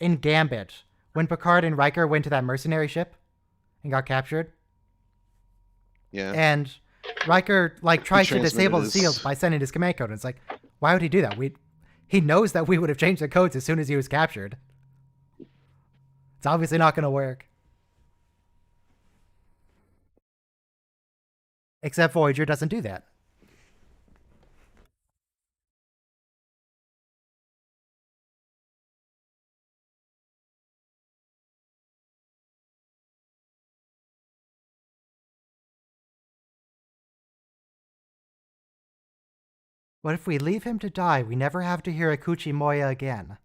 in Gambit, when Picard and Riker went to that mercenary ship and got captured. Yeah. And Riker tries to disable the seals by sending his command code. And it's like, why would he do that? He knows that we would have changed the codes as soon as he was captured. It's obviously not going to work. Except Voyager doesn't do that. What if we leave him to die? We never have to hear Akuchi Moya again.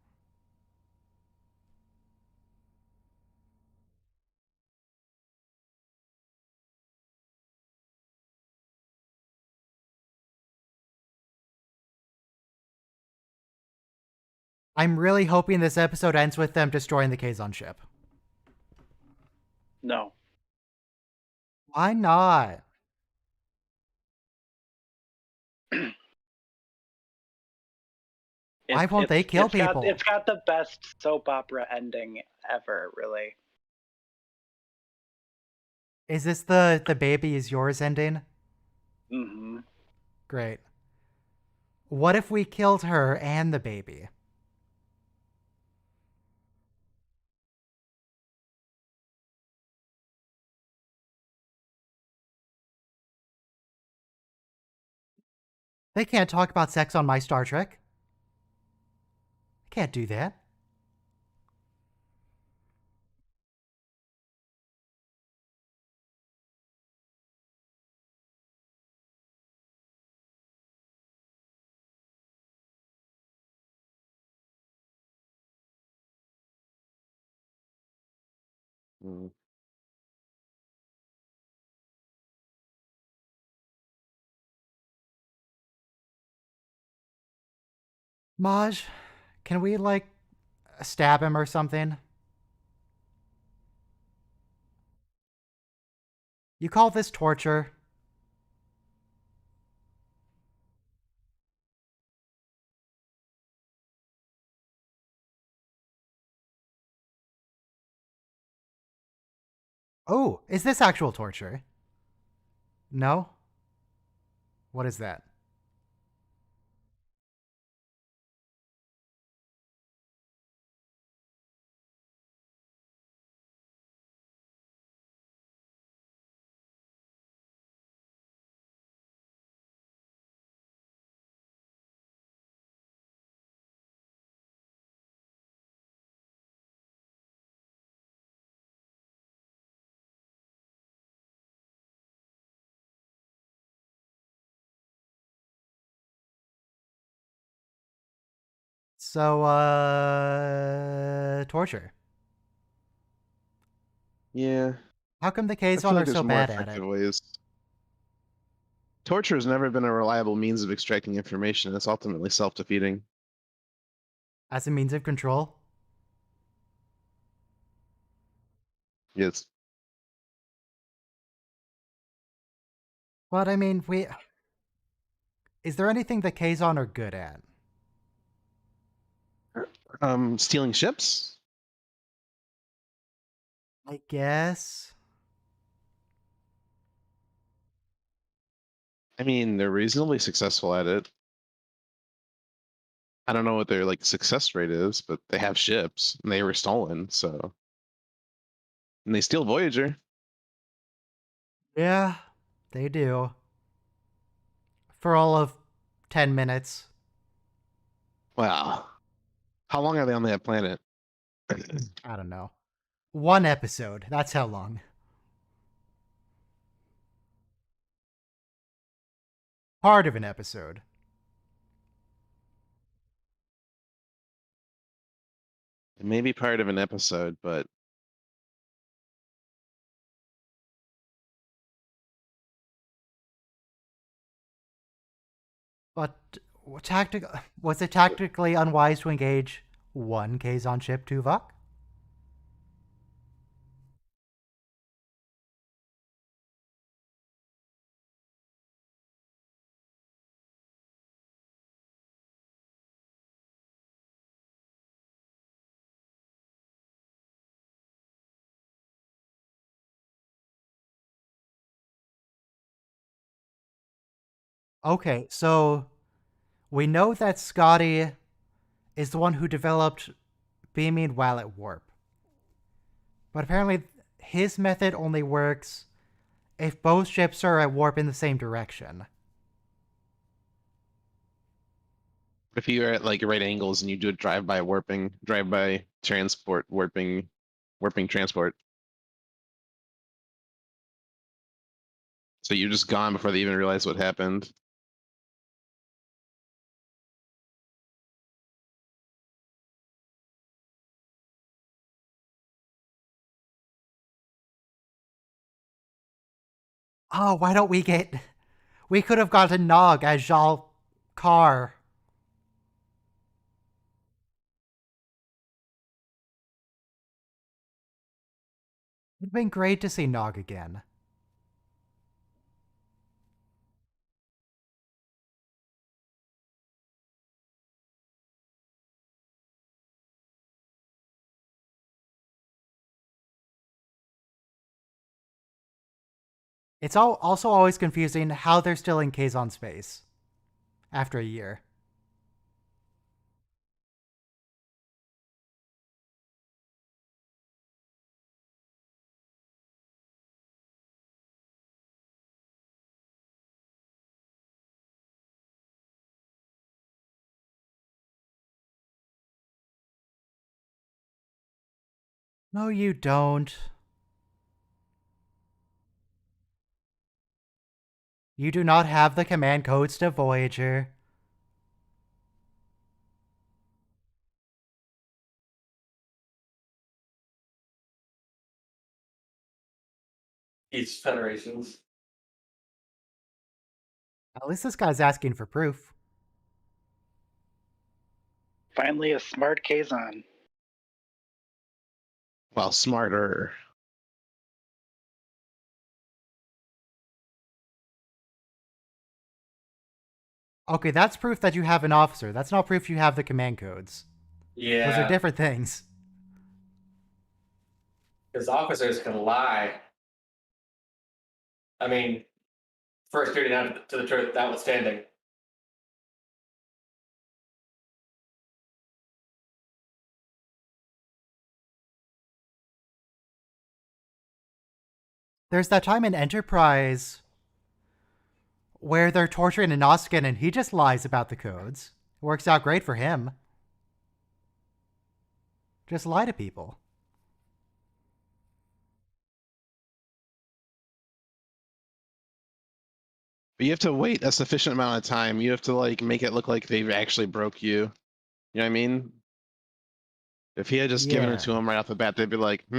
I'm really hoping this episode ends with them destroying the Kazon ship. No. Why not? Why won't they kill people? It's got the best soap opera ending ever, really. Is this the baby is yours ending? Mm-hmm. Great. What if we killed her and the baby? They can't talk about sex on my Star Trek. Can't do that. Mm. Maj, can we, like, stab him or something? You call this torture? Oh, is this actual torture? No? What is that? So, torture. Yeah. How come the I feel Kazon like are there's so more bad at effective it? ways. Torture has never been a reliable means of extracting information. It's ultimately self-defeating. As a means of control? Yes. But I mean, is there anything the Kazon are good at? Stealing ships? I guess. I mean, they're reasonably successful at it. I don't know what their like success rate is, but they have ships and they were stolen, so and they steal Voyager. Yeah, they do. For all of 10 minutes. Wow. How long are they on that planet? I don't know. One episode. That's how long. Part of an episode. It may be part of an episode, but But was it tactically unwise to engage one Kazon ship, Tuvok? Okay, so we know that Scotty is the one who developed beaming while at warp. But apparently his method only works if both ships are at warp in the same direction. if you're at like right angles and you do a drive-by transport, warping transport. So you're just gone before they even realize what happened. Oh, why don't we get... We could have gotten Nog as Jal Kar. It'd been great to see Nog again. It's also always confusing how they're still in Kazon space after a year. No, you don't. You do not have the command codes to Voyager. Each federations. At least this guy's asking for proof. Finally, a smart Kazon. Well, smarter. Okay, that's proof that you have an officer. That's not proof you have the command codes. Yeah. Those are different things. Because officers can lie. I mean, first duty down to the truth, notwithstanding. There's that time in Enterprise where they're torturing Anoskin and he just lies about the codes. It works out great for him. Just lie to people. But you have to wait a sufficient amount of time. You have to like make it look like they actually broke you. You know what I mean? If he had just given it to him right off the bat, they'd be like, I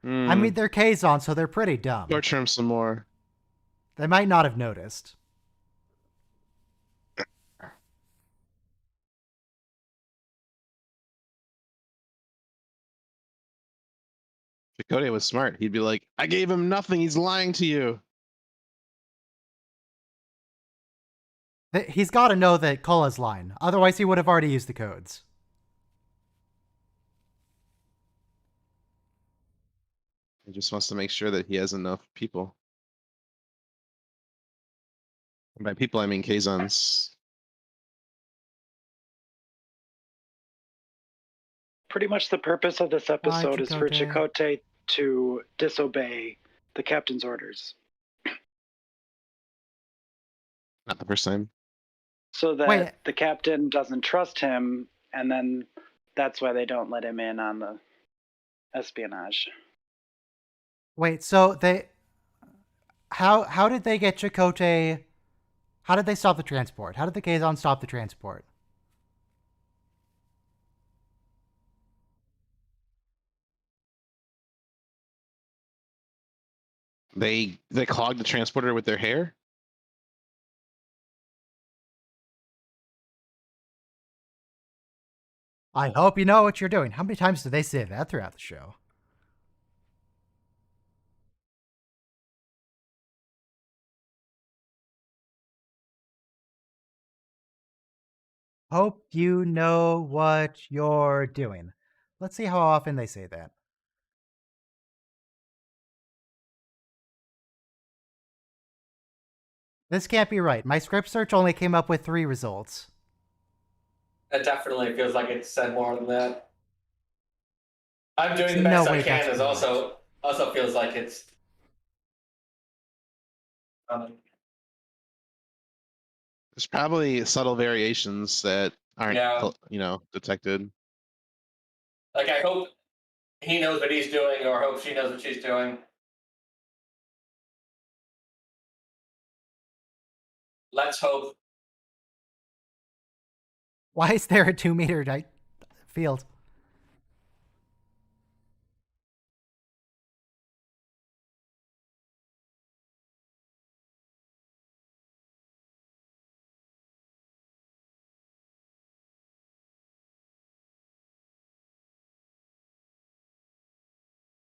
mean, they're Kazon, so they're pretty dumb. torture him some more. They might not have noticed. Chakotay was smart. He'd be like, I gave him nothing. He's lying to you. He's got to know that Kulla's lying. Otherwise, he would have already used the codes. He just wants to make sure that he has enough people. And by people, I mean Kazons. Pretty much the purpose of this episode is for Chakotay? Chakotay to disobey the captain's orders. Not the first time. So that Wait. the captain doesn't trust him, and then that's why they don't let him in on the espionage. Wait, so they... How did they get Chakotay... How did they stop the transport? How did the Kazon stop the transport? They clogged the transporter with their hair? I hope you know what you're doing. How many times did they say that throughout the show? Hope you know what you're doing. Let's see how often they say that. This can't be right. My script search only came up with 3 results. It definitely feels like it said more than that. I'm doing the best I can is also feels like it's There's probably subtle variations that aren't, detected. like I hope he knows what he's doing, or hope she knows what she's doing. Let's hope. Why is there a 2-meter field?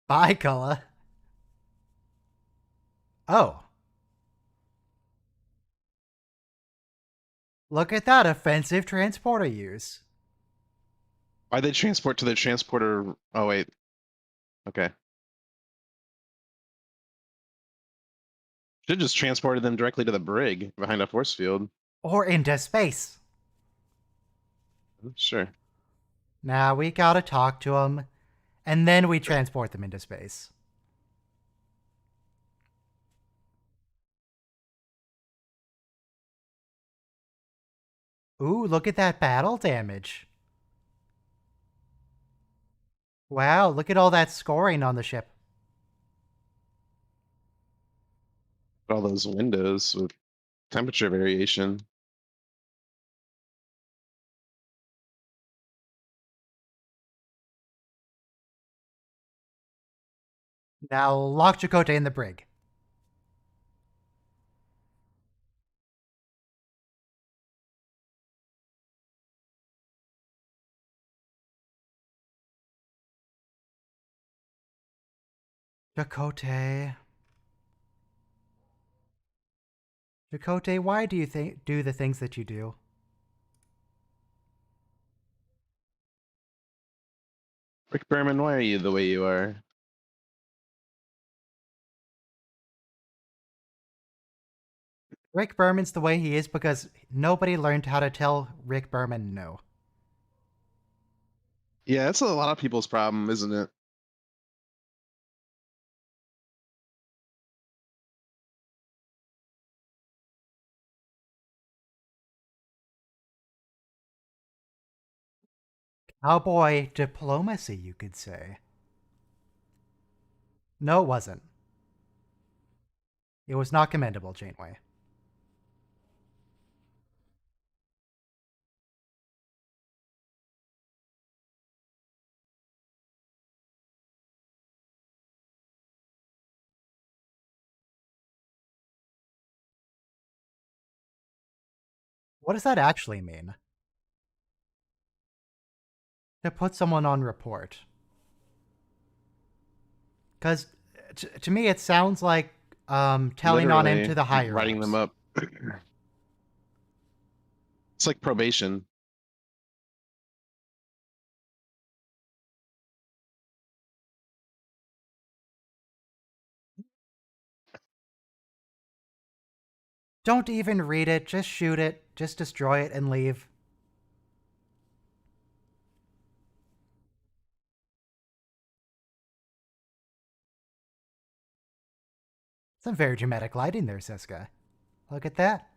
Bye, Kulla. Oh. Look at that offensive transporter use. Why'd they transport to the transporter? Oh, wait. Okay. Should just transported them directly to the brig behind a force field. Or into space. Sure. Now we gotta talk to them, and then we transport them into space. Ooh, look at that battle damage. Wow, look at all that scoring on the ship. All those windows with temperature variation. Now lock Chakotay in the brig. Chakotay. Chakotay, why do you do the things that you do? Rick Berman, why are you the way you are? Rick Berman's the way he is because nobody learned how to tell Rick Berman no. Yeah, that's a lot of people's problem, isn't it? Cowboy diplomacy, you could say. No, it wasn't. It was not commendable, Janeway. What does that actually mean? To put someone on report. Because to me, it sounds like telling on him to the higher writing them up. It's like probation. Don't even read it. Just shoot it. Just destroy it and leave. Some very dramatic lighting there, Siska. Look at that.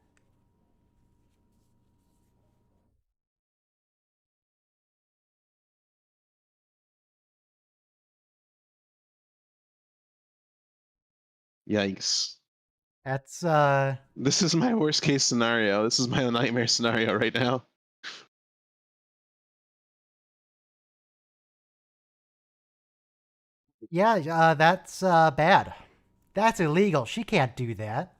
Yikes. That's, This is my worst case scenario. This is my nightmare scenario right now. Yeah, that's bad. That's illegal. She can't do that.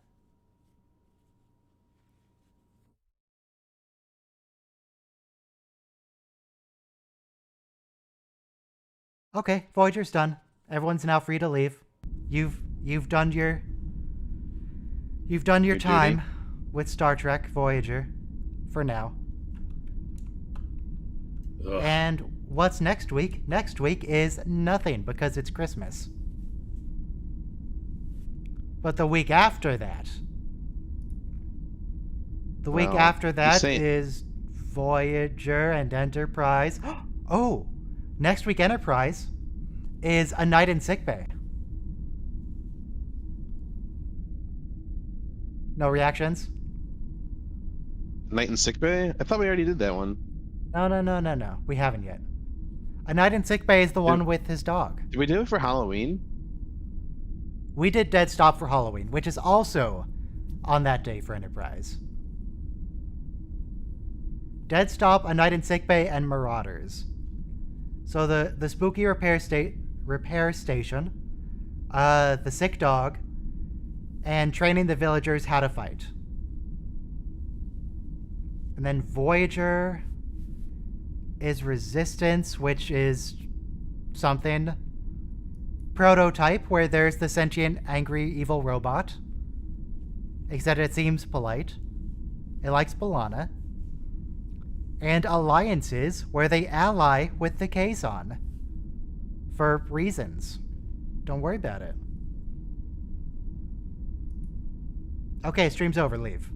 Okay, Voyager's done. Everyone's now free to leave. You've done your time duty. with Star Trek Voyager for now. Ugh. And what's next week? Next week is nothing because it's Christmas. But the week after that, is Voyager and Enterprise. Oh, next week Enterprise is A Night in Sickbay. No reactions? Night in Sickbay? I thought we already did that one. No. We haven't yet. A Night in Sickbay is the one with his dog. Did we do it for Halloween? We did Dead Stop for Halloween, which is also on that day for Enterprise. Dead Stop, A Night in Sickbay, and Marauders. So the spooky repair station, the sick dog, and training the villagers how to fight. And then Voyager is Resistance, which is something. Prototype, where there's the sentient, angry, evil robot. Except it seems polite. It likes B'Elanna. And Alliances, where they ally with the Kazon. For reasons. Don't worry about it. Okay, stream's over. Leave.